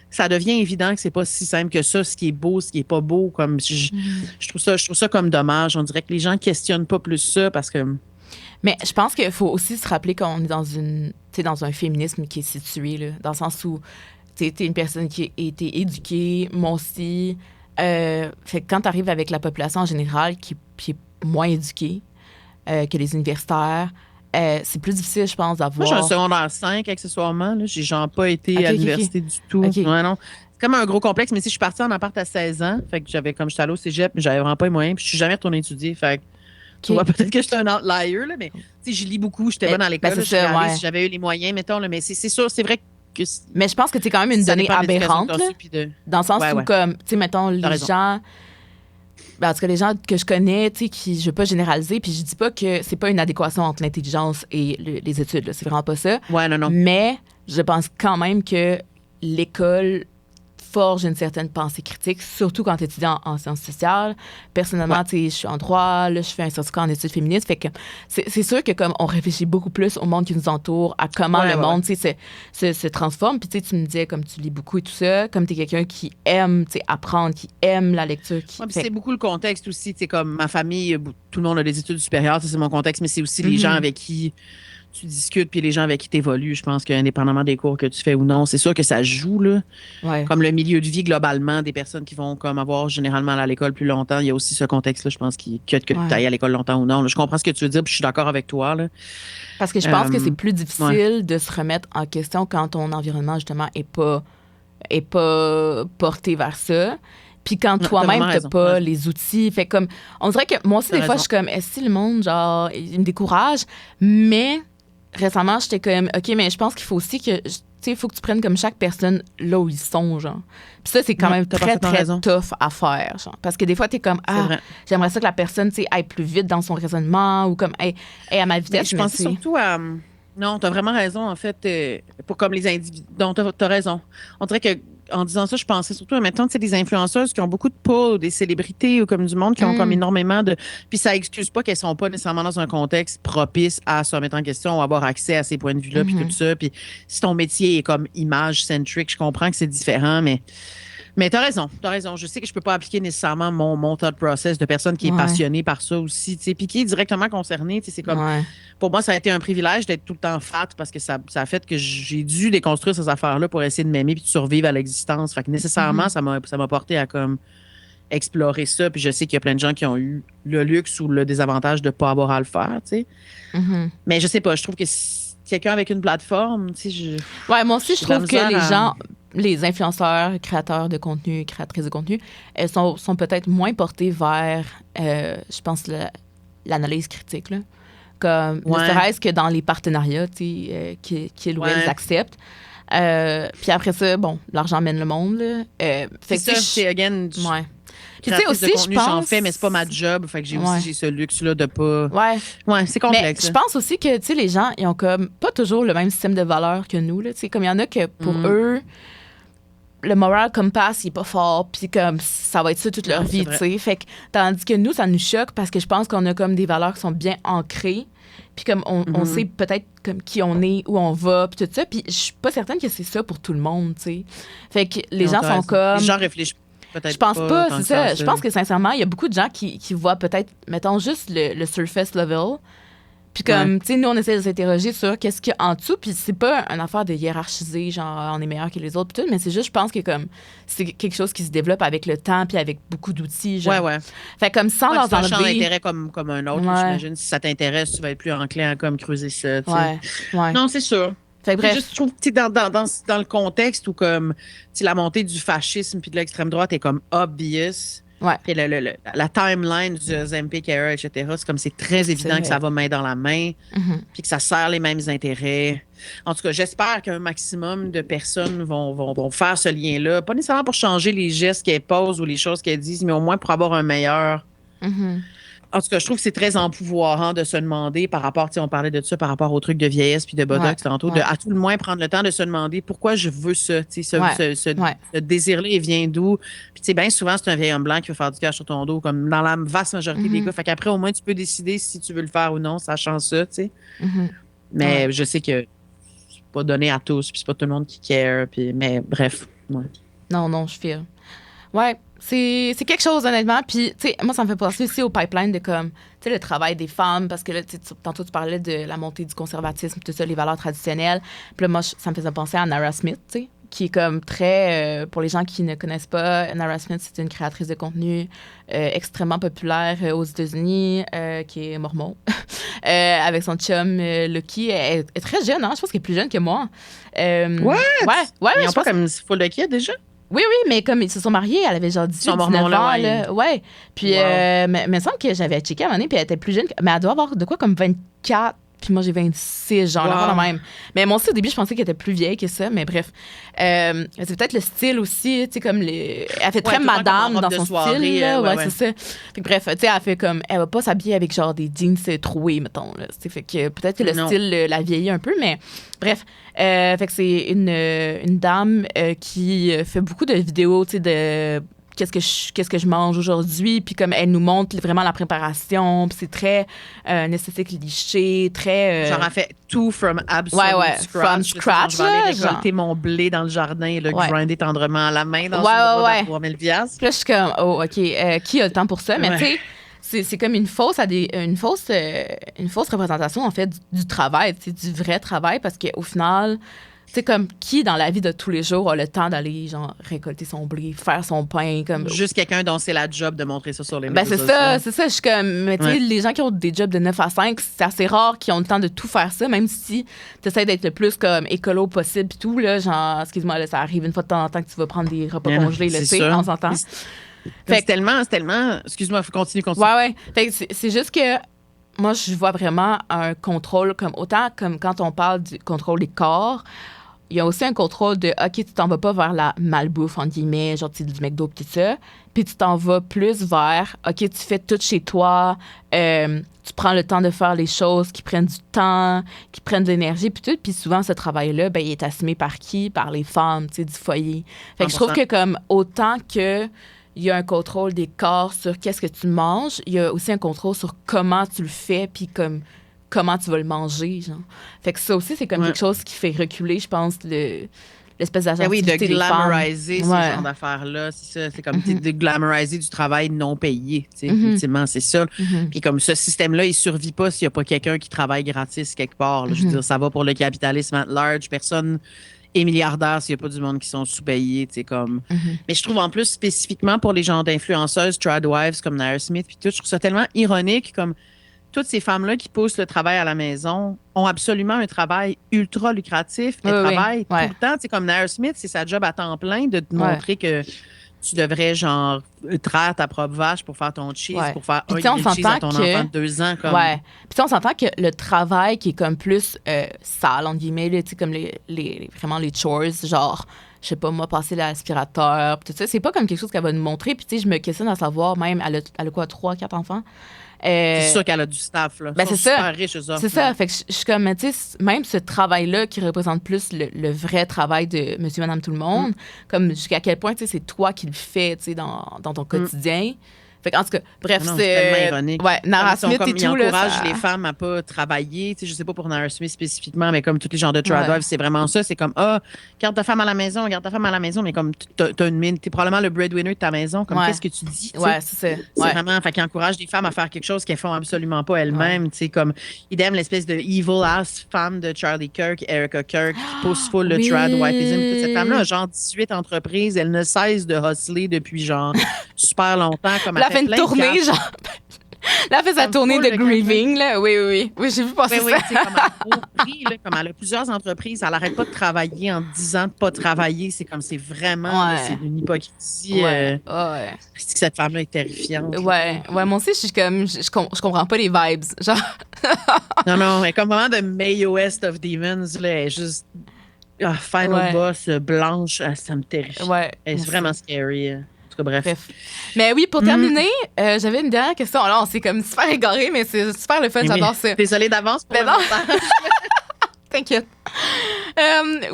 ça devient évident que c'est pas si simple que ça, ce qui est beau, ce qui est pas beau. Comme je trouve ça comme dommage. On dirait que les gens questionnent pas plus ça parce que. Mais je pense qu'il faut aussi se rappeler qu'on est dans un féminisme qui est situé, là, dans le sens où t'es une personne qui a été éduquée, moi aussi. Fait que quand tu arrives avec la population en général qui est moins éduquée que les universitaires, c'est plus difficile, je pense, Moi, j'ai un d'avoir. secondaire 5 accessoirement. Là. J'ai genre pas été OK, à OK, l'université du tout. OK. Ouais, non. C'est comme un gros complexe, mais si je suis partie en appart à 16 ans, fait que comme j'étais allée au cégep, mais j'avais vraiment pas les moyens, puis je suis jamais retournée étudier. Fait que tu vois, peut-être que j'étais un outlier, là, mais tu sais, j'y lis beaucoup, j'étais bonne à l'école. Ben, Là, c'est ça, ouais. si j'avais eu les moyens, mettons, là, mais c'est sûr, c'est vrai que Mais je pense que c'est quand même une ça donnée dépend de l'éducation aberrante, que t'as là, reçue, puis de. dans le sens Ouais, où, ouais. comme, tu sais, mettons, les raison. gens. Ben, en tout cas, les gens que je connais, tu sais, qui, je veux pas généraliser, puis je dis pas que c'est pas une adéquation entre l'intelligence et les études, là, c'est vraiment pas ça. Ouais, non, non. Mais je pense quand même que l'école forge une certaine pensée critique, surtout quand tu es étudiant en sciences sociales. Personnellement, tu sais, je suis en droit, là, je fais un certificat en études féministes, fait que c'est sûr que comme on réfléchit beaucoup plus au monde qui nous entoure, à comment le monde, tu sais, se transforme. Puis tu sais, tu me disais, comme tu lis beaucoup et tout ça, comme tu es quelqu'un qui aime, tu sais, apprendre, qui aime la lecture. Ouais, puis c'est beaucoup le contexte aussi. Tu sais, comme ma famille, tout le monde a des études supérieures, ça, c'est mon contexte, mais c'est aussi les gens avec qui tu discutes, puis les gens avec qui tu évolues. Je pense qu'indépendamment des cours que tu fais ou non, c'est sûr que ça joue, là. Ouais. Comme le milieu de vie globalement des personnes qui vont comme avoir généralement à l'école plus longtemps, il y a aussi ce contexte-là, je pense, que tu ailles à l'école longtemps ou non. Là, je comprends ce que tu veux dire, puis je suis d'accord avec toi. Là. Parce que je pense que c'est plus difficile de se remettre en question quand ton environnement, justement, est pas porté vers ça. Puis quand toi-même, t'as pas les outils. Fait comme, on dirait que moi aussi, des fois, je suis comme, est-ce que le monde, genre, il me décourage? Mais récemment, j'étais comme, OK, mais je pense qu'il faut aussi que, tu sais, il faut que tu prennes comme chaque personne là où ils sont, genre. Puis ça, c'est quand même très, très tough à faire, genre. Parce que des fois, t'es comme, j'aimerais ça que la personne, tu sais, aille plus vite dans son raisonnement ou comme, aille à ma vitesse. Mais je pensais surtout à. Non, t'as vraiment raison, en fait, pour comme les individus. Donc, t'as raison. On dirait que en disant ça, je pensais surtout à maintenant, tu sais, des influenceuses qui ont beaucoup de pull, des célébrités ou comme du monde qui ont comme énormément de. Puis ça excuse pas qu'elles sont pas nécessairement dans un contexte propice à se remettre en question ou avoir accès à ces points de vue-là, puis tout ça. Puis si ton métier est comme image-centric, je comprends que c'est différent, mais t'as raison. Je sais que je peux pas appliquer nécessairement mon thought process de personne qui est passionnée par ça aussi, tu sais, puis qui est directement concernée, tu sais, c'est comme, pour moi, ça a été un privilège d'être tout le temps fat parce que ça a fait que j'ai dû déconstruire ces affaires-là pour essayer de m'aimer puis de survivre à l'existence. Fait que nécessairement, ça m'a porté à comme explorer ça, puis je sais qu'il y a plein de gens qui ont eu le luxe ou le désavantage de pas avoir à le faire, tu sais. Mais je sais pas, je trouve que quelqu'un avec une plateforme, tu sais, moi aussi, je trouve que les gens, les influenceurs, créateurs de contenu, créatrices de contenu, elles sont peut-être moins portés vers, je pense, l'analyse critique, là. Comme, ne serait-ce que dans les partenariats, tu sais, qu'ils ou elles acceptent. Puis après ça, bon, l'argent mène le monde, là. C'est ça, c'est, again... Puis tu sais aussi, je pense... J'en fais, mais c'est pas ma job. Fait que j'ai ce luxe-là de pas... Ouais, c'est complexe. Mais je pense aussi que, tu sais, les gens, ils ont comme pas toujours le même système de valeurs que nous, là. Tu sais, comme il y en a que, pour eux, le moral compass, il est pas fort, puis comme ça va être ça toute leur vie, tu sais. Fait que, tandis que nous, ça nous choque parce que je pense qu'on a comme des valeurs qui sont bien ancrées, puis comme on sait peut-être comme qui on est, où on va, puis tout ça. Puis je suis pas certaine que c'est ça pour tout le monde, tu sais. Fait que les gens sont comme... Les gens réfléchissent. Je pense pas, c'est ça. Je pense que sincèrement, il y a beaucoup de gens qui voient peut-être, mettons, juste le surface level. Puis comme, tu sais, nous, on essaie de s'interroger sur qu'est-ce qu'il y a en dessous. Puis c'est pas une affaire de hiérarchiser, genre, on est meilleur que les autres, puis tout, mais c'est juste, je pense que comme, c'est quelque chose qui se développe avec le temps, puis avec beaucoup d'outils, genre. Fait comme sans leur enlever... C'est un champ d'intérêt comme un autre, j'imagine. Si ça t'intéresse, tu vas être plus enclin à comme creuser ça, tu sais. Non, c'est sûr. Fait que bref. Juste, je trouve que dans le contexte où comme la montée du fascisme puis de l'extrême droite est comme obvious. Puis la timeline du Ozempic era, etc., c'est comme c'est très évident que ça va main dans la main, puis que ça sert les mêmes intérêts. En tout cas, j'espère qu'un maximum de personnes vont faire ce lien-là. Pas nécessairement pour changer les gestes qu'elles posent ou les choses qu'elles disent, mais au moins pour avoir un meilleur En tout cas, je trouve que c'est très empouvoirant de se demander par rapport, tu sais, on parlait de ça par rapport aux trucs de vieillesse puis de Botox tantôt, de à tout le moins prendre le temps de se demander pourquoi je veux ça, tu sais, ce désir-là, il vient d'où? Puis tu sais, bien souvent, c'est un vieil homme blanc qui veut faire du cash sur ton dos, comme dans la vaste majorité des cas. Fait qu'après, au moins, tu peux décider si tu veux le faire ou non, sachant ça, tu sais. Mais je sais que c'est pas donné à tous, puis c'est pas tout le monde qui care, puis, mais bref, Non, je file. Ouais, c'est quelque chose, honnêtement. Puis, tu sais, moi, ça me fait penser aussi au pipeline de comme, tu sais, le travail des femmes, parce que là, tantôt, tu parlais de la montée du conservatisme, tout ça, les valeurs traditionnelles. Puis là, moi, ça me faisait penser à Nara Smith, tu sais, qui est comme très, pour les gens qui ne connaissent pas, Nara Smith, c'est une créatrice de contenu extrêmement populaire aux États-Unis, qui est mormon, avec son chum Lucky. Elle est très jeune, hein? Je pense qu'elle est plus jeune que moi. Ouais, ils ont pas comme full de kids déjà? Oui, mais comme ils se sont mariés, elle avait genre 18, 19 ans. Là. Ouais. Puis, mais il me semble que j'avais checké à un moment donné, puis elle était plus jeune. Mais elle doit avoir de quoi comme 24, puis moi j'ai 26, genre, là, la même. Mais moi aussi, au début, je pensais qu'elle était plus vieille que ça, mais bref. C'est peut-être le style aussi, tu sais, comme les. Elle fait très madame dans son soirée, style. Là. Ouais, c'est ça. Fait que bref, tu sais, elle fait comme. Elle va pas s'habiller avec genre des jeans troués, mettons. Là. Fait que peut-être que le style la vieillit un peu, mais bref. Fait que c'est une dame qui fait beaucoup de vidéos, tu sais, de qu'est-ce que je mange aujourd'hui, puis comme elle nous montre vraiment la préparation, puis c'est très esthétique cliché, très... Genre, elle fait tout from absolute scratch. From scratch, je vais aller récolter mon blé dans le jardin et le grinder tendrement à la main dans une boîte à 3000$. Puis là, je suis comme, oh, OK, qui a le temps pour ça? Mais tu sais, c'est comme une fausse représentation, en fait, du travail, du vrai travail, parce qu'au final... C'est comme qui dans la vie de tous les jours a le temps d'aller genre récolter son blé, faire son pain comme juste quelqu'un dont c'est la job de montrer ça sur les médias sociaux. C'est ça, je suis comme mais tu sais les gens qui ont des jobs de 9 à 5, c'est assez rare qui ont le temps de tout faire ça même si tu essaies d'être le plus comme écolo possible puis tout là, genre excuse-moi là, ça arrive une fois de temps en temps que tu vas prendre des repas congelés là, tu sais, on s'entend. C'est tellement excuse-moi, faut continuer. Ouais. Fait que c'est juste que moi je vois vraiment un contrôle comme autant comme quand on parle du contrôle des corps. Il y a aussi un contrôle de, OK, tu t'en vas pas vers la malbouffe, entre guillemets, genre du McDo et tout ça. Puis tu t'en vas plus vers, OK, tu fais tout chez toi, tu prends le temps de faire les choses qui prennent du temps, qui prennent de l'énergie, puis tout. Puis souvent, ce travail-là, ben, il est assumé par qui? Par les femmes, tu sais, du foyer. Fait que je trouve que comme autant que il y a un contrôle des corps sur qu'est-ce que tu manges, il y a aussi un contrôle sur comment tu le fais, puis comme comment tu vas le manger, genre. Fait que ça aussi, c'est comme quelque chose qui fait reculer, je pense, l'espèce d'attractivité de glamouriser ce genre d'affaires-là, c'est ça. C'est comme de glamouriser du travail non payé, tu sais, effectivement, c'est ça. Puis comme ce système-là, il survit pas s'il y a pas quelqu'un qui travaille gratis quelque part. Là. Je veux dire, ça va pour le capitalisme at large. Personne est milliardaire s'il n'y a pas du monde qui sont sous-payés, tu sais, comme... Mais je trouve en plus, spécifiquement pour les genres d'influenceuses, tradwives comme Nara Smith, puis tout, je trouve ça tellement ironique, comme... Toutes ces femmes-là qui poussent le travail à la maison ont absolument un travail ultra lucratif. Elles travaillent tout le temps. C'est comme Nara Smith, c'est sa job à temps plein de te montrer que tu devrais, genre, traire ta propre vache pour faire ton cheese, pour faire un cheese à ton enfant de 2 ans. Comme... Ouais. Puis on s'entend que le travail qui est comme plus sale, entre guillemets, tu sais, comme vraiment les chores, genre... Je sais pas, moi, passer l'aspirateur, tout ça. C'est pas comme quelque chose qu'elle va nous montrer. Puis, tu sais, je me questionne à savoir, même, elle a quoi, 3, 4 enfants? C'est sûr qu'elle a du staff, là. Ben, c'est ça. Super riches, eux autres, c'est ça. Fait que je suis comme, tu sais, même ce travail-là qui représente plus le vrai travail de monsieur, madame, tout le monde, comme jusqu'à quel point, tu sais, c'est toi qui le fais, tu sais, dans ton quotidien. Fait en tout cas, bref, c'est tellement ironique. Ouais, Nara Smith et tout. Ils encouragent les femmes à pas travailler. Tu sais, je sais pas pour Nara Smith spécifiquement, mais comme tous les genres de tradwives, c'est vraiment ça. C'est comme, garde ta femme à la maison, mais comme t'as une mine, t'es probablement le breadwinner de ta maison. Comme, qu'est-ce que tu dis? Ouais, c'est ça. C'est vraiment, fait qu'ils encouragent les femmes à faire quelque chose qu'elles font absolument pas elles-mêmes. Tu sais, comme, idem l'espèce de evil ass femme de Charlie Kirk, Erica Kirk, qui pousse full le tradwivism. Toute cette femme-là a genre 18 entreprises. Elle ne cesse de hustler depuis genre super longtemps. Comme fait une tournée, genre. Là, elle fait sa tournée de grieving, là. Oui, j'ai vu passer ça. Oui, comme comme elle a plusieurs entreprises, elle n'arrête pas de travailler en 10 ans de pas travailler. C'est comme, c'est vraiment, c'est une hypocrisie. C'est que cette femme-là est terrifiante. Ouais, moi aussi, je suis comme, je comprends pas les vibes, genre. non, elle est comme vraiment de Mae West of Demons, là. Elle est juste, final boss, blanche, ça me terrifie. Ouais. Elle est vraiment scary. tout cas, bref. Mais oui, pour terminer, j'avais une dernière question. Là, on s'est comme super égaré, mais c'est super le fun, j'adore ça. Désolée d'avance pour le montage. T'inquiète.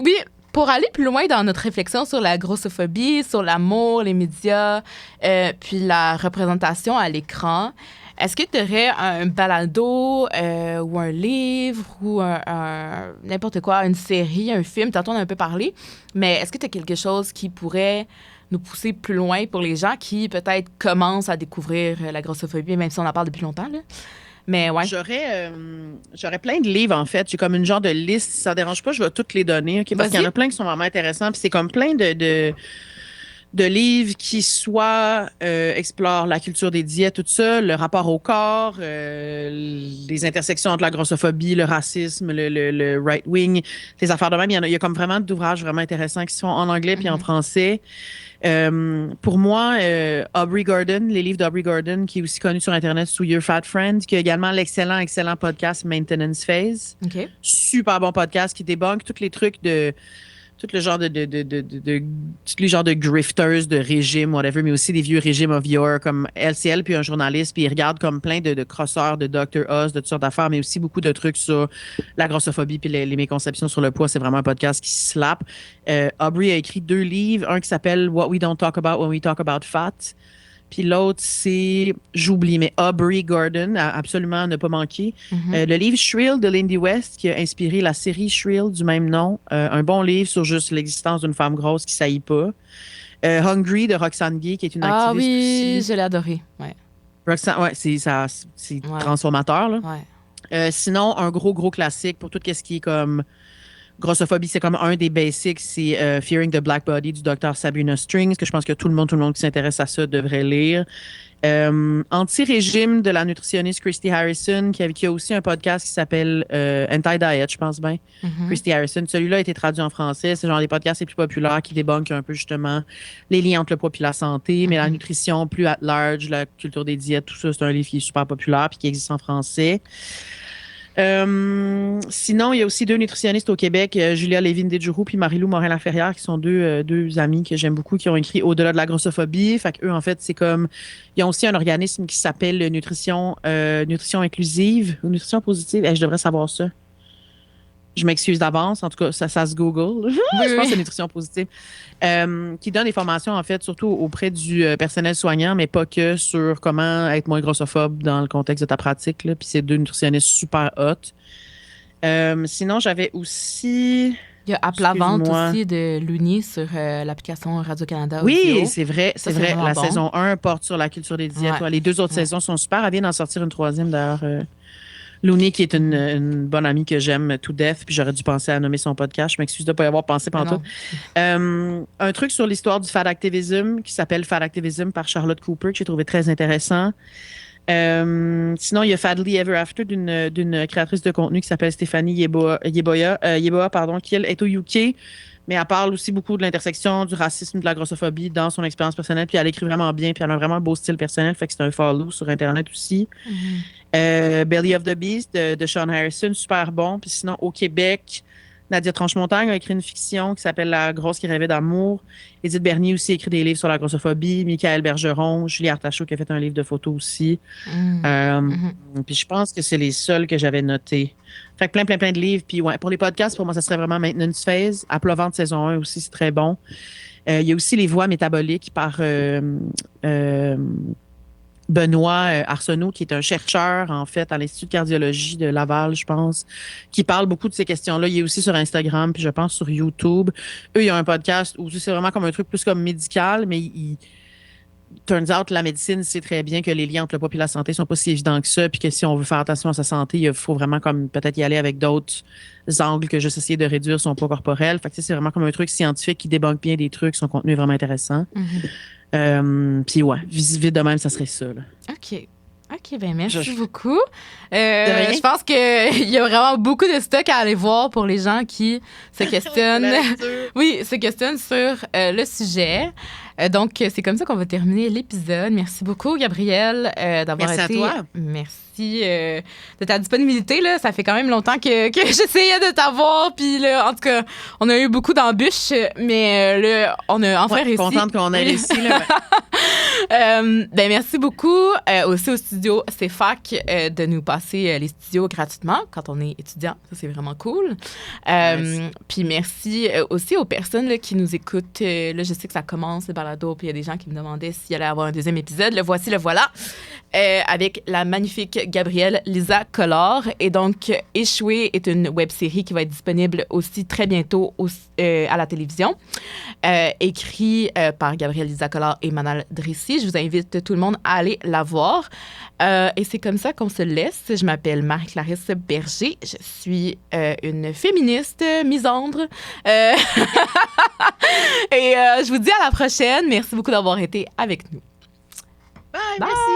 Oui, pour aller plus loin dans notre réflexion sur la grossophobie, sur l'amour, les médias, puis la représentation à l'écran, est-ce que tu aurais un balado ou un livre ou n'importe quoi, une série, un film, tantôt on a un peu parlé, mais est-ce que tu as quelque chose qui pourrait nous pousser plus loin pour les gens qui peut-être commencent à découvrir la grossophobie, même si on en parle depuis longtemps, là? Mais ouais. J'aurais plein de livres, en fait. J'ai comme une genre de liste. Si ça ne dérange pas, je vais toutes les donner. Okay? Parce qu'il y en a plein qui sont vraiment intéressants. Puis c'est comme plein de livres qui soit explorent la culture des diètes, tout ça, le rapport au corps, les intersections entre la grossophobie, le racisme, le right-wing, les affaires de même. Il y a comme vraiment d'ouvrages vraiment intéressants qui sont en anglais puis en français. Pour moi, Aubrey Gordon, les livres d'Aubrey Gordon, qui est aussi connu sur Internet sous Your Fat Friend, qui a également l'excellent podcast Maintenance Phase. Okay. Super bon podcast qui débunk tous les trucs de tout le genre tous les genres de grifters de régimes, whatever, mais aussi des vieux régimes of yore comme LCL, puis un journaliste, puis il regarde comme plein de crosseurs de Dr. Oz, de toutes sortes d'affaires, mais aussi beaucoup de trucs sur la grossophobie puis les méconceptions sur le poids. C'est vraiment un podcast qui slappe. Aubrey a écrit 2 livres, un qui s'appelle What We Don't Talk About When We Talk About Fat, puis l'autre, c'est, j'oublie, mais Aubrey Gordon, absolument ne pas manquer. Le livre Shrill de Lindy West, qui a inspiré la série Shrill du même nom. Un bon livre sur juste l'existence d'une femme grosse qui ne saillit pas. Hungry de Roxane Gay, qui est une activiste oui, aussi. Je l'ai adoré. Ouais. Roxane, ouais, c'est transformateur. Là. Ouais. Sinon, un gros classique pour tout ce qui est comme grossophobie, c'est comme un des basics, c'est Fearing the Black Body du Dr. Sabrina Strings, que je pense que tout le monde qui s'intéresse à ça devrait lire. Anti-régime de la nutritionniste Christy Harrison, qui a aussi un podcast qui s'appelle Anti-Diet, je pense bien. Christy Harrison. Celui-là a été traduit en français. C'est genre les podcasts les plus populaires qui débunkent un peu justement les liens entre le poids et la santé, mais la nutrition plus at large, la culture des diètes, tout ça, c'est un livre qui est super populaire puis qui existe en français. Sinon, il y a aussi 2 nutritionnistes au Québec, Julia Lévin-Desjouroux puis Marie-Lou Morin-Laferrière, qui sont deux amies que j'aime beaucoup, qui ont écrit Au-delà de la grossophobie. Fait qu'eux, en fait, c'est comme... Ils ont aussi un organisme qui s'appelle Nutrition inclusive ou Nutrition positive. Je devrais savoir ça. Je m'excuse d'avance. En tout cas, ça se Google. Je pense que c'est Nutrition positive. Qui donne des formations, en fait, surtout auprès du personnel soignant, mais pas que, sur comment être moins grossophobe dans le contexte de ta pratique. Là. Puis c'est 2 nutritionnistes super hot. Sinon, j'avais aussi... Il y a À plat ventre aussi de Looney sur l'application Radio-Canada. Oui, c'est vrai. C'est vrai. La bon. saison 1 porte sur la culture des diètes. Ouais. Les 2 autres saisons sont super. Elle vient d'en sortir une 3e, d'ailleurs. Looney, qui est une bonne amie que j'aime to death, puis j'aurais dû penser à nommer son podcast. Je m'excuse de ne pas y avoir pensé pendant tout. Un truc sur l'histoire du fat activism qui s'appelle Fat Activism par Charlotte Cooper, que j'ai trouvé très intéressant. Sinon, il y a Fadly Ever After d'une créatrice de contenu qui s'appelle Stéphanie Yeboah, qui elle est au UK, mais elle parle aussi beaucoup de l'intersection du racisme, de la grossophobie dans son expérience personnelle, puis elle écrit vraiment bien, puis elle a vraiment un beau style personnel, fait que c'est un follow sur Internet aussi. Belly of the Beast de Sean Harrison, super bon. Puis sinon, au Québec, Nadia Tranche-Montagne a écrit une fiction qui s'appelle La grosse qui rêvait d'amour. Édith Bernier aussi a écrit des livres sur la grossophobie. Michael Bergeron, Julie Artachot qui a fait un livre de photos aussi. Puis je pense que c'est les seuls que j'avais notés. Fait que plein de livres. Puis ouais, pour les podcasts, pour moi, ça serait vraiment Maintenance Phase. À plat ventre saison 1 aussi, c'est très bon. Il y a aussi Les Voies métaboliques par Benoît Arsenault, qui est un chercheur, en fait, à l'Institut de cardiologie de Laval, je pense, qui parle beaucoup de ces questions-là. Il est aussi sur Instagram, puis je pense sur YouTube. Eux, ils ont un podcast où c'est vraiment comme un truc plus comme médical, mais turns out, la médecine sait très bien que les liens entre le poids et la santé sont pas si évidents que ça, puis que si on veut faire attention à sa santé, il faut vraiment comme peut-être y aller avec d'autres angles que juste essayer de réduire son poids corporel. Fait que c'est vraiment comme un truc scientifique qui débunk bien des trucs, son contenu est vraiment intéressant. Puis ouais, vite de même, ça serait ça. Là. OK, ben merci beaucoup. Je pense qu'il y a vraiment beaucoup de stock à aller voir pour les gens qui se questionnent. Se questionnent sur le sujet. Donc, c'est comme ça qu'on va terminer l'épisode. Merci beaucoup, Gabrielle, d'avoir été... Merci à toi. Merci de ta disponibilité. Là. Ça fait quand même longtemps que j'essayais de t'avoir. Puis là, en tout cas, on a eu beaucoup d'embûches, mais là, on a enfin réussi. Contente qu'on ait réussi. Là, Ben merci beaucoup aussi au studio CFAC de nous passer les studios gratuitement quand on est étudiant. Ça, c'est vraiment cool. Puis merci aussi aux personnes là, qui nous écoutent. Là, je sais que ça commence, le balado, puis il y a des gens qui me demandaient s'il allait avoir un deuxième épisode. Le voici, le voilà, avec la magnifique Gabrielle Lisa Collard. Et donc, Échoué est une web-série qui va être disponible aussi très bientôt à la télévision, écrit par Gabrielle Lisa Collard et Manal Drissi. Je vous invite tout le monde à aller la voir. Et c'est comme ça qu'on se laisse. Je m'appelle Marie-Clarisse Berger. Je suis une féministe misandre. Et je vous dis à la prochaine. Merci beaucoup d'avoir été avec nous. Bye. Merci.